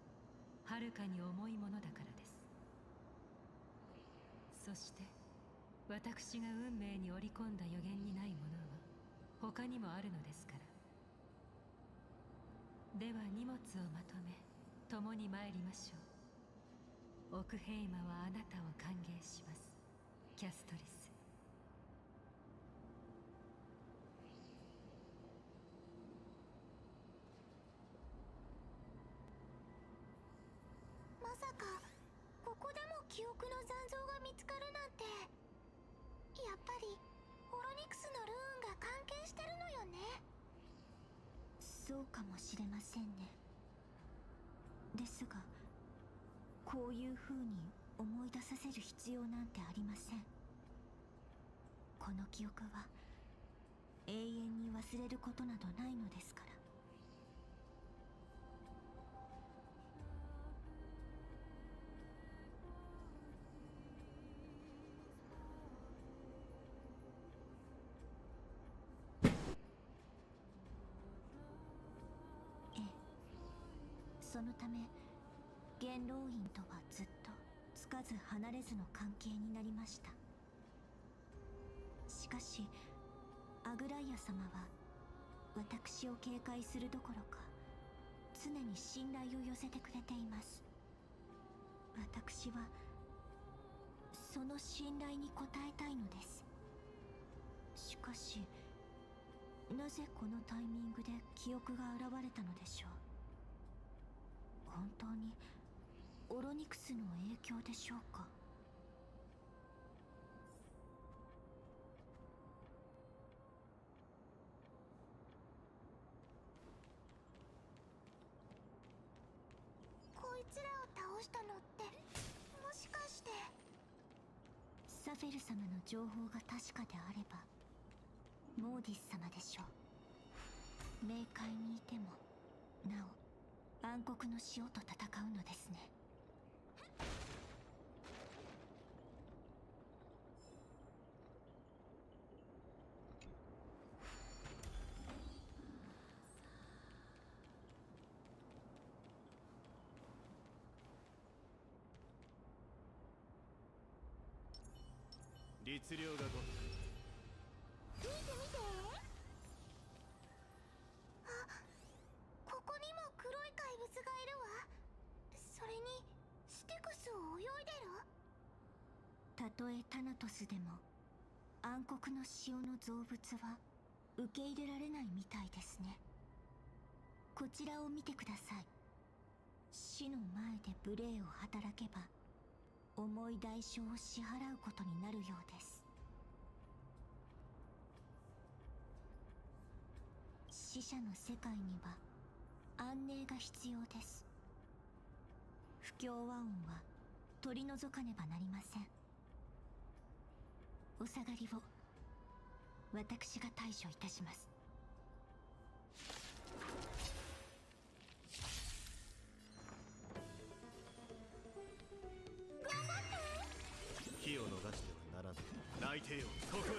はるかに重いものだからです。そして私が運命に織り込んだ予言にないものは他にもあるのですから。では荷物をまとめ共に参りましょう。奥平魔はあなたを歓迎します、キャストリス。まさかここでも記憶の残像が見つかるなんて。やっぱりオロニクスのルーンが関係してるのよね。そうかもしれませんね。ですがこういう風に思い出させる必要なんてありません。この記憶は永遠に忘れることなどないのですから。ええ、そのため元老院とはずっとつかず離れずの関係になりました。しかしアグライア様は私を警戒するどころか常に信頼を寄せてくれています。私はその信頼に応えたいのです。しかしなぜこのタイミングで記憶が現れたのでしょう。本当にオロニクスの影響でしょうか。こいつらを倒したのってもしかして。サフェル様の情報が確かであればモーディス様でしょう。冥界にいてもなお暗黒の潮と戦うのですね。律令がごとく。見て見て。あ、ここにも黒い怪物がいるわ。それにステクスを泳いでる。たとえタナトスでも暗黒の潮の造物は受け入れられないみたいですね。こちらを見てください。死の前で無礼を働けば重い代償を支払うことになるようです。死者の世界には安寧が必要です。不協和音は取り除かねばなりません。お下がりを私が対処いたします。機を逃してはならない。内定をここへ。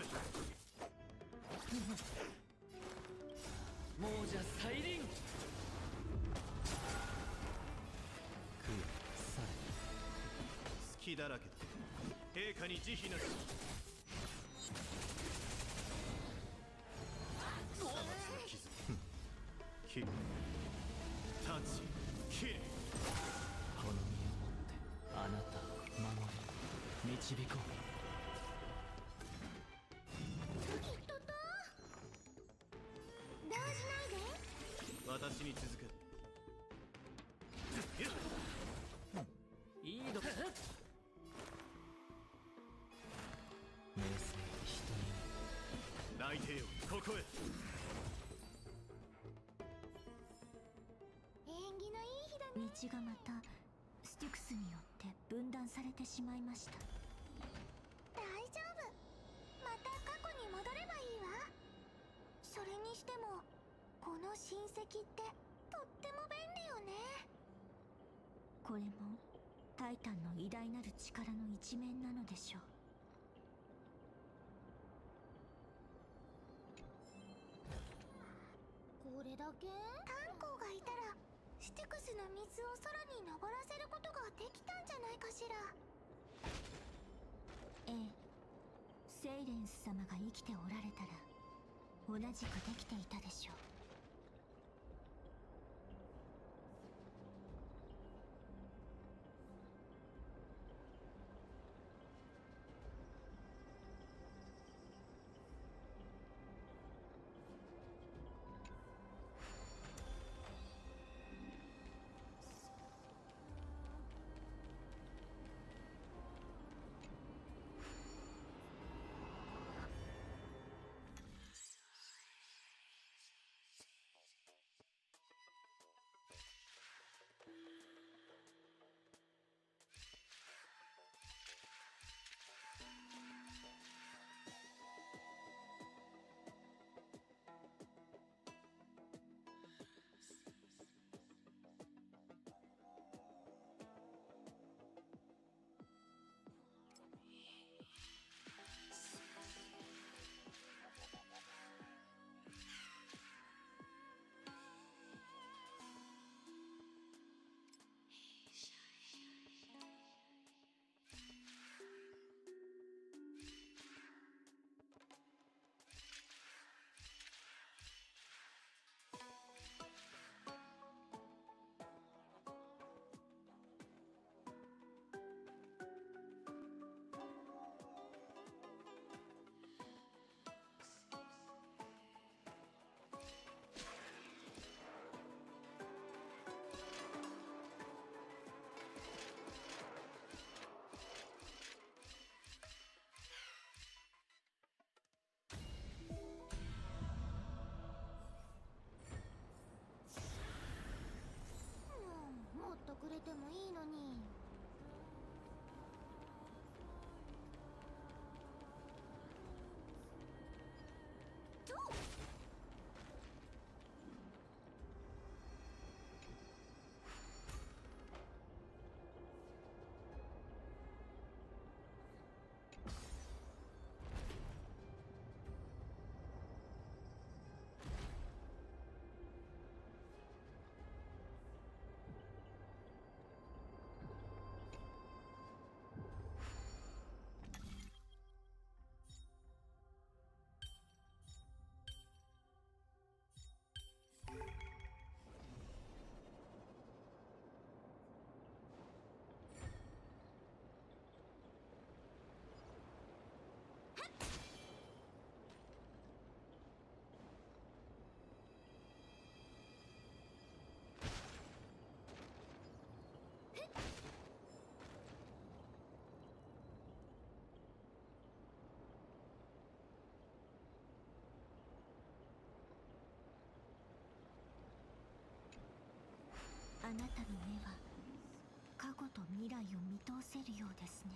亡者再臨。され隙だらけだ。陛下に慈悲なし。さまつな傷。切る。断ち切れ。この身をもってあなたを守り導こう。動じないで。私に続け。いいど。名声人に内定をここへ。縁起のいい日だね。道がまたスティクスによって分断されてしまいました。大丈夫。また過去に戻ればいいわ。それにしてもこの親戚ってとっても便利よね。これもタイタンの偉大なる力の一面なのでしょう。これだけ？炭鉱がいたらスティクスの水を空に昇らせることができたんじゃないかしら。ええ、セイレンス様が生きておられたら同じくできていたでしょう。もっとくれてもいいのに。あなたの目は過去と未来を見通せるようですね。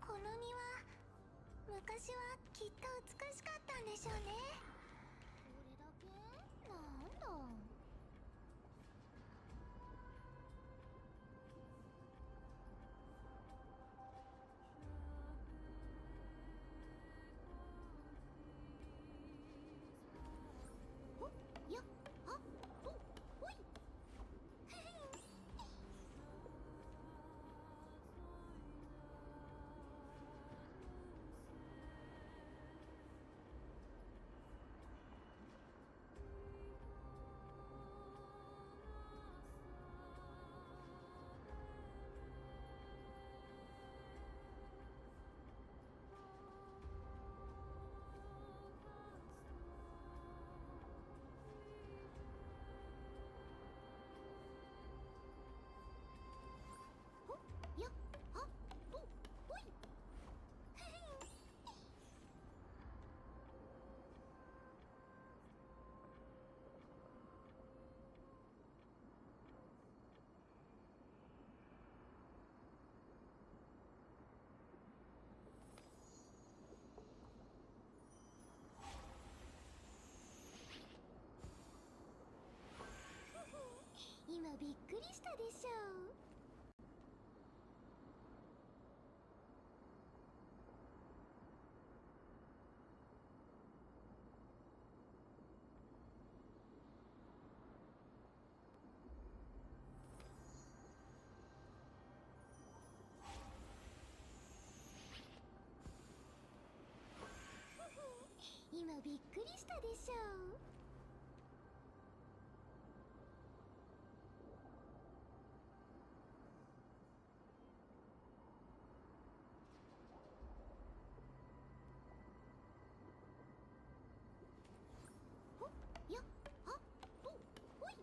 この庭、昔はきっと美しかったんでしょうね。それだけ？なんだ。お、やっ、あ、お、おい。やっ、あ、お、おい。今びっくりしたでしょう。今びっくりしたでしょう。お、やっ、あ、お、おい。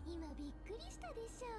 今びっくりしたでしょう。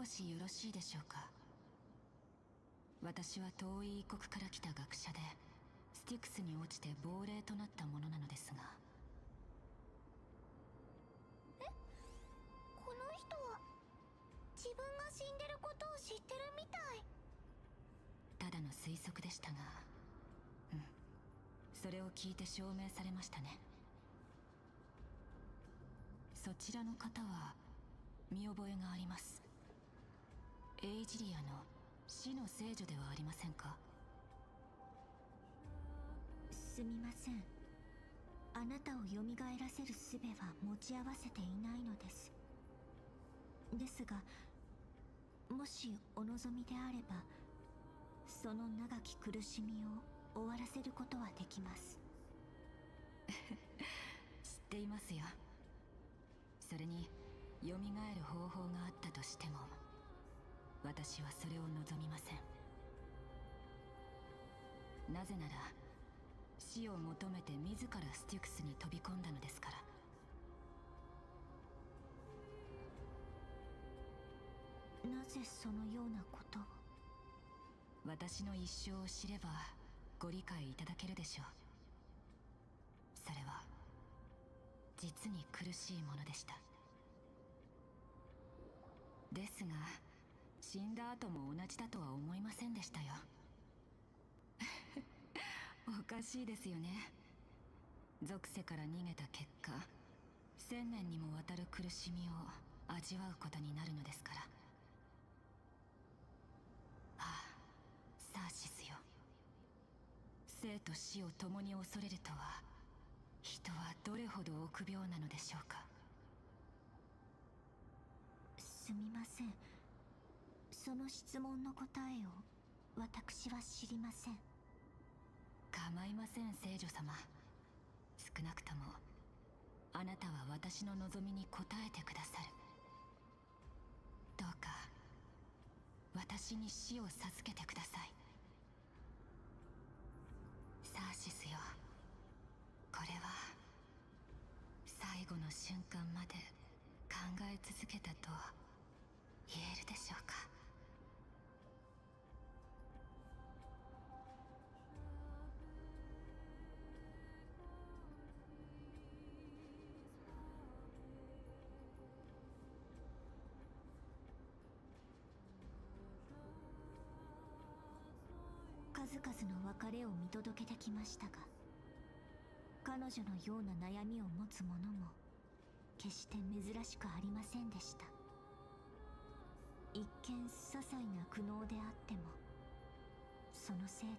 少しよろしいでしょうか。私は遠い異国から来た学者で、スティクスに落ちて亡霊となったものなのですが。この人は自分が死んでることを知ってるみたい。ただの推測でしたが、それを聞いて証明されましたね。そちらの方は見覚えがあります。エイジリアの死の聖女ではありませんか。すみません。あなたを蘇らせる術は持ち合わせていないのです。ですが、もしお望みであれば、その長き苦しみを終わらせることはできます。知っていますよ。それに蘇る方法があったとしても、私はそれを望みません。なぜなら死を求めて自らスティクスに飛び込んだのですから。なぜそのようなことを。私の一生を知ればご理解いただけるでしょう。それは実に苦しいものでした。ですが死んだ後も同じだとは思いませんでしたよ。おかしいですよね。属性から逃げた結果、1000年にもわたる苦しみを味わうことになるのですから。ああ、サーシスよ。生と死を共に恐れるとは、人はどれほど臆病なのでしょうか。すみません。その質問の答えを私は知りません。構いません、聖女様。少なくともあなたは私の望みに応えてくださる。どうか私に死を授けてください。サーシスよ、これは最後の瞬間まで考え続けたと言えるでしょうか。数々の別れを見届けてきましたが、彼女のような悩みを持つ者も決して珍しくありませんでした。一見些細な苦悩であっても、そのせい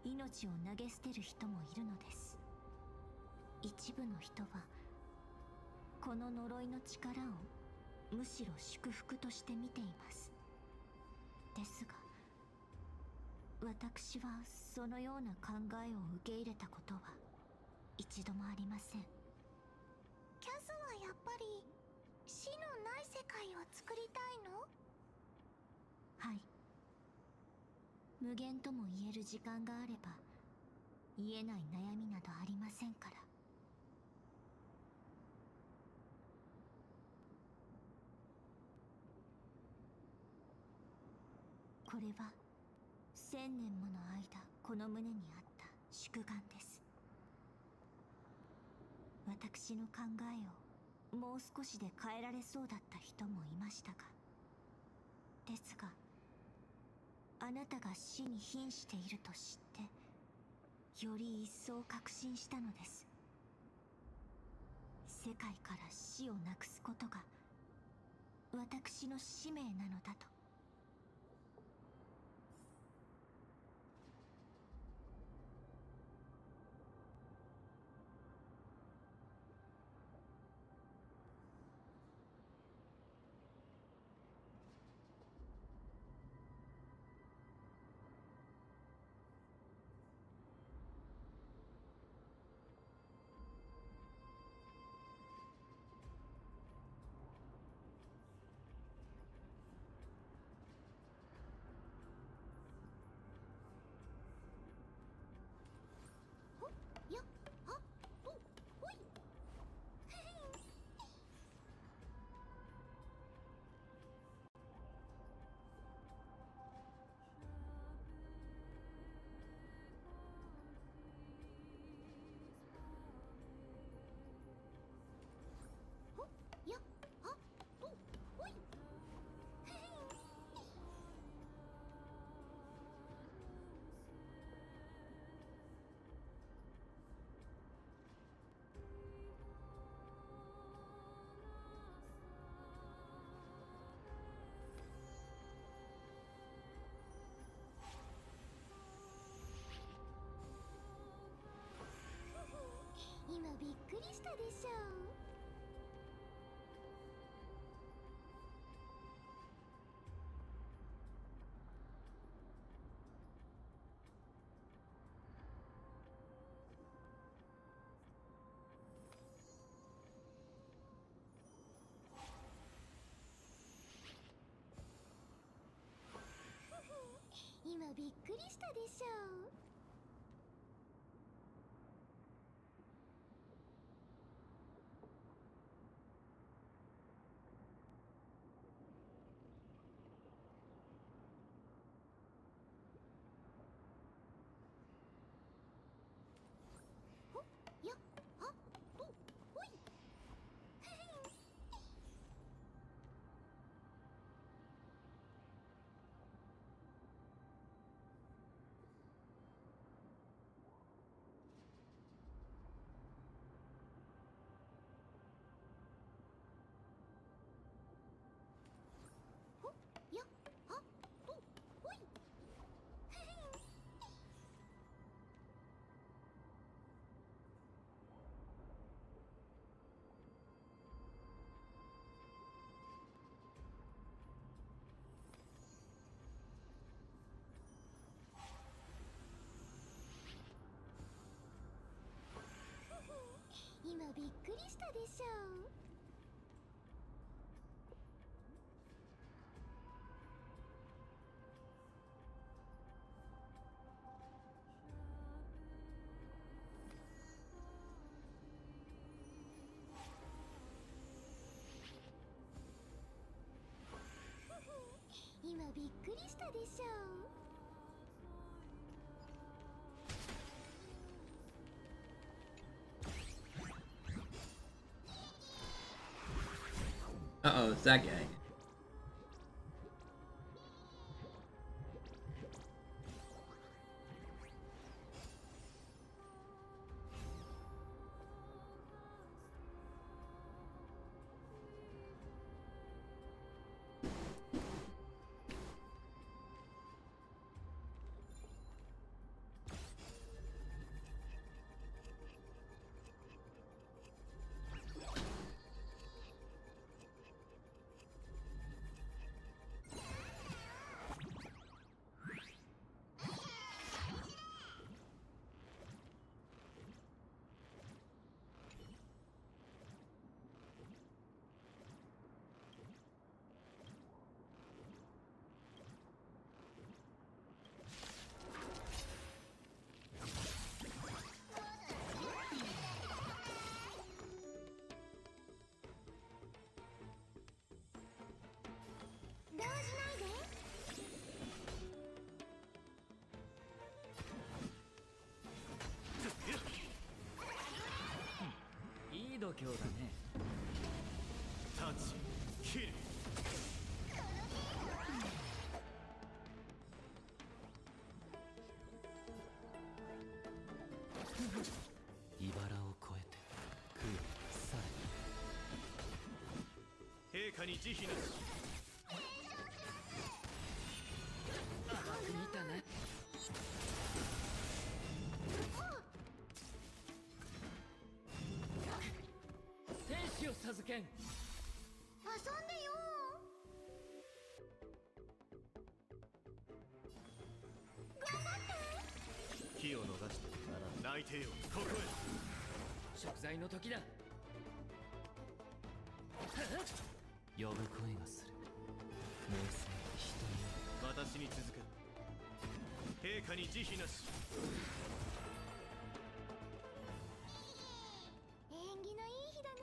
で命を投げ捨てる人もいるのです。一部の人はこの呪いの力をむしろ祝福として見ています。ですが私はそのような考えを受け入れたことは一度もありません。キャスはやっぱり死のない世界を作りたいの？はい。無限とも言える時間があれば言えない悩みなどありませんから。これは1000年もの間この胸にあった宿願です。私の考えをもう少しで変えられそうだった人もいましたが、ですがあなたが死に瀕していると知ってより一層確信したのです。世界から死をなくすことが私の使命なのだと。くりしたでしょう。ほっやっはっとほい。ほっやっはっとほい。今びっくりしたでしょう。今びっくりしたでしょう。Uh-oh, it's that guy.いい度胸だね。立ち切る。茨を越えて空さ陛下に慈悲なし。甘く見たね。天使を授けん。遊んでよ。気を逃したなら泣いてよ。ここへ。食材の時だ。呼ぶ声がする。名声人に。私に続け。陛下に慈悲なし。縁起のいい日だね。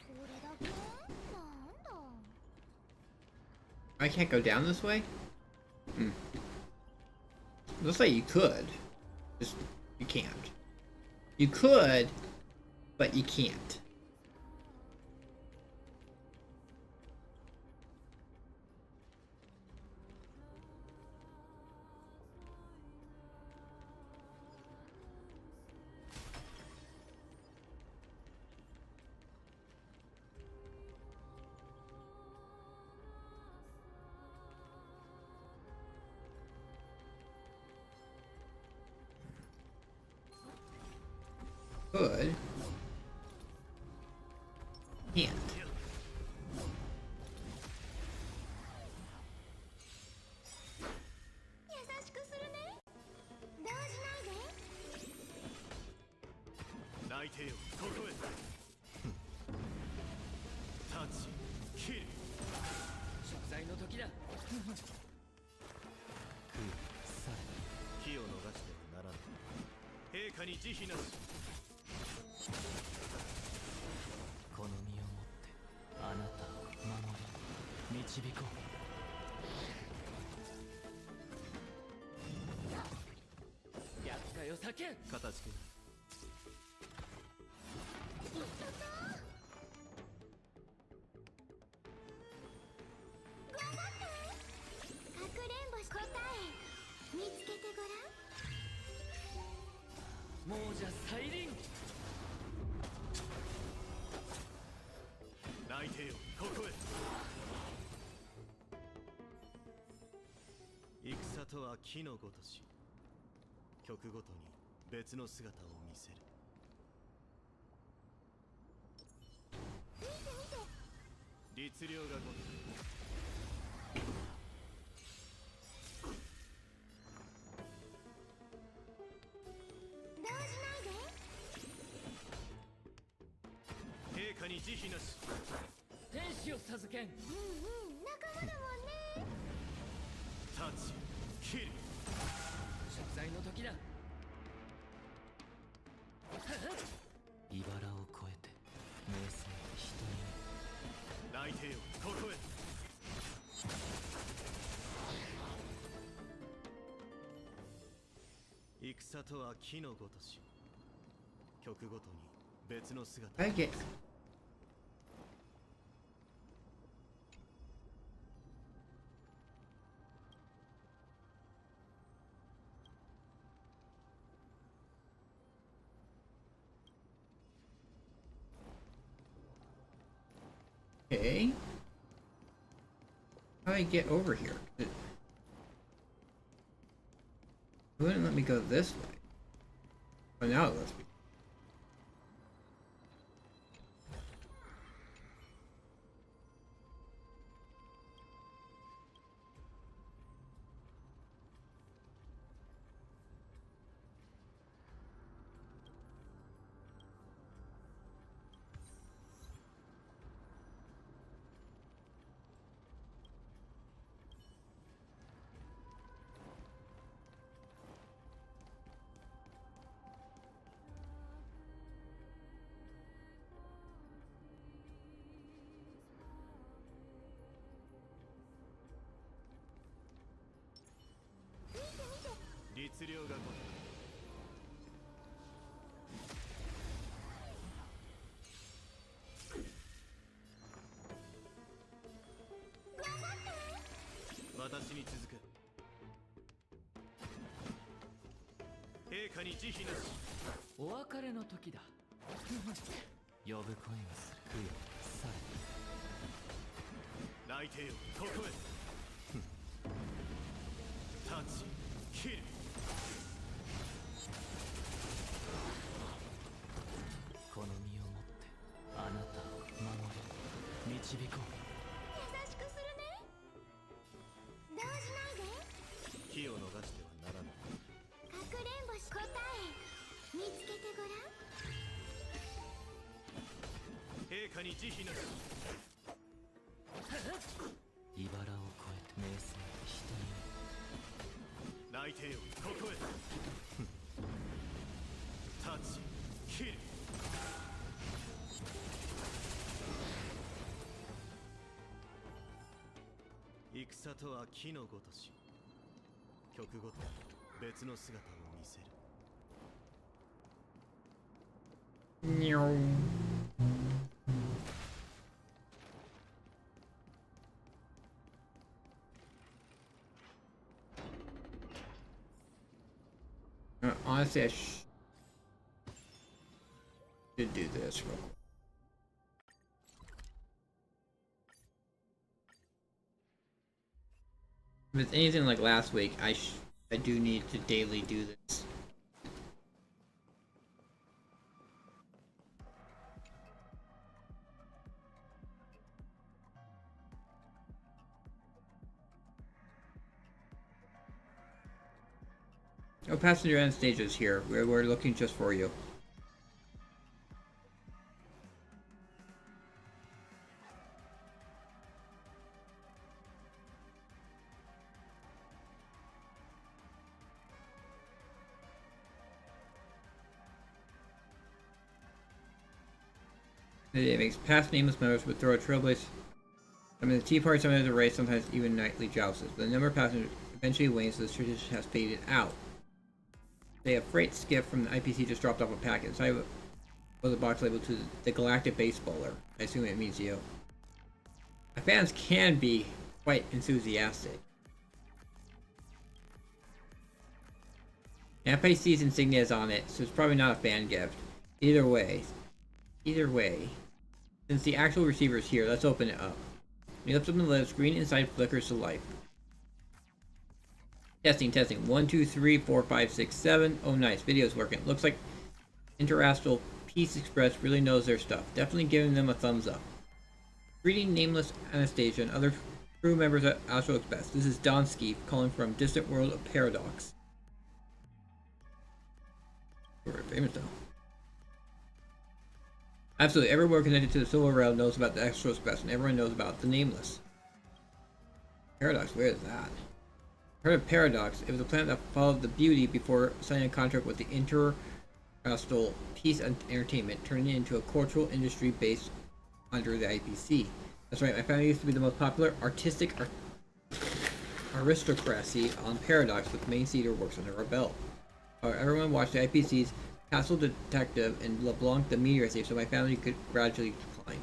これだけ？なんだ。 I can't go down this way? Hmm. Looks like you could. Just, you can't. You could, but you can't. could. Can't. 優しくするね。動じないで。泣いてよここへタッチキル食材の時だ。さえ機を逃してはならない陛下に慈悲なしこの身をもってあなたを守り導こう。厄介を避けん。形けかくれんぼし答え見つけてごらん。亡者再臨。泣いてよここへ戦とは木のごとし曲ごとに別の姿を見せる律令がごと動じないで。陛下に慈悲なし天使を授けん。仲間だもんね。タッチキル食材の時だ。茨を越えて名声人に泣いてよここへ戦とは木のごとし曲ごとに別の姿 I get. Okay. How do I get over here? It wouldn't let me go this way. But now it lets me.律令がごと私に続く陛下に慈悲なしお別れの時だ。呼ぶ声がする。供養され。泣いてよここへタッチキルこの身をもってあなたを守り導こう。優しくするね。動じないで。火を逃してはならないかくれんぼし答え見つけてごらん。陛下に慈悲なし茨を越えて名声人に泣いてよここへタッチキル戦とは木のごとし曲ごとに別の姿を見せる Meow. Honestly, I should do this real quick. If it's anything like last week, I do need to daily do this. Oh, passenger Anastasia's here. We're looking just for you. It makes past nameless members would throw a trailblaze. I mean, the Tea Party sometimes a race, sometimes even nightly jousts. But the number of passengers eventually wanes, so this tradition has faded out. Say a freight skiff from the IPC just dropped off a packet. Inside was a box labeled to the Galactic Baseballer. I assume it means you. My fans can be quite enthusiastic. The IPC's insignia is on it, so it's probably not a fan gift. Either way, since the actual receiver is here, let's open it up. When you lift up the lid, screen inside flickers to life. Testing. 1, 2, 3, 4, 5, 6, 7. Oh, nice. Video's working. Looks like Interastral Peace Express really knows their stuff. Definitely giving them a thumbs up. Greeting nameless Anastasia and other crew members at Astral Express. This is Donsky calling from distant world of Paradox. We're very famous though. Absolutely, everyone connected to the Silver Rail knows about the Astral Express, and everyone knows about the Nameless. Paradox, where is that? Heard of Paradox, it was a planet that followed the Beauty before signing a contract with the Interastral Peace and Entertainment, turning it into a cultural industry based under the IPC. That's right, my family used to be the most popular artistic aristocracy on Paradox, with Main Cedar Works under our belt. Everyone watched the IPC's Castle Detective and LeBlanc the Meteor Thief, so my family could gradually decline.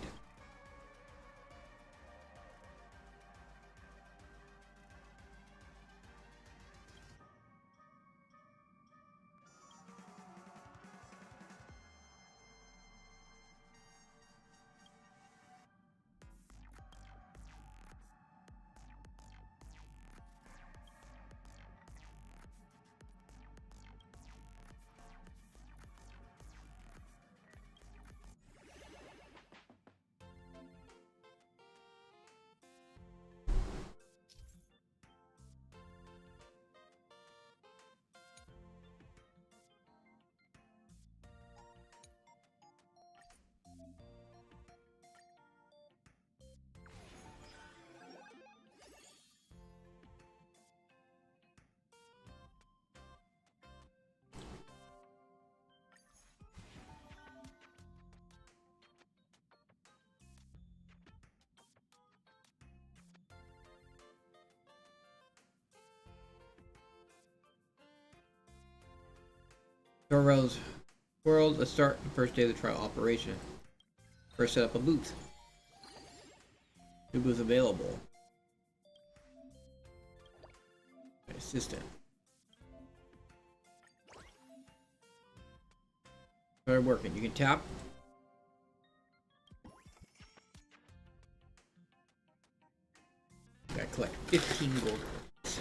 Zorro's World, let's start the first day of the trial operation. First, set up a booth. New booth available. Assistant. Start working. You can tap. Gotta collect 15 gold coins.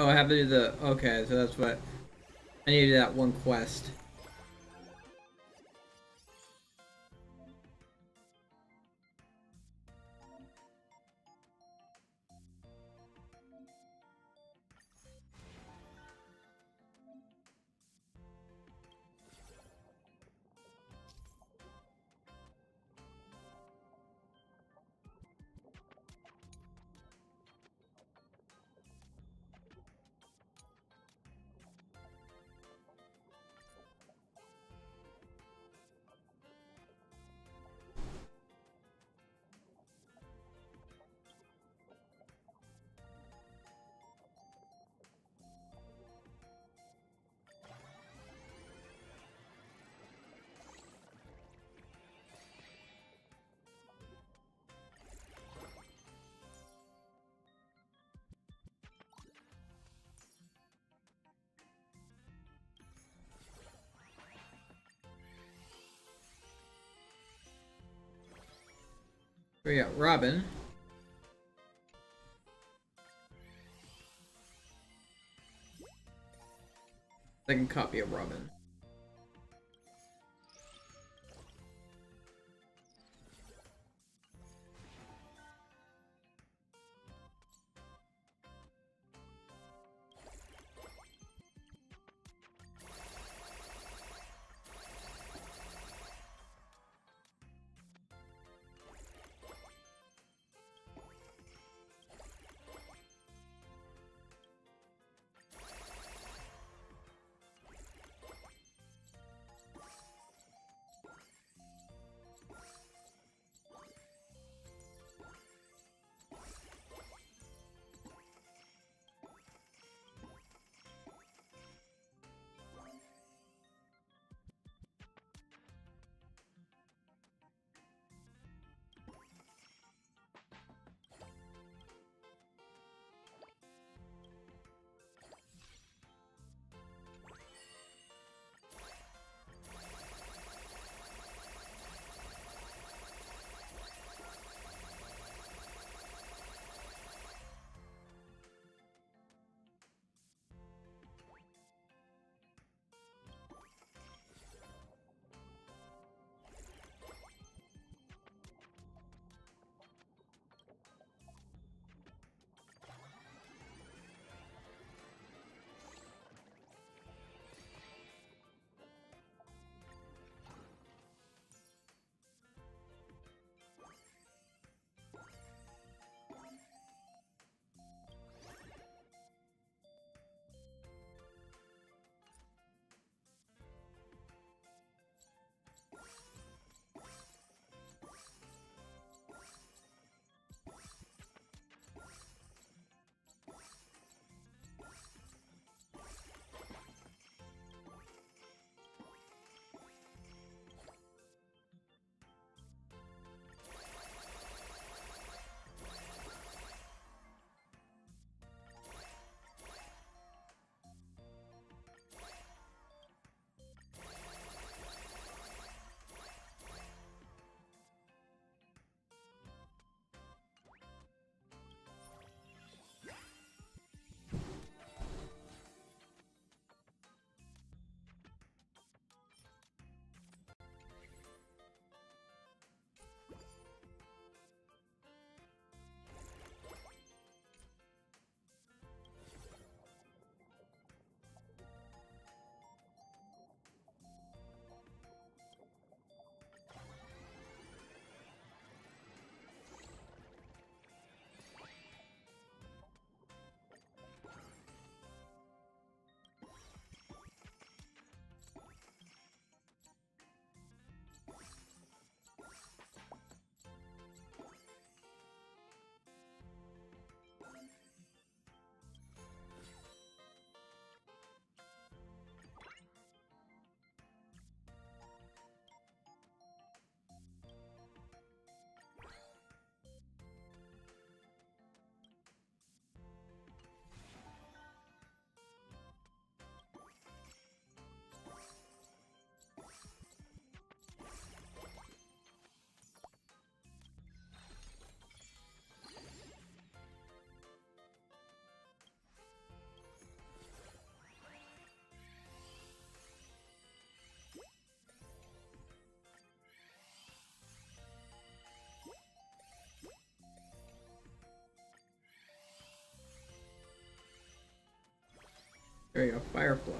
Oh, I have to do the... Okay, so that's what... I need to do that one quest. We got Robin. Second copy of Robin. There you go, Firefly.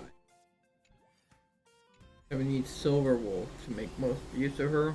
So we need Silver Wolf to make most use of her.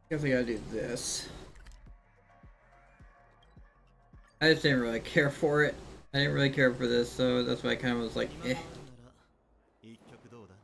Guess I gotta do this. I just didn't really care for it. I didn't really care for this, so that's why I kind of was like, eh. 一曲どうだ？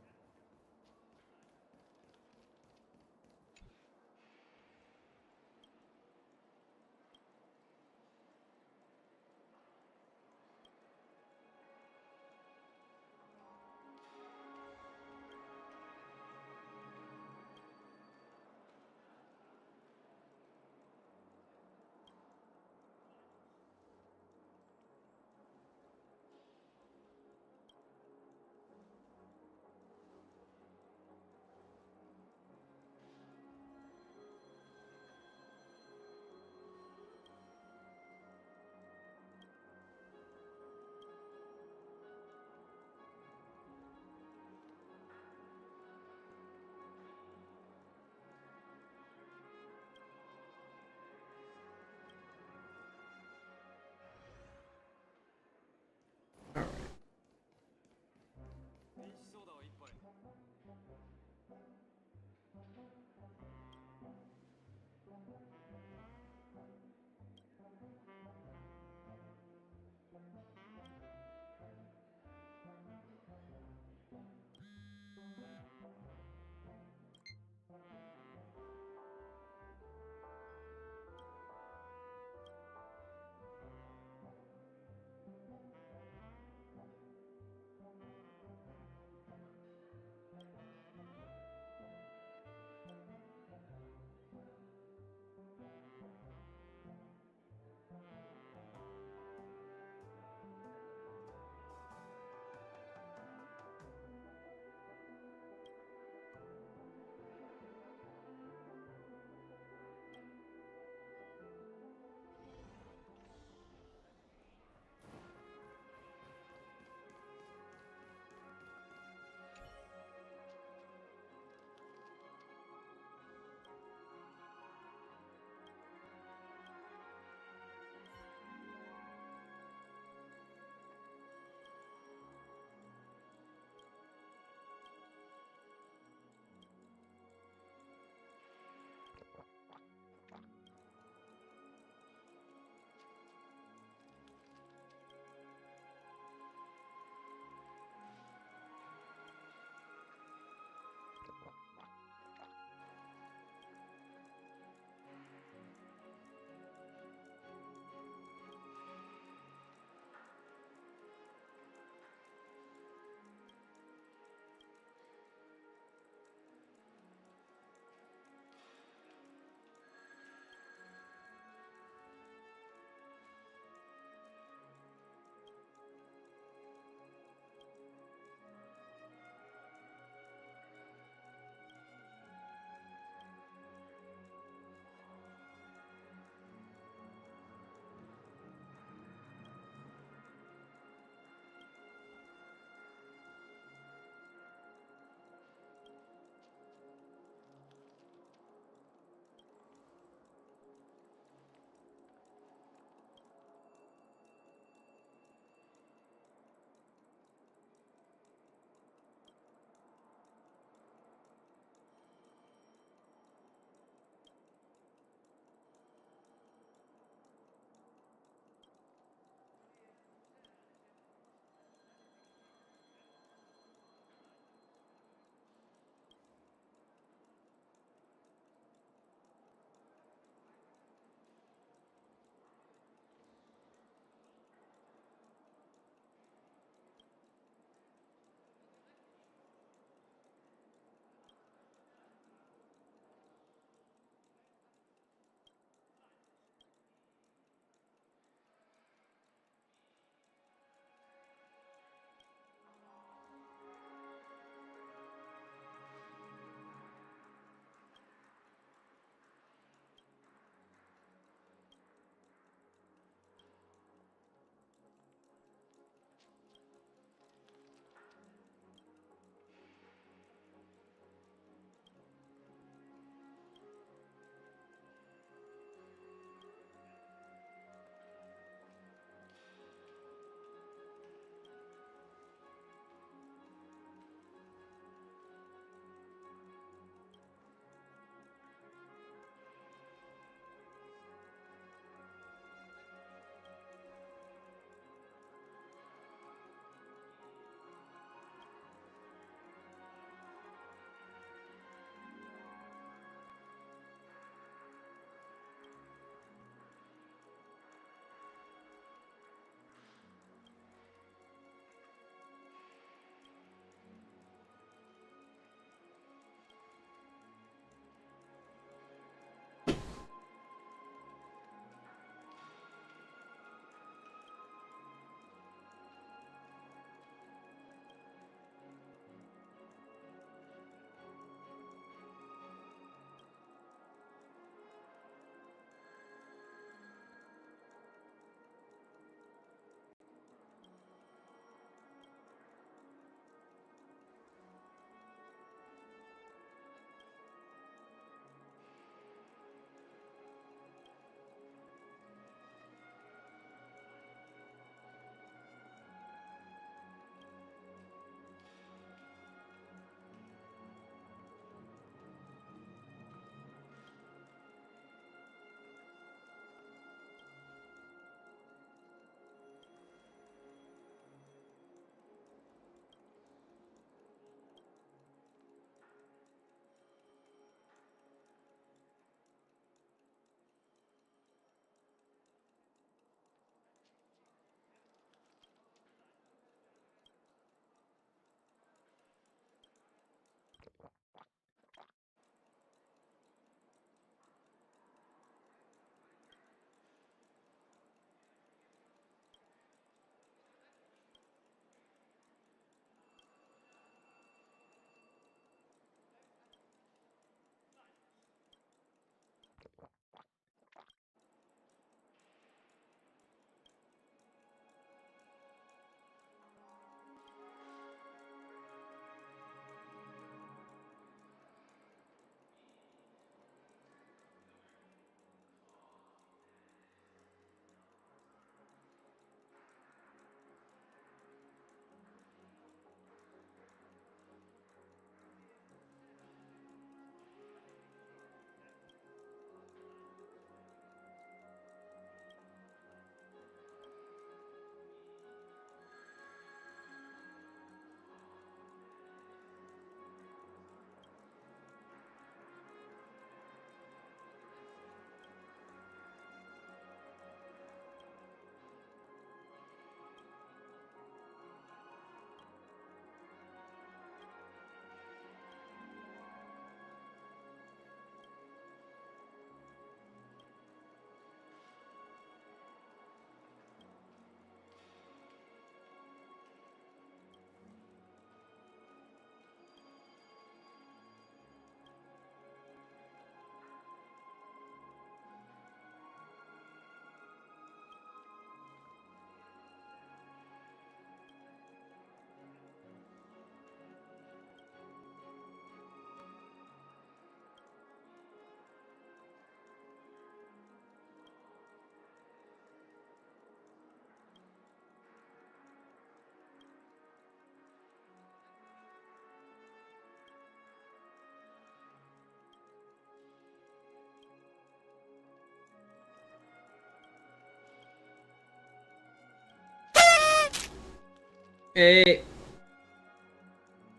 Hey,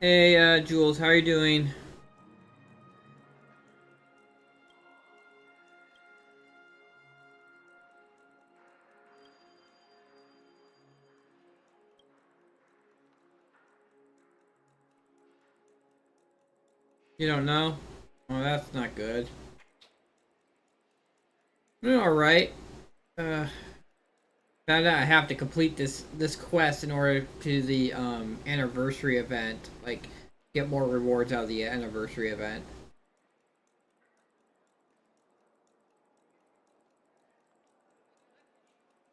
hey, Jules, how are you doing? You don't know? Oh, that's not good. Alright. Uh, Found out I have to complete this quest in order to the anniversary event. Like, get more rewards out of the anniversary event.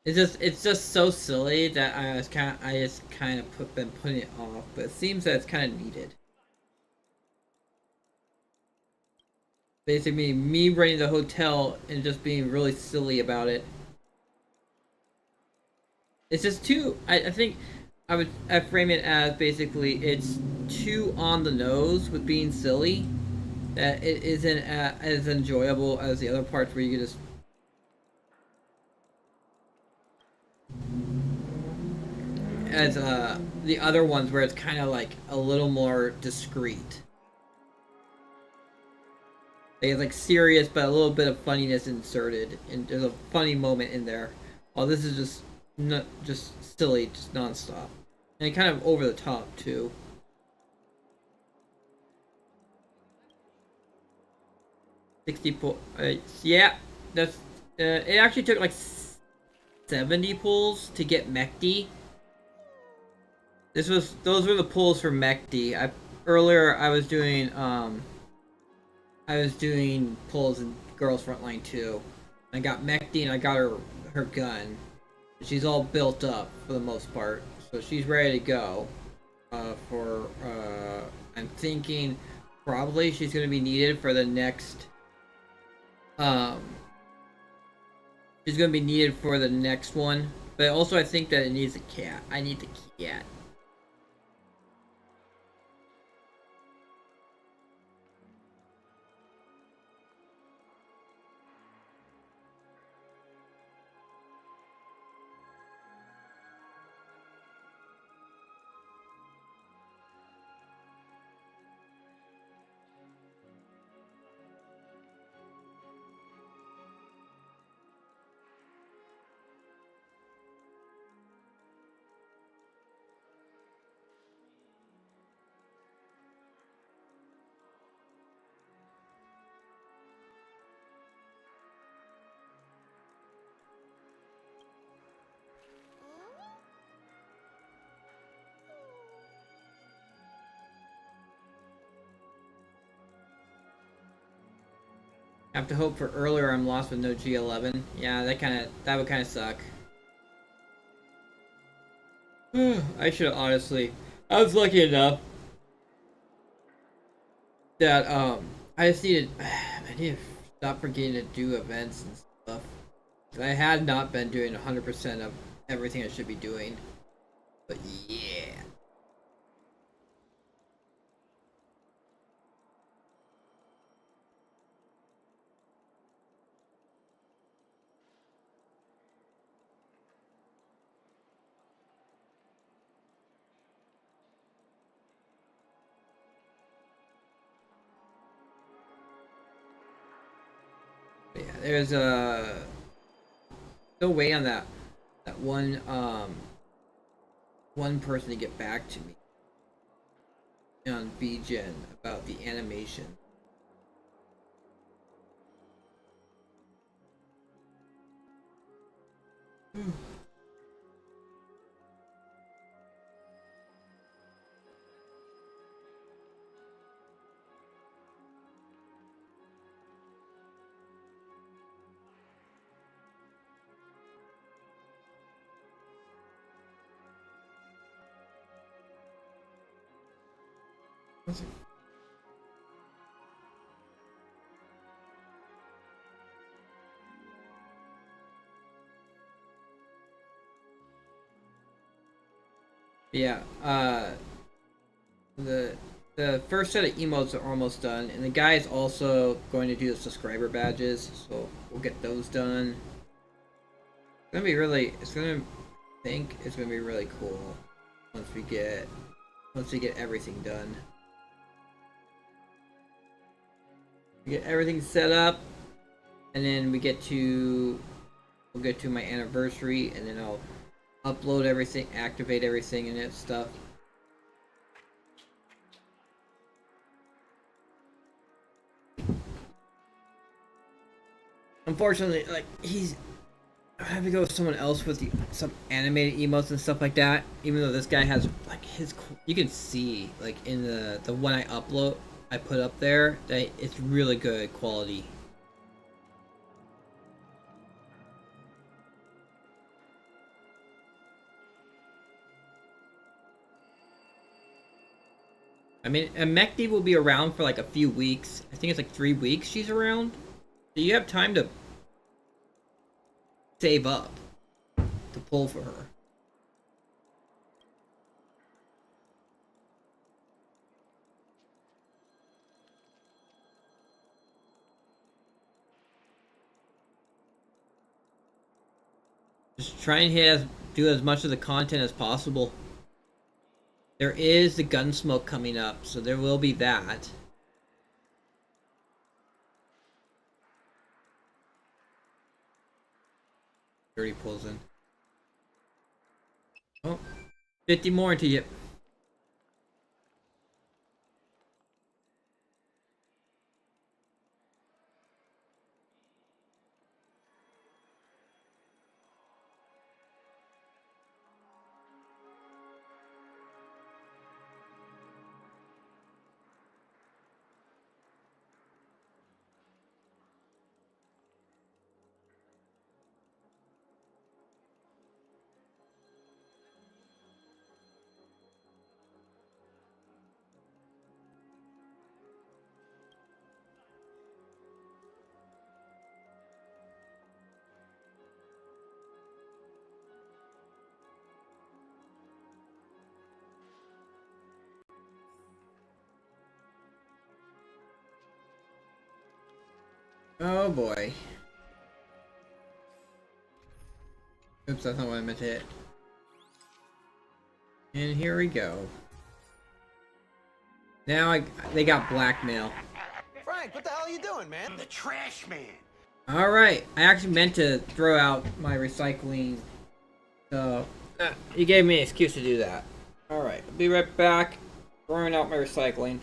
It's just so silly that I just kind of been putting it off, but it seems that it's kind of needed. Basically, me running the hotel and just being really silly about it. It's just too. I think I frame it as basically it's too on the nose with being silly that it isn't as enjoyable as the other parts where you can just as the other ones where it's kind of like a little more discreet. It's like serious, but a little bit of funniness inserted, and there's a funny moment in there. While this is just not just silly, just nonstop, and kind of over the top too. 60 pull. Yeah, that's. It actually took like 70 pulls to get Mechty. Those were the pulls for Mechty. Earlier I was doing pulls in Girls Frontline 2. I got Mechty and I got her gun. She's all built up for the most part, so she's ready to go. I'm thinking probably she's gonna be needed for the next. Um, she's gonna be needed for the next one, but also I think that it needs a cat. I need the cat. Have to hope for earlier I'm lost with no G11. Yeah, that would kind of suck. I should honestly. I was lucky enough that I just needed. I need to stop forgetting to do events and stuff. I had not been doing 100% of everything I should be doing. But yeah. But yeah, there's a still wait on that one person to get back to me on BGen about the animation. Yeah, the first set of emotes are almost done, and the guy is also going to do the subscriber badges, so we'll get those done. It's gonna be really. It's gonna think it's gonna be really cool. once we get everything done. We get everything set up, and then we'll get to my anniversary, and then I'll upload everything, activate everything and that stuff. Unfortunately, like, I have to go with someone else with some animated emotes and stuff like that. Even though this guy has like you can see like in the one I put up there that it's really good quality. I mean, Mekti will be around for like a few weeks. I think it's like 3 weeks she's around. So you have time to save up to pull for her. Just try and do as much of the content as possible. There is the Gunsmoke coming up, so there will be that. Already pulls in. Oh, 50 more into you. Oh boy. Oops, that's not what I meant to hit. And here we go. Now they got blackmail. Frank, what the hell are you doing, man? I'm the trash man. Alright, I actually meant to throw out my recycling. So, you gave me an excuse to do that. Alright, I'll be right back. Throwing out my recycling.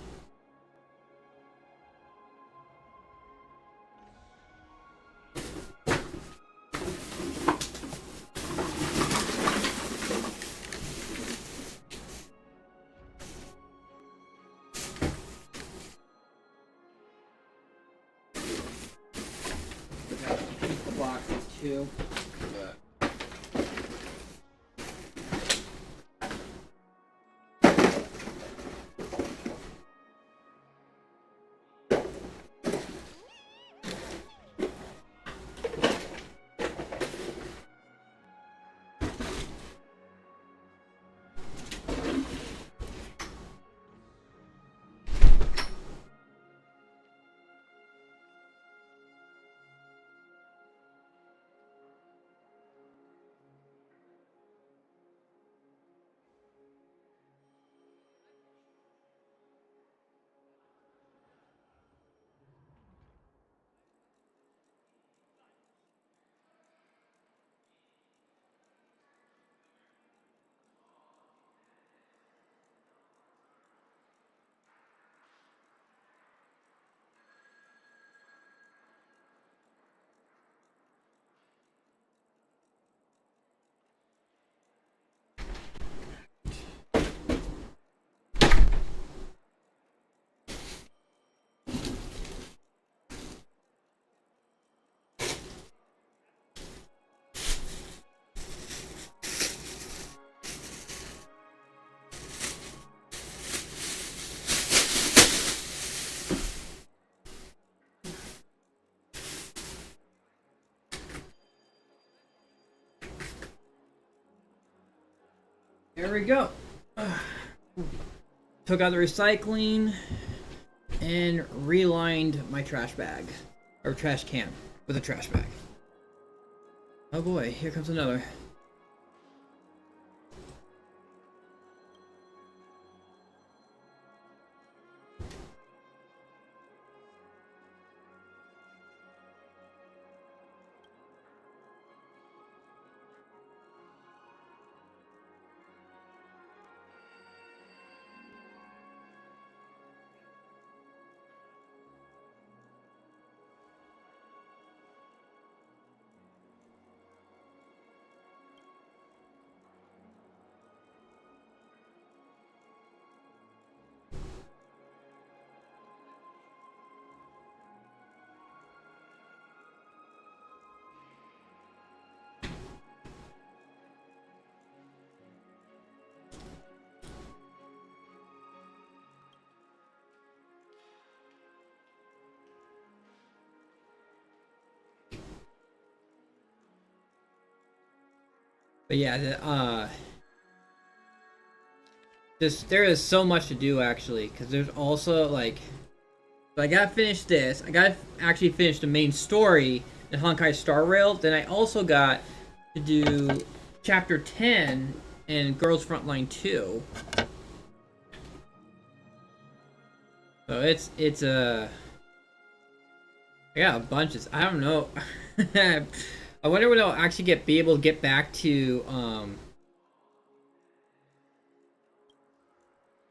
Boxes too. There we go. Took out the recycling and relined my trash bag. Or trash can with a trash bag. Oh boy, here comes another. But yeah, there is so much to do actually, because there's also like, so I gotta finish this. I gotta actually finish the main story in Honkai Star Rail. Then I also got to do chapter 10 in Girls Frontline 2. So it's yeah, a bunch of, I don't know. I wonder when I'll actually be able to get back to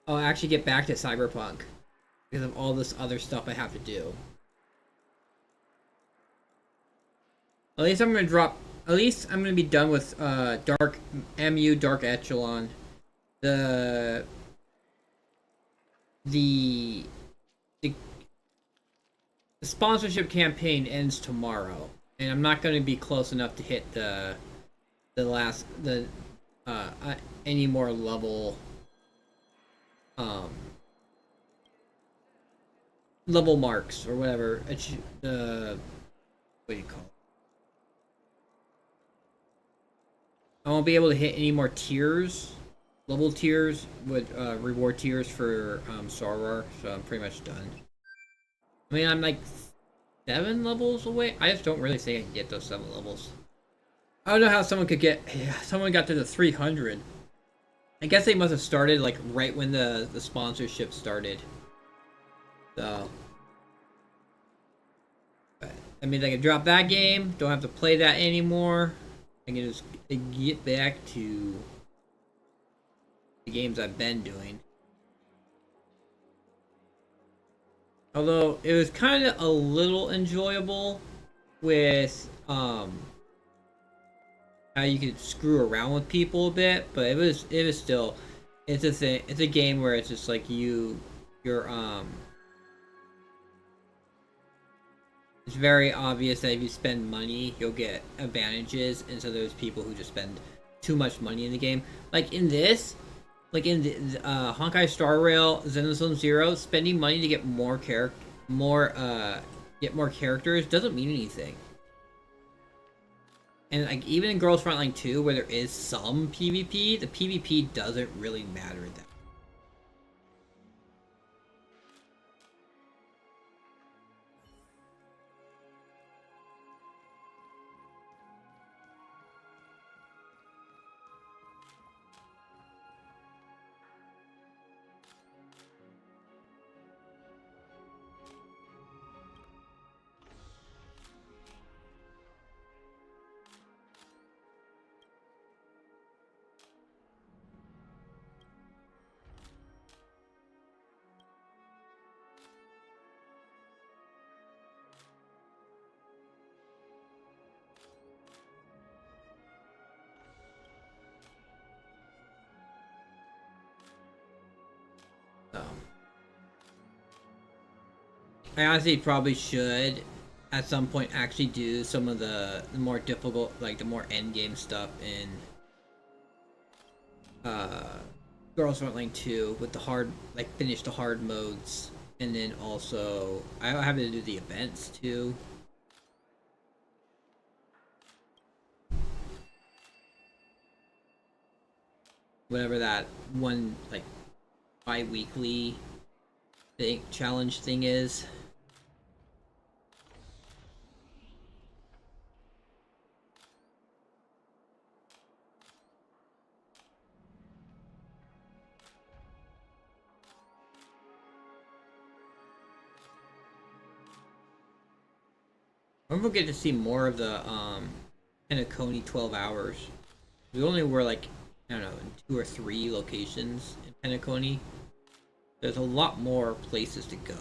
I'll actually get back to Cyberpunk because of all this other stuff I have to do. At least I'm gonna drop. At least I'm gonna be done with Dark Echelon. The the the sponsorship campaign ends tomorrow, and I'm not gonna be close enough to hit the last any more level level marks or whatever. What do you call it? I won't be able to hit any more tiers, level tiers with reward tiers for Soror, so I'm pretty much done. I mean, I'm like 7 levels away. I just don't really think I can get those 7 levels. I don't know how someone could get. Yeah, someone got to the 300. I guess they must have started like right when the sponsorship started. So, but, I mean, I can drop that game. Don't have to play that anymore. I can just get back to the games I've been doing. Although it was kind of a little enjoyable with how you could screw around with people a bit, but it was still, it's a thing. It's a game where it's just like you're it's very obvious that if you spend money, you'll get advantages, and so there's people who just spend too much money in the game. Like in this, like in the Honkai Star Rail, Xenozone Zero, spending money to get more characters doesn't mean anything. And like even in Girls Frontline 2, where there is some PvP, the PvP doesn't really matter that. I honestly probably should, at some point, actually do some of the more difficult, like the more end game stuff in Girls Frontline 2 with the hard, like finish the hard modes, and then also I have to do the events too. Whatever that one like bi-weekly thing challenge thing is. I wonder if we'll get to see more of the Penacony 12 hours. We only were like, I don't know, in 2 or 3 locations in Penacony. There's a lot more places to go.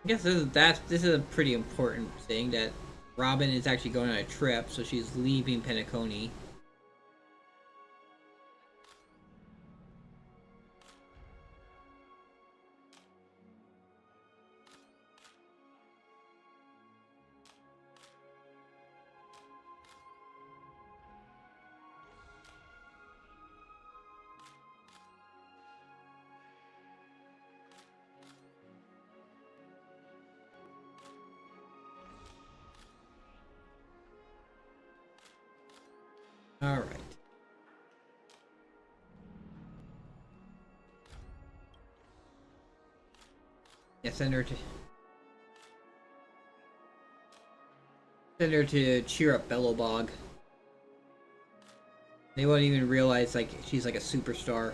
I guess this is a pretty important thing, that Robin is actually going on a trip, so she's leaving Penacony. Alright. Yeah, send her to cheer up Bellowbog. They won't even realize like she's like a superstar.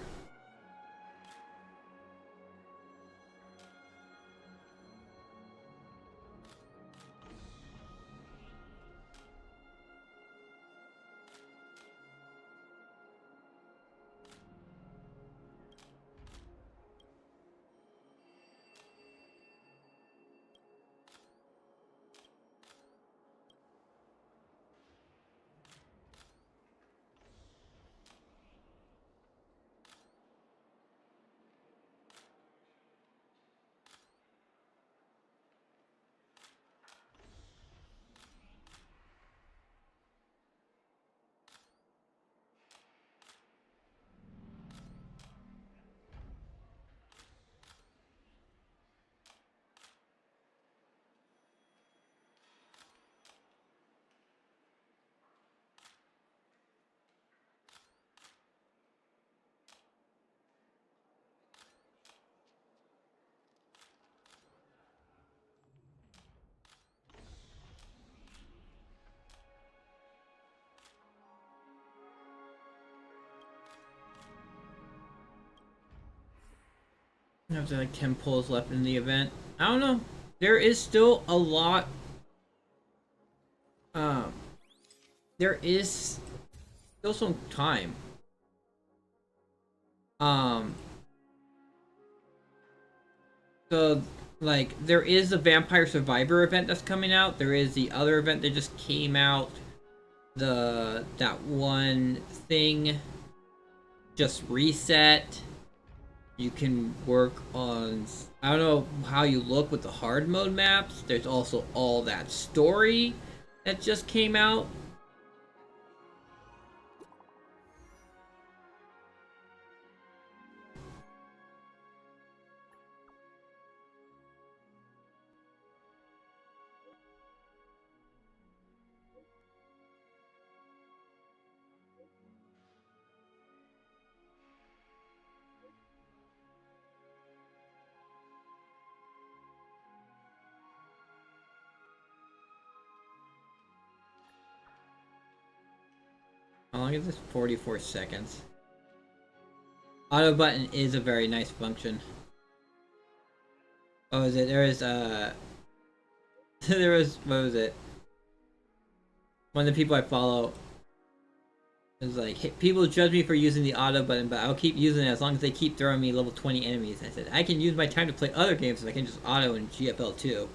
I have like 10 pulls left in the event. I don't know. There is still a lot. There is still some time. So like there is the Vampire Survivor event that's coming out. There is the other event that just came out. That one thing just reset. You can work on, I don't know how you look with the hard mode maps. There's also all that story that just came out. How long is this? 44 seconds. Auto button is a very nice function. Oh, is it? There is, there was, what was it? One of the people I follow is like, hey, people judge me for using the auto button, but I'll keep using it as long as they keep throwing me level 20 enemies. I said, I can use my time to play other games so I can just auto in GFL too.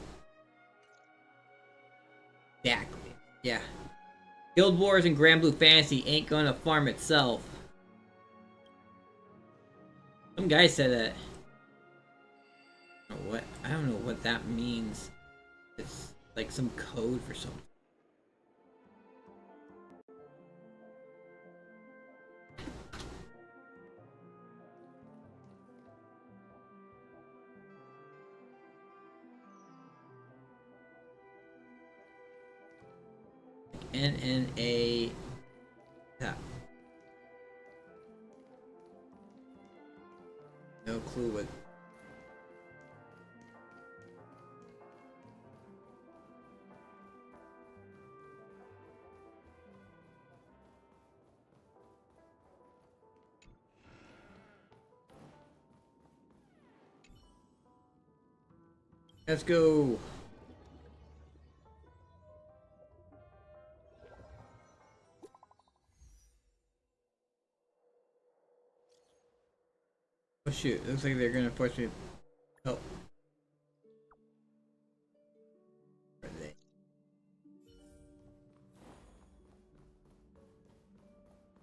Exactly. Yeah. Guild Wars and Grand Blue Fantasy ain't gonna farm itself. Some guy said that. I don't know what that means. It's like some code for something. NNA. Yeah. No clue what. Let's go. Oh shoot, looks like they're gonna force me to help. Where are they?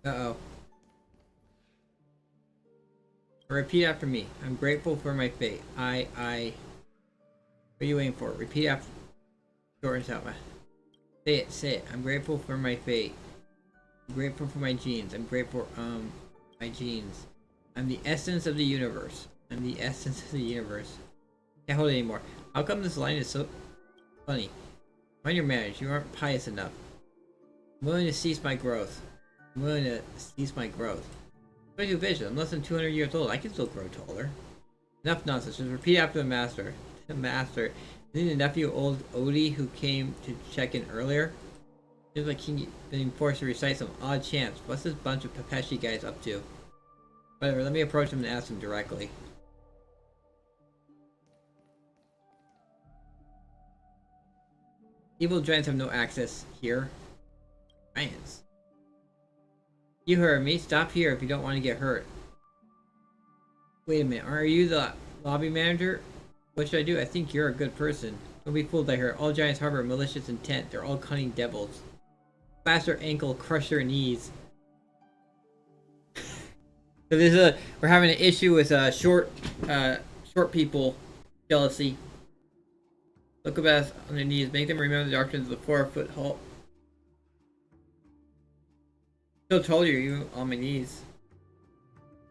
Uh-oh. Repeat after me. I'm grateful for my fate. What are you waiting for? Repeat after. Shortens out. Say it. I'm grateful for my fate. I'm grateful for my genes. I'm grateful my genes. I'm the essence of the universe. I'm the essence of the universe. Can't hold it anymore. How come this line is so funny? Mind your manners. You aren't pious enough. I'm willing to cease my growth. I'm willing to cease my growth. 22 vision. I'm less than 200 years old. I can still grow taller. Enough nonsense. Just repeat after the master. The master. Isn't the nephew old Odie who came to check in earlier? Seems like he's being forced to recite some odd chants. What's this bunch of Pepeshi guys up to? Whatever, let me approach him and ask him directly. Evil giants have no access here. Giants. You heard me. Stop here if you don't want to get hurt. Wait a minute. Are you the lobby manager? What should I do? I think you're a good person. Don't be fooled by her. All giants harbor malicious intent. They're all cunning devils. Slash their ankle, crush their knees. So we're having an issue with short people jealousy. Look about us on their knees. Make them remember the doctrines of the 4-foot halt. So told you on my knees.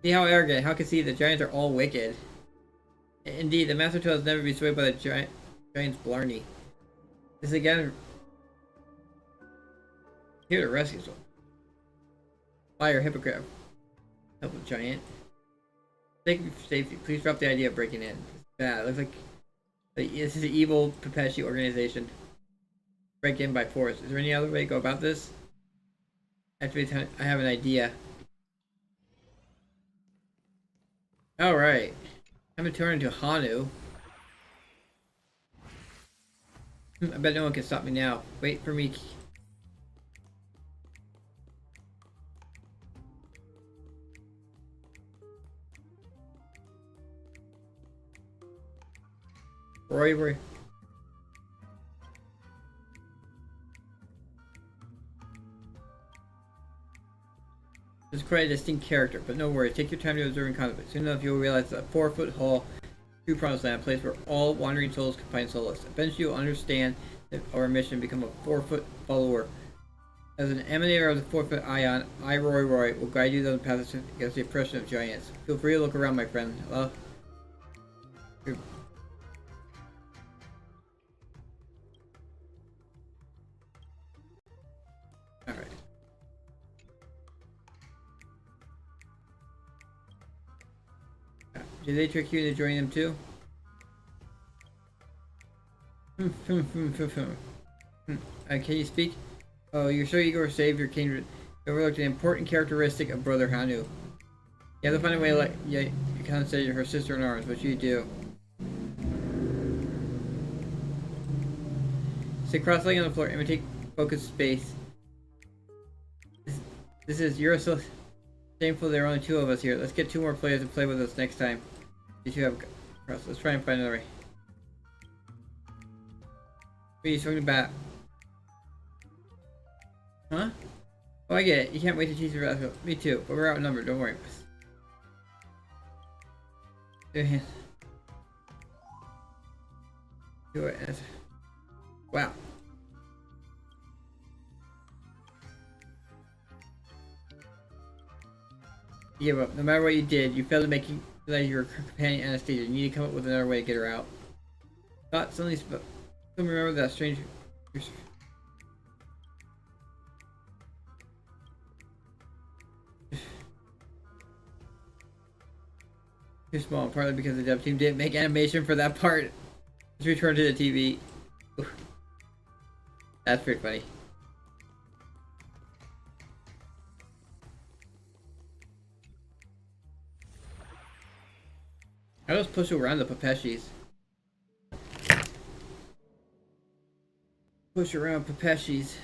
See how arrogant, how conceited, the giants are all wicked. Indeed, the master tells never be swayed by the giant's blarney. This again. Here to rescue someone. Liar, hypocrite. Help the giant. Thank you for safety. Please drop the idea of breaking in. It's bad. It looks like this is an evil Pepeshi organization. Break in by force. Is there any other way to go about this? Actually, I have an idea. Alright. I'm gonna turn into Hanu. I bet no one can stop me now. Wait for me. Roy. This is quite a distinct character, but no worries. Take your time to observe and contemplate. Soon enough, you'll realize that 4-foot hall, true promised land, a place where all wandering souls can find solace. Eventually, you'll understand that our mission become a 4-foot follower. As an emanator of the 4-foot ion, I, Roy, will guide you down the path against the oppression of giants. Feel free to look around, my friend. Hello? Alright. Did they trick you into joining them too? Can you speak? Oh, you're so eager to save your kindred. You overlooked an important characteristic of Brother Hanu. You have to find a way to you consider her sister in arms, but you do. Sit cross-legged on the floor, imitate focused space. You're so shameful there are only 2 of us here. Let's get 2 more players to play with us next time. You 2 have cross. Let's try and find another way. You swing the bat. Huh? Oh, I get it. You can't wait to teach the rest. Me too, but we're outnumbered. Don't worry. Do it. Wow. You give up. No matter what you did, you failed to make your companion Anastasia. You need to come up with another way to get her out. Thought suddenly remember that strange. Too small, partly because the dev team didn't make animation for that part. Let's return to the TV. Oof. That's pretty funny. I just push around the Pepeshis. Push around Pepeshis.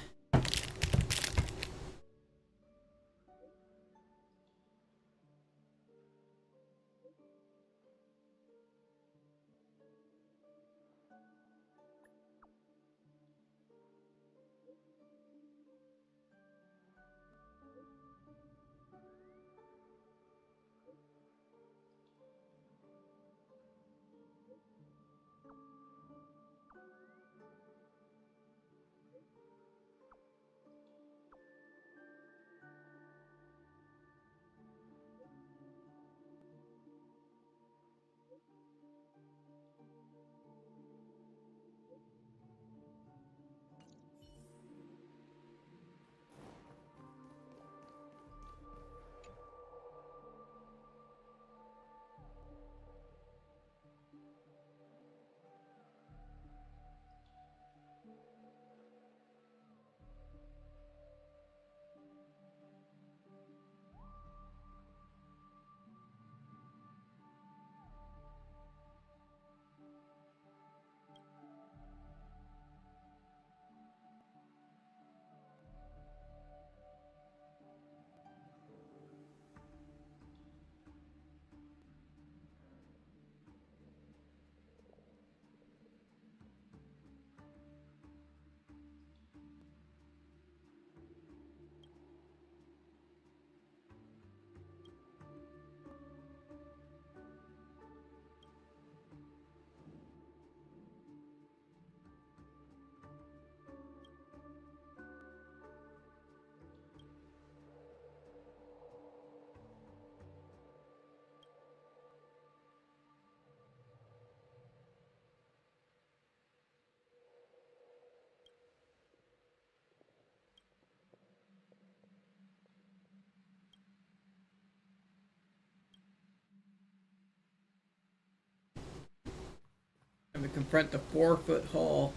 Time to confront the 4-foot hole.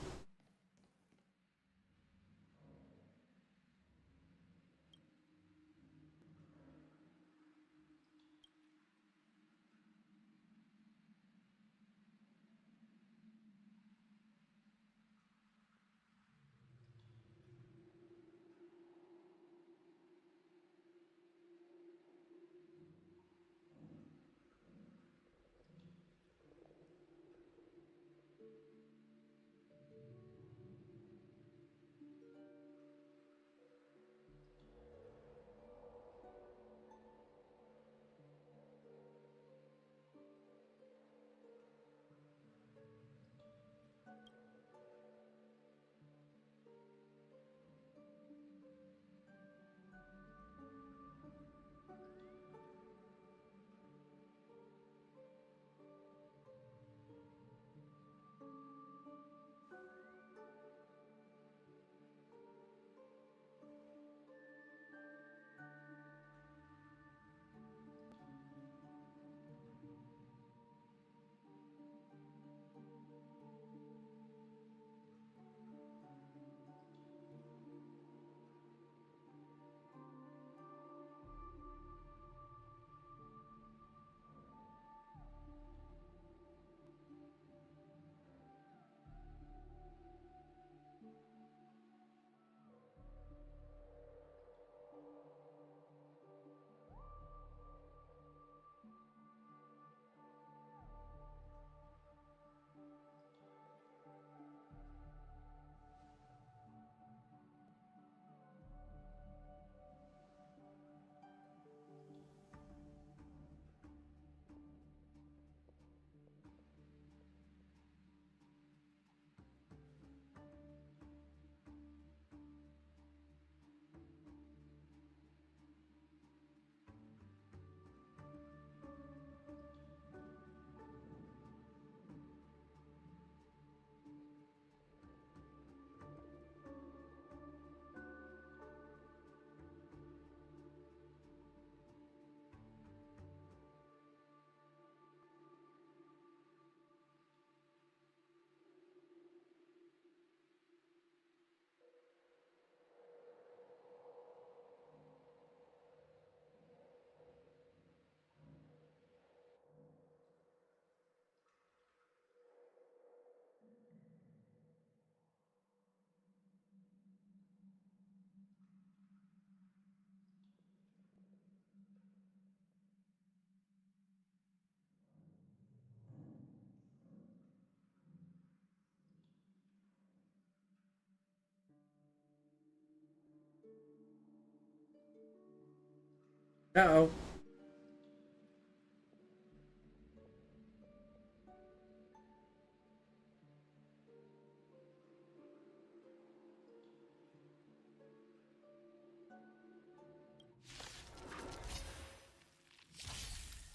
Uh-oh.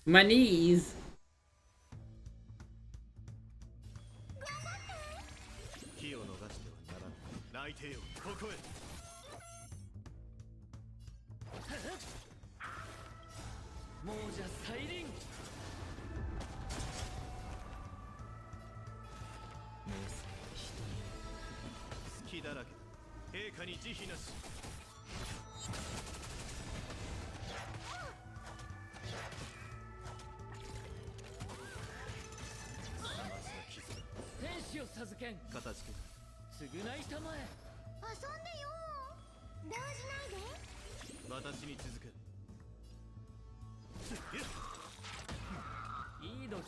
My knees. 機を逃してはならない。内定をここへ。亡者再臨。もうすぐ一人。隙だらけ。陛下に慈悲なし。天使を授けん。形け。償いたまえ。遊んでよ動じないで。私に続け。いいの。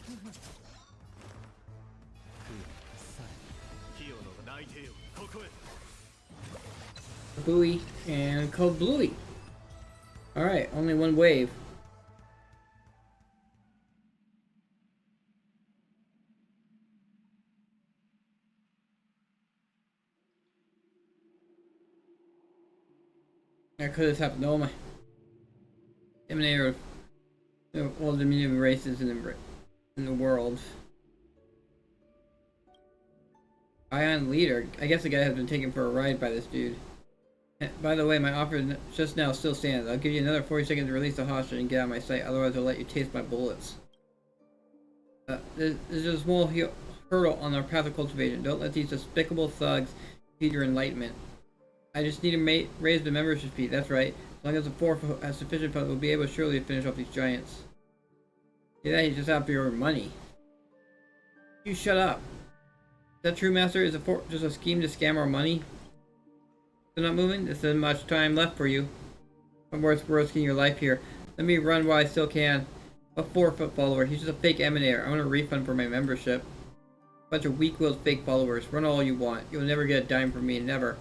キヨの内定をここへ。 Buoy and called Bluey. Alright, only one wave. I could have happened to all my Emanator of all the medium races in the world. Ion leader. I guess the guy has been taken for a ride by this dude. By the way, my offer just now still stands. I'll give you another 40 seconds to release the hostage and get out of my sight, otherwise I'll let you taste my bullets. There's a small hurdle on our path of cultivation. Don't let these despicable thugs feed your enlightenment. I just need to raise the membership fee. That's right. As long as the four has sufficient funds, we'll be able surely to finish off these giants. Yeah, he's just out for your money. You shut up. Is that true, Master? Is it just a scheme to scam our money? Still not moving? There's not much time left for you. I'm worth risking your life here. Let me run while I still can. A 4-foot follower. He's just a fake emanator. I want a refund for my membership. Bunch of weak-willed fake followers. Run all you want. You'll never get a dime from me. Never.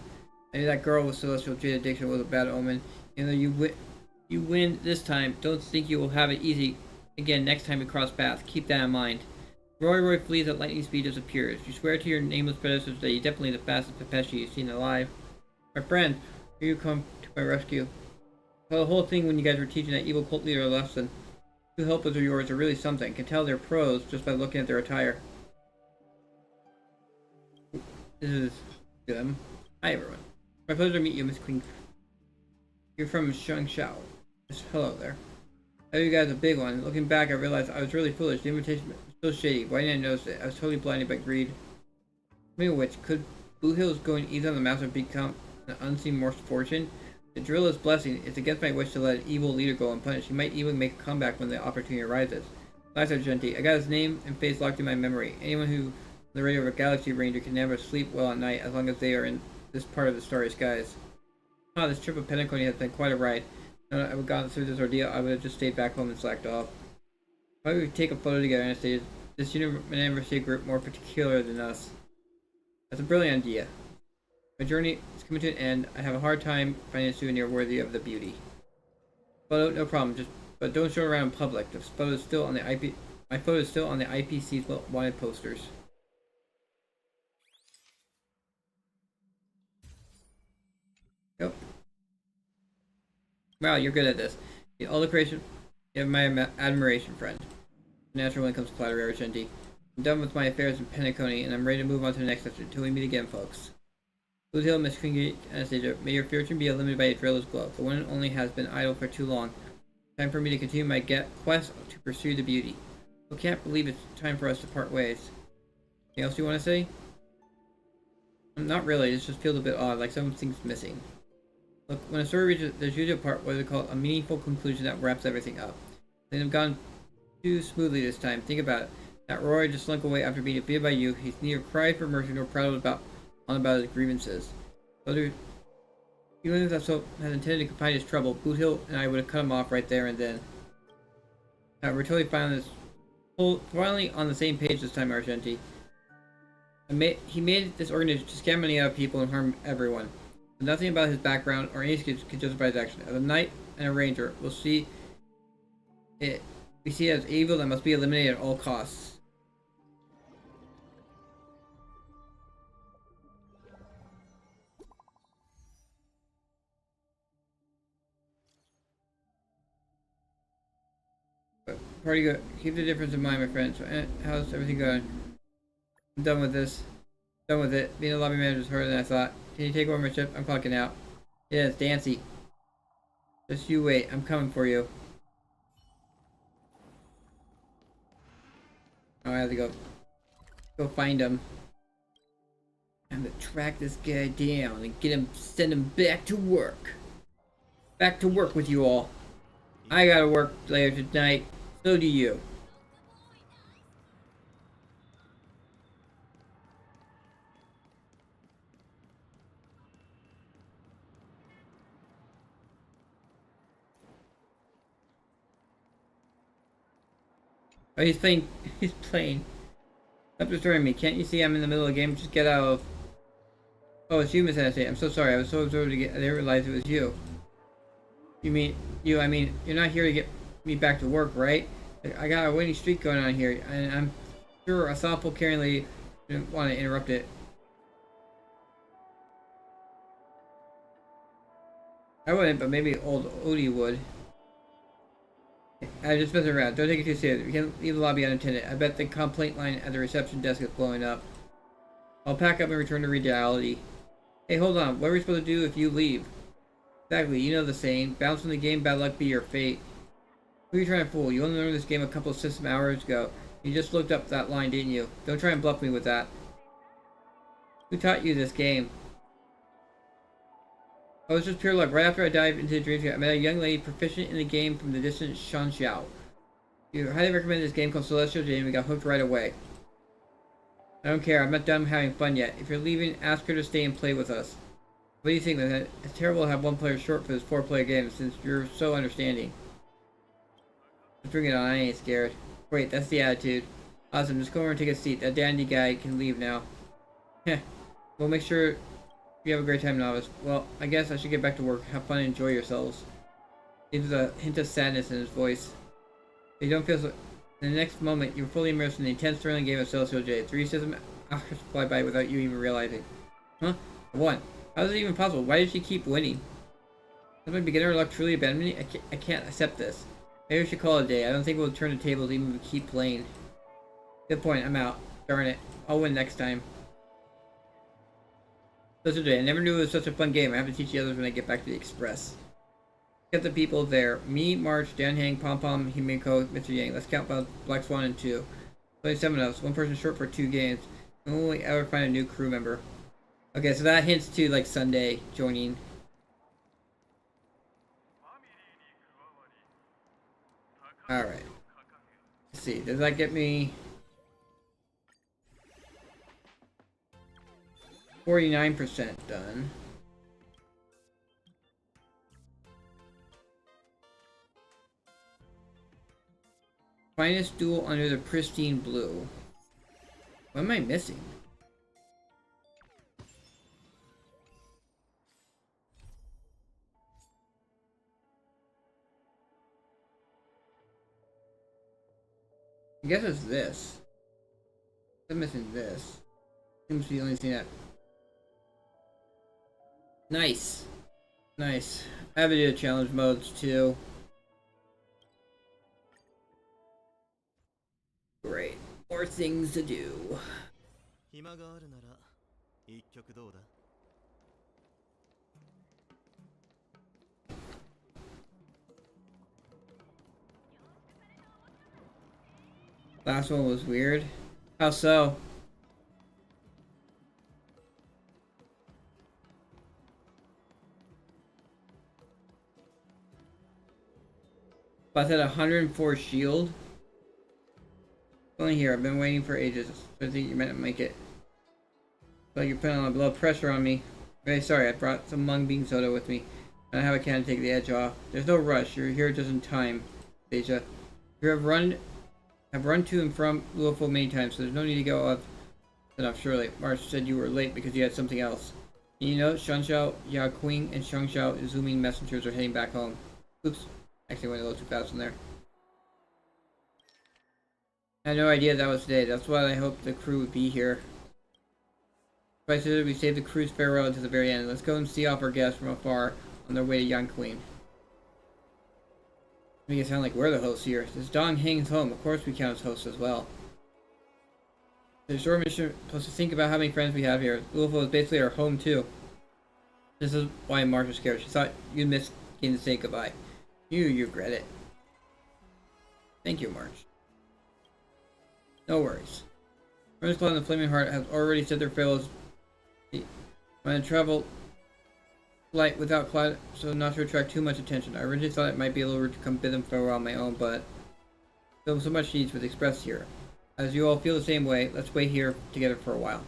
I knew that girl with celestial jade addiction was a bad omen. Even though you win this time, don't think you will have it easy again next time we cross paths. Keep that in mind. Roy flees at lightning speed, disappears. You swear to your nameless predecessors that you're definitely the fastest Pepeshi you've seen alive. My friend, here you come to my rescue. Well, the whole thing when you guys were teaching that evil cult leader a lesson. Two helpers of yours are really something. Can tell they're pros just by looking at their attire. This is them. Hi everyone. My pleasure to meet you, Miss Queen. You're from Shangshao. Hello there. I owe you guys a big one. Looking back, I realized I was really foolish. The invitation was so shady. Why didn't I notice it? I was totally blinded by greed. Speaking of which, could Blue Hills going easy on the master become an unseen misfortune? The Drilla's blessing is against my wish to let an evil leader go unpunished. He might even make a comeback when the opportunity arises. Last Argenti, I got his name and face locked in my memory. Anyone who on the radio of a Galaxy Ranger can never sleep well at night as long as they are in this part of the starry skies. Ah, this trip of Pentaconi has been quite a ride. If I would gone through this ordeal, I would have just stayed back home and slacked off. Why would we take a photo together and say this university group more particular than us? That's a brilliant idea. My journey is coming to an end. I have a hard time finding a souvenir worthy of the beauty. Photo, no problem. But don't show it around in public. This photo is still on the my photo is still on the IPC's wanted posters. Yep. Wow, you're good at this. All the creation. You have my admiration, friend. Natural when it comes to flattery, Argenti. I'm done with my affairs in Pentaconi, and I'm ready to move on to the next section. Until we meet again, folks. Blue Hill, Miss Queen, Anastasia, may your fortune be illuminated by a Drilla's glow. The one and only has been idle for too long. Time for me to continue my quest to pursue the beauty. I can't believe it's time for us to part ways. Anything else you want to say? Not really, it just feels a bit odd, like something's missing. Look, when a story reaches the usual part, what is called a meaningful conclusion that wraps everything up. Things have gone too smoothly this time. Think about it. That Roy just slunk away after being defeated by you. He's neither cried for mercy nor proud about his grievances. Even if that so had intended to confine his trouble, Blue Hill and I would have cut him off right there and then. Now we're totally finally on the same page this time, Argenti. He made this organization to scam money out of people and harm everyone. But nothing about his background or any excuse can justify his action. As a knight and a ranger, we see it as evil that must be eliminated at all costs. Party good. Keep the difference in mind, my friend. So, how's everything going? I'm done with this. Done with it. Being a lobby manager is harder than I thought. Can you take over my ship? I'm clocking out. Yeah, it's Dancy. Just you wait. I'm coming for you. Oh, I have to go find him. I'm gonna track this guy down and send him back to work. Back to work with you all. I gotta work later tonight. So do you. Oh, he's playing. Stop disturbing me. Can't you see I'm in the middle of the game? Just get out of... Oh, it's you, Miss Anastasia. I'm so sorry. I was so absorbed I didn't realize it was you. You mean, I mean, you're not here to get me back to work, right? I got a winning streak going on here, and I'm sure a thoughtful, caring lady didn't want to interrupt it. I wouldn't, but maybe old Odie would. I'm just messing around. Don't take it too seriously. We can't leave the lobby unattended. I bet the complaint line at the reception desk is blowing up. I'll pack up and return to reality. Hey, hold on. What are we supposed to do if you leave? Exactly. You know the saying. Bounce from the game, bad luck be your fate. Who are you trying to fool? You only learned this game a couple of system hours ago. You just looked up that line, didn't you? Don't try and bluff me with that. Who taught you this game? Oh, it's just pure luck. Right after I dived into the dreams, I met a young lady proficient in the game from the distant Shanxiao. You highly recommend this game called Celestial Jade, and we got hooked right away. I don't care. I'm not done having fun yet. If you're leaving, ask her to stay and play with us. What do you think, man? It's terrible to have one player short for this 4-player game since you're so understanding. Let's bring it on. I ain't scared. Wait, that's the attitude. Awesome. Just go over and take a seat. That dandy guy can leave now. Heh. We'll make sure you have a great time, novice. Well, I guess I should get back to work. Have fun and enjoy yourselves. There's a hint of sadness in his voice. You don't feel so... In the next moment, you're fully immersed in the intense, thrilling game of Celestial Jade. 3 systems hours fly by without you even realizing. Huh? I won. How is it even possible? Why did she keep winning? Has my beginner luck truly abandoned me? I can't accept this. Maybe we should call it a day. I don't think we'll turn the tables even if we keep playing. Good point. I'm out. Darn it. I'll win next time. Celestial Jade. I never knew it was such a fun game. I have to teach the others when I get back to the Express. Get the people there. Me, March, Dan Hang, Pom Pom, Himiko, Mr. Yang. Let's count Black Swan and 2. 27 of us. One person short for 2 games. We'll only ever find a new crew member. Okay, so that hints to like Sunday joining. Alright. Let's see. Does that get me 49% done? Finest duel under the pristine blue. What am I missing? I guess it's this. I'm missing this. Seems to be the only thing that... Nice. Nice. I have to do the challenge modes too. Great. More things to do. 暇があるなら一曲どうだ? Last one was weird. How so? But at 104 shield? Only here, I've been waiting for ages. I think you meant to make it. But you're putting a lot of blood pressure on me. Very sorry, I brought some mung bean soda with me. And I have a can to take the edge off. There's no rush, you're here just in time, Deja. You have run to and from Louisville many times, so there's no need to go up enough, surely. March said you were late because you had something else. And you know, Shanxiao, Ya Qing, and Shangxiao zooming messengers are heading back home. Oops. Actually went a little too fast in there. I had no idea that was today. That's why I hoped the crew would be here. If I said we saved the crew's farewell until the very end. Let's go and see off our guests from afar on their way to Yang Queen. Make it sound like we're the hosts here. This Dong hangs home. Of course we count as hosts as well. The short mission plus to think about how many friends we have here. Louisville is basically our home too. This is why Marsh was scared. She thought you'd miss getting to say goodbye. You regret it. Thank you, March. No worries. Friends Club and the Flaming Heart have already said their farewells. When I travel light without cloud, so not to attract too much attention. I originally thought it might be a little rude to come bid them farewell on my own, but so much needs was expressed here. As you all feel the same way, let's wait here together for a while.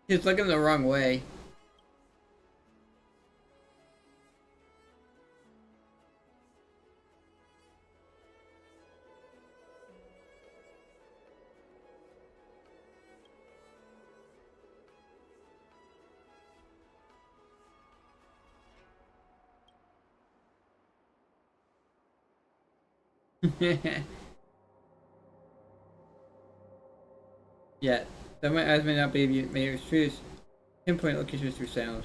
He's looking the wrong way. Yet, that my eyes may not be made to pinpoint locations through sound.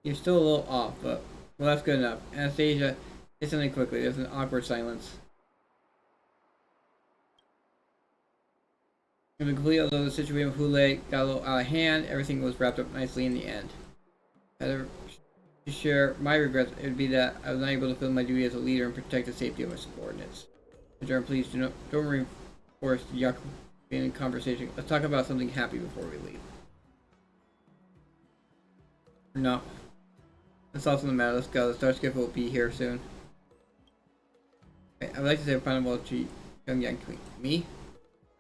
You're still a little off, but well, that's good enough. Anastasia, say something quickly. There's an awkward silence. In the complete, although the situation with Hule got a little out of hand, everything was wrapped up nicely in the end. To share my regrets, it would be that I was not able to fulfill my duty as a leader and protect the safety of my subordinates. Adjourn, please don't reinforce the Yakuza conversation. Let's talk about something happy before we leave. No. That's also the matter. Let's go. The Starskip will be here soon. Okay, I would like to say a final word to young Yang Queen. Me?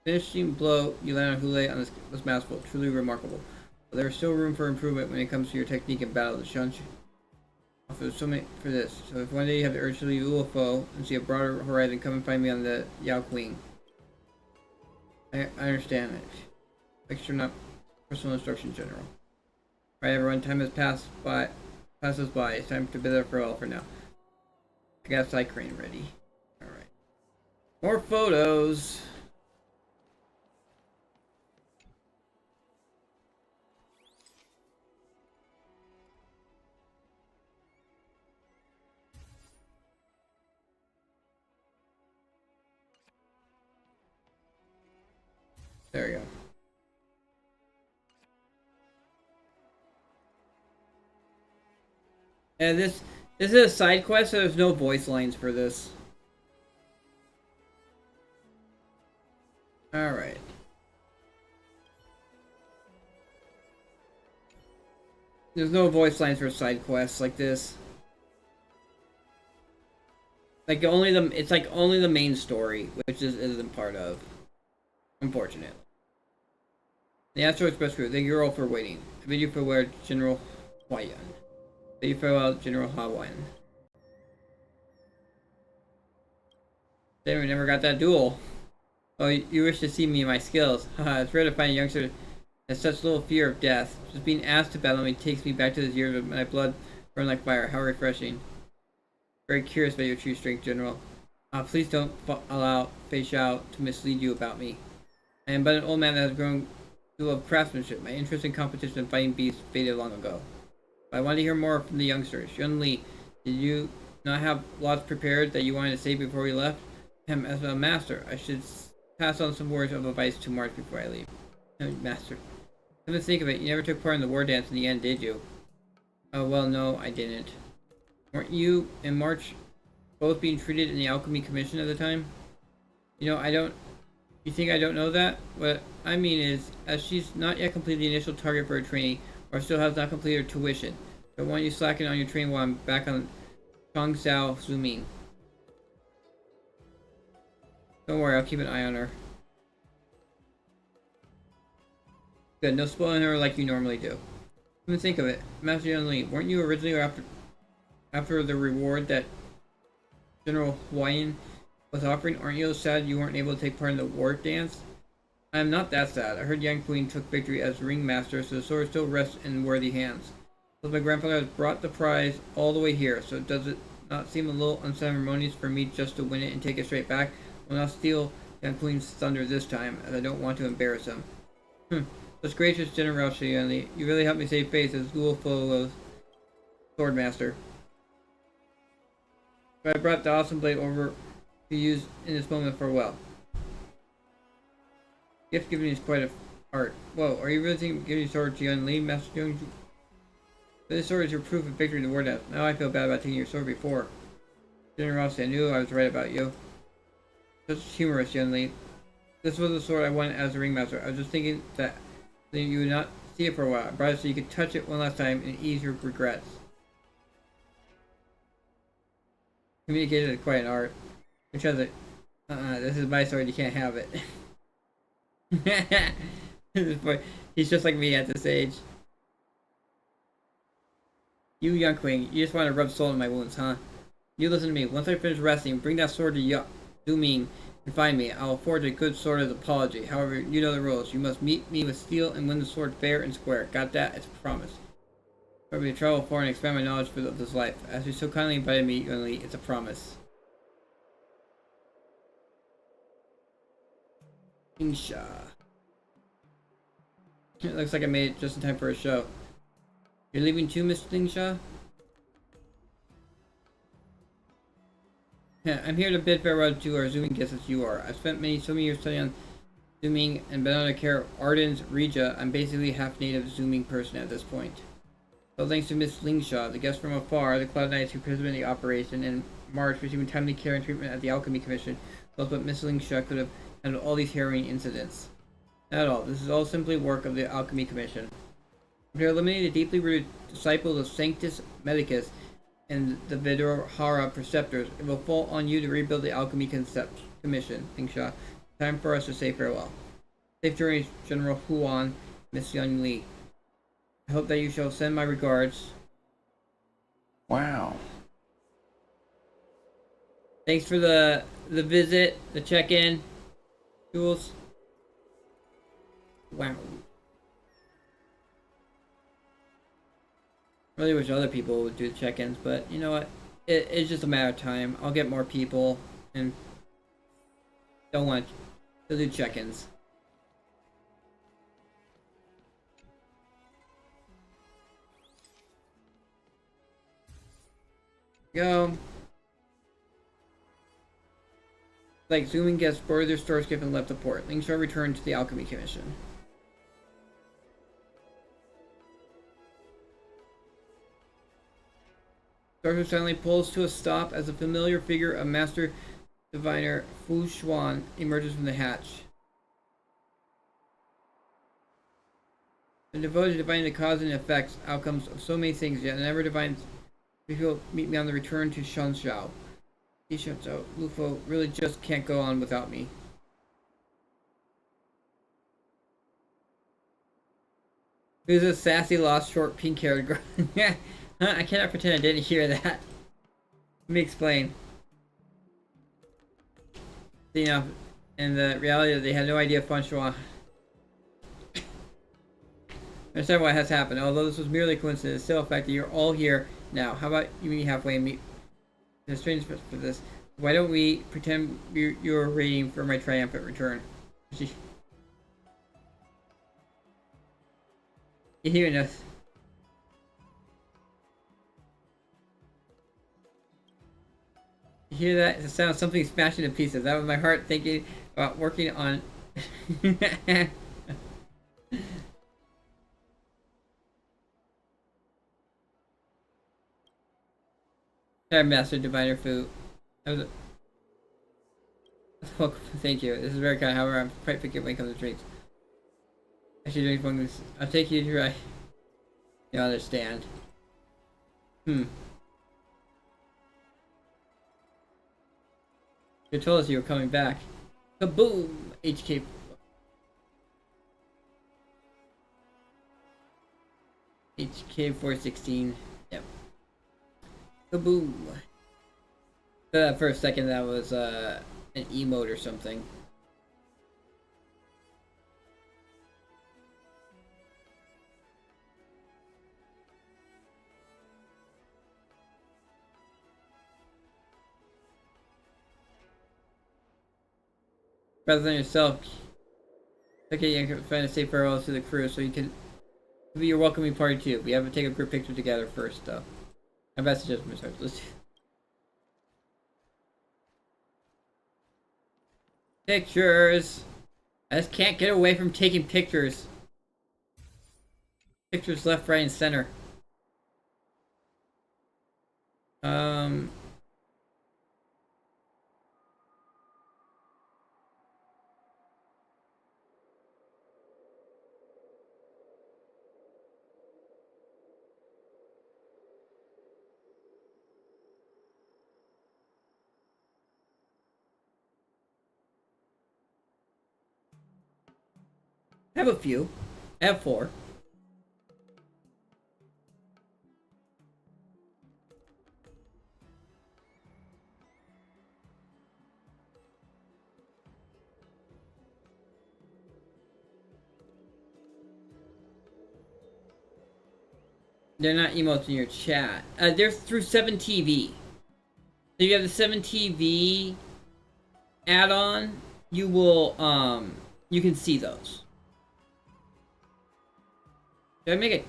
Finishing blow you land on Hule on this mouthful. Truly remarkable. But there is still room for improvement when it comes to your technique in battle. The Shunch offers so many for this. So if one day you have the urge to leave UFO and see a broader horizon, come and find me on the Yao Queen. I understand it. Extra not personal instruction, General. Alright everyone, time has passes by. It's time to bid our farewell for now. I got a side crane ready. Alright. More photos. There we go. And this is a side quest, so there's no voice lines for this. Alright. There's no voice lines for side quests like this. Like it's like only the main story, which isn't part of. Unfortunately. The Astro Express crew, thank you all for waiting. I bid you farewell, General Hwayan. Bid you farewell, General Hwayan. Damn, we never got that duel. Oh, you wish to see me and my skills. Haha, it's rare to find a youngster that has such little fear of death. Just being asked to battle me takes me back to those years when my blood burned like fire. How refreshing. Very curious about your true strength, General. Please don't allow Fei Xiao to mislead you about me. I am but an old man that has grown to love craftsmanship. My interest in competition and fighting beasts faded long ago. But I want to hear more from the youngsters. Yun Li, did you not have lots prepared that you wanted to say before we left? As a master, I should pass on some words of advice to March before I leave. Master. Come to think of it, you never took part in the war dance in the end, did you? Oh, well, no, I didn't. Weren't you and March both being treated in the Alchemy Commission at the time? You know, you think I don't know that? What I mean is, as she's not yet completed the initial target for her training, or still has not completed her tuition, I want you slacking on your training while I'm back on Chongzhou Zuming. Don't worry, I'll keep an eye on her. Good, no spoiling her like you normally do. Come to think of it, Master Yun Li, weren't you originally after the reward that General Hwayan was offering? Aren't you sad you weren't able to take part in the war dance? I am not that sad. I heard Yang Queen took victory as ringmaster, so the sword still rests in worthy hands. But my grandfather has brought the prize all the way here, so does it not seem a little unceremonious for me just to win it and take it straight back? I will not steal Yang Queen's thunder this time, as I don't want to embarrass him. Such gracious generosity, Yun Li. You really helped me save face as Luofo's swordmaster. But I brought the awesome blade over to use in this moment for well. Gift giving is quite a art. Whoa, are you really thinking of giving your sword to Yun Li, Master Young? This sword is your proof of victory in the war dance. Now I feel bad about taking your sword before. Generosity, I knew I was right about you. Such humorous, Yun Li. This was the sword I wanted as a ringmaster. I was just thinking that you would not see it for a while. I brought it so you could touch it one last time and ease your regrets. Communication is quite an art. Which has it? This is my sword, you can't have it. He's just like me at this age. You, Youngwing, you just want to rub salt in my wounds, huh? You listen to me. Once I finish resting, bring that sword to Zooming and find me. I will forge a good sword as apology. However, you know the rules. You must meet me with steel and win the sword fair and square. Got that? It's a promise. I will travel far and expand my knowledge of this life. As you so kindly invited me, Yunli, it's a promise. Lingsha. It looks like I made it just in time for a show. You're leaving too, Miss Lingsha? Yeah, I'm here to bid farewell to our zooming guests as you are. I've spent so many years studying on zooming and been under care of Arden's Regia. I'm basically half native zooming person at this point. So thanks to Miss Lingsha, the guest from afar, the Cloud Knights who participated in the operation, and March receiving timely care and treatment at the Alchemy Commission, was what Miss Lingsha could have handled all these harrowing incidents. Not at all. This is all simply work of the Alchemy Commission. If you're eliminating the deeply rooted disciples of Sanctus Medicus and the Vidorhara Preceptors, it will fall on you to rebuild the Alchemy Commission, Lingsha. Time for us to say farewell. Safe journeys, General Huan, Miss Young Li. I hope that you shall send my regards. Wow. Thanks for the visit, the check-in, Jules. Wow. Really wish other people would do the check-ins, but you know what? It's just a matter of time. I'll get more people and don't want to do check-ins. Go. Like zooming guests boarded their store skip and left the port. Lingsha returned to the Alchemy Commission. Starship suddenly pulls to a stop as a familiar figure of Master Diviner Fu Xuan emerges from the hatch. I'm devoted to divining the cause and effects, outcomes of so many things, yet I never divine if you'll meet me on the return to Shanxiao. So Lufo really just can't go on without me. Who's a sassy, lost, short, pink-haired girl? I cannot pretend I didn't hear that. Let me explain. You know, in the reality, they had no idea Fanchua. Understand what has happened. Although this was merely coincidence, it's still a fact that you're all here now. How about you meet halfway and meet? There's strange for this. Why don't we pretend you're waiting for my triumphant return? You hearing us? You hear that? It's the sound of something smashing to pieces. That was my heart thinking about working on. Master Diviner Fu. Welcome. Thank you. This is very kind. However, I'm quite picky when it comes to drinks. Actually, doing fun. I'll take you to try. You understand. You told us you were coming back. Kaboom! HK. HK 416. Yep. Kaboom! For a second, that was an emote or something. Rather than yourself, okay, you can find a safe farewell to the crew so you can be your welcoming party too. We have to take a group picture together first, though. My best suggestion is let's do pictures. I just can't get away from taking pictures. Pictures left, right, and center. I have a few. I have 4. They're not emotes in your chat. They're through 7TV. So you have the 7TV add-on. You will, you can see those. Did I make a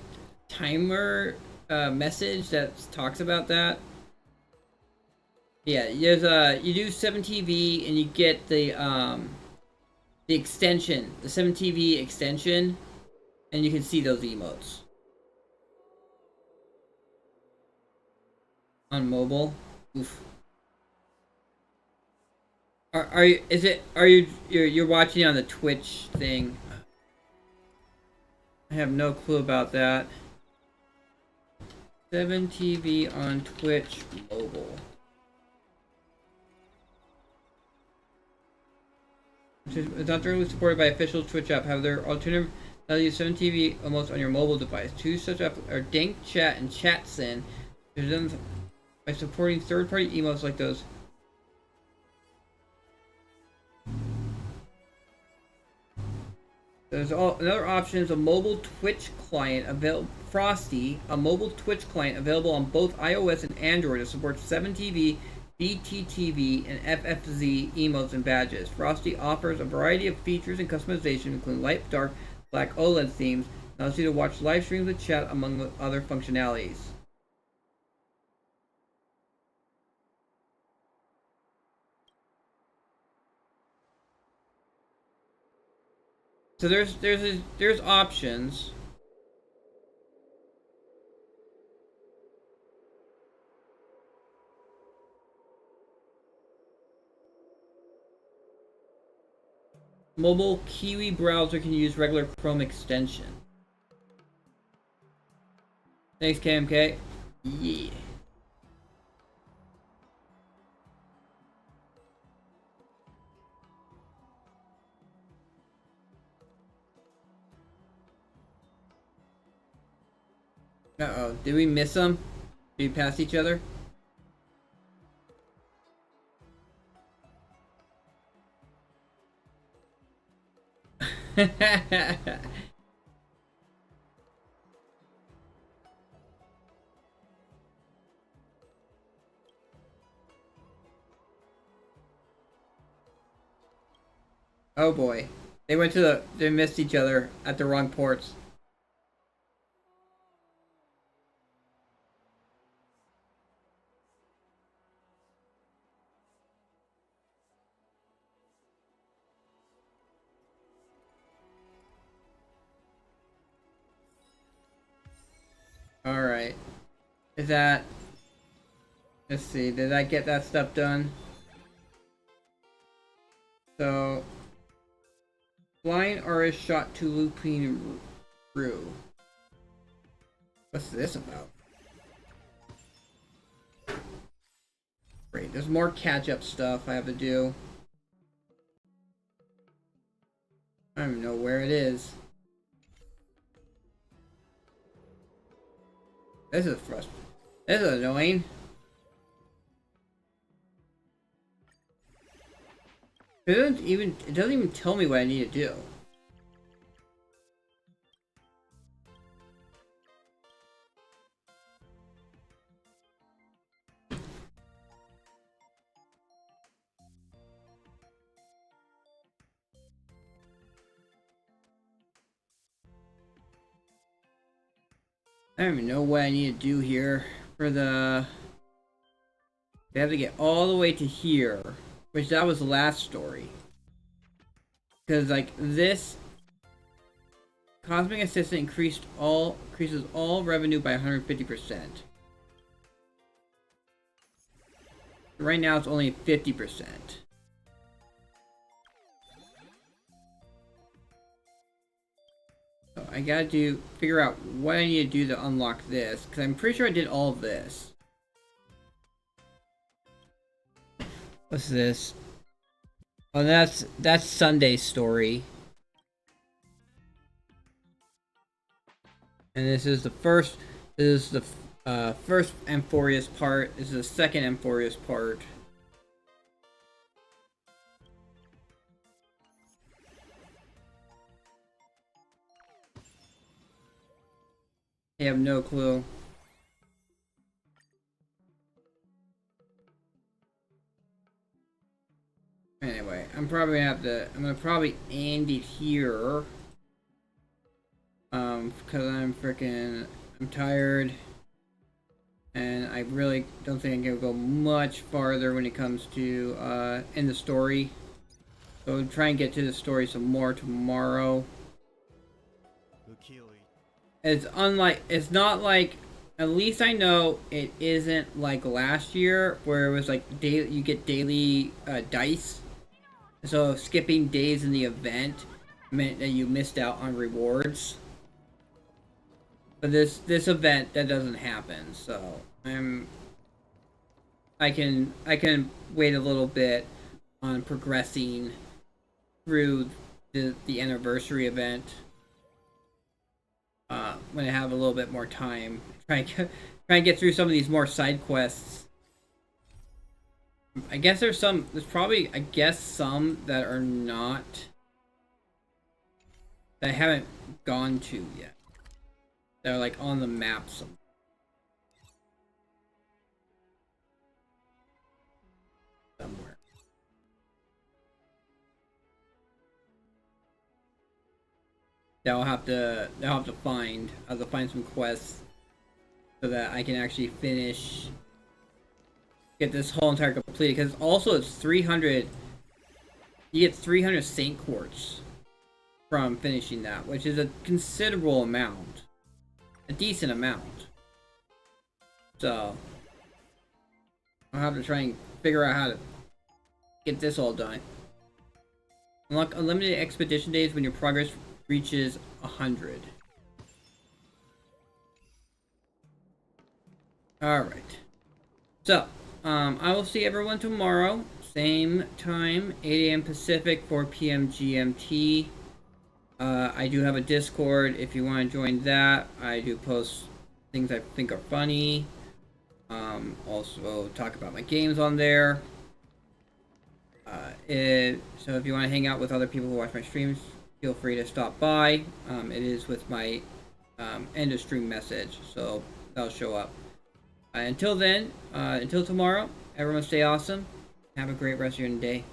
timer message that talks about that? Yeah, there's you do 7TV and you get the extension, the 7TV extension, and you can see those emotes on mobile. Oof. Are you? Is it? Are you? You're watching on the Twitch thing? I have no clue about that. 7TV on Twitch mobile. It's not directly supported by official Twitch app. However, alternative now use 7TV almost on your mobile device. Two such apps are Dank Chat and ChatSend. They're done by supporting third-party emotes like those. There's another option is a mobile Twitch client available. Frosty, a mobile Twitch client available on both iOS and Android that supports 7TV, BTTV, and FFZ emotes and badges. Frosty offers a variety of features and customization, including light, dark, black OLED themes, and allows you to watch live streams and chat among other functionalities. So there's options. Mobile Kiwi browser can use regular Chrome extension. Thanks, KMK. Yeah. Uh-oh. Did we miss them? Did we pass each other? Oh boy. They missed each other at the wrong ports. Alright. Is that... Let's see, did I get that stuff done? So... Blind artist shot to looping through. What's this about? Great, there's more catch-up stuff I have to do. I don't even know where it is. This is frustrating. This is annoying. It doesn't even tell me what I need to do. I don't even know what I need to do here for the... They have to get all the way to here, which that was the last story. Because like this Cosmic Assistant increases all revenue by 150%. Right now it's only 50%. So I gotta figure out what I need to do to unlock this, because I'm pretty sure I did all of this. What's this? Oh, that's Sunday's story. And this is the first. This is the first Amphorius part. This is the second Amphorius part. I have no clue. Anyway, I'm gonna probably end it here. Because I'm tired. And I really don't think I can go much farther when it comes to, in the story. So I'll try and get to the story some more tomorrow. It's not like, at least I know it isn't like last year where it was like you get daily dice. So skipping days in the event meant that you missed out on rewards. But this event, that doesn't happen, so I can wait a little bit on progressing through the anniversary event. When I have a little bit more time, try and get through some of these more side quests. I guess there's probably some that are not, that I haven't gone to yet. They're like on the map somewhere. I'll have to find. I'll have to find some quests so that I can actually get this whole entire completed. Because also it's 300. You get 300 Saint Quartz from finishing that, which is a considerable amount. A decent amount. So I'll have to try and figure out how to get this all done. Unlock unlimited expedition days when your progress reaches 100. Alright. So, I will see everyone tomorrow. Same time, 8 a.m. Pacific, 4 p.m. GMT. I do have a Discord if you want to join that. I do post things I think are funny. Also talk about my games on there. So if you want to hang out with other people who watch my streams, feel free to stop by. It is with my end of stream message, so that'll show up. Until then, until tomorrow, everyone stay awesome. Have a great rest of your day.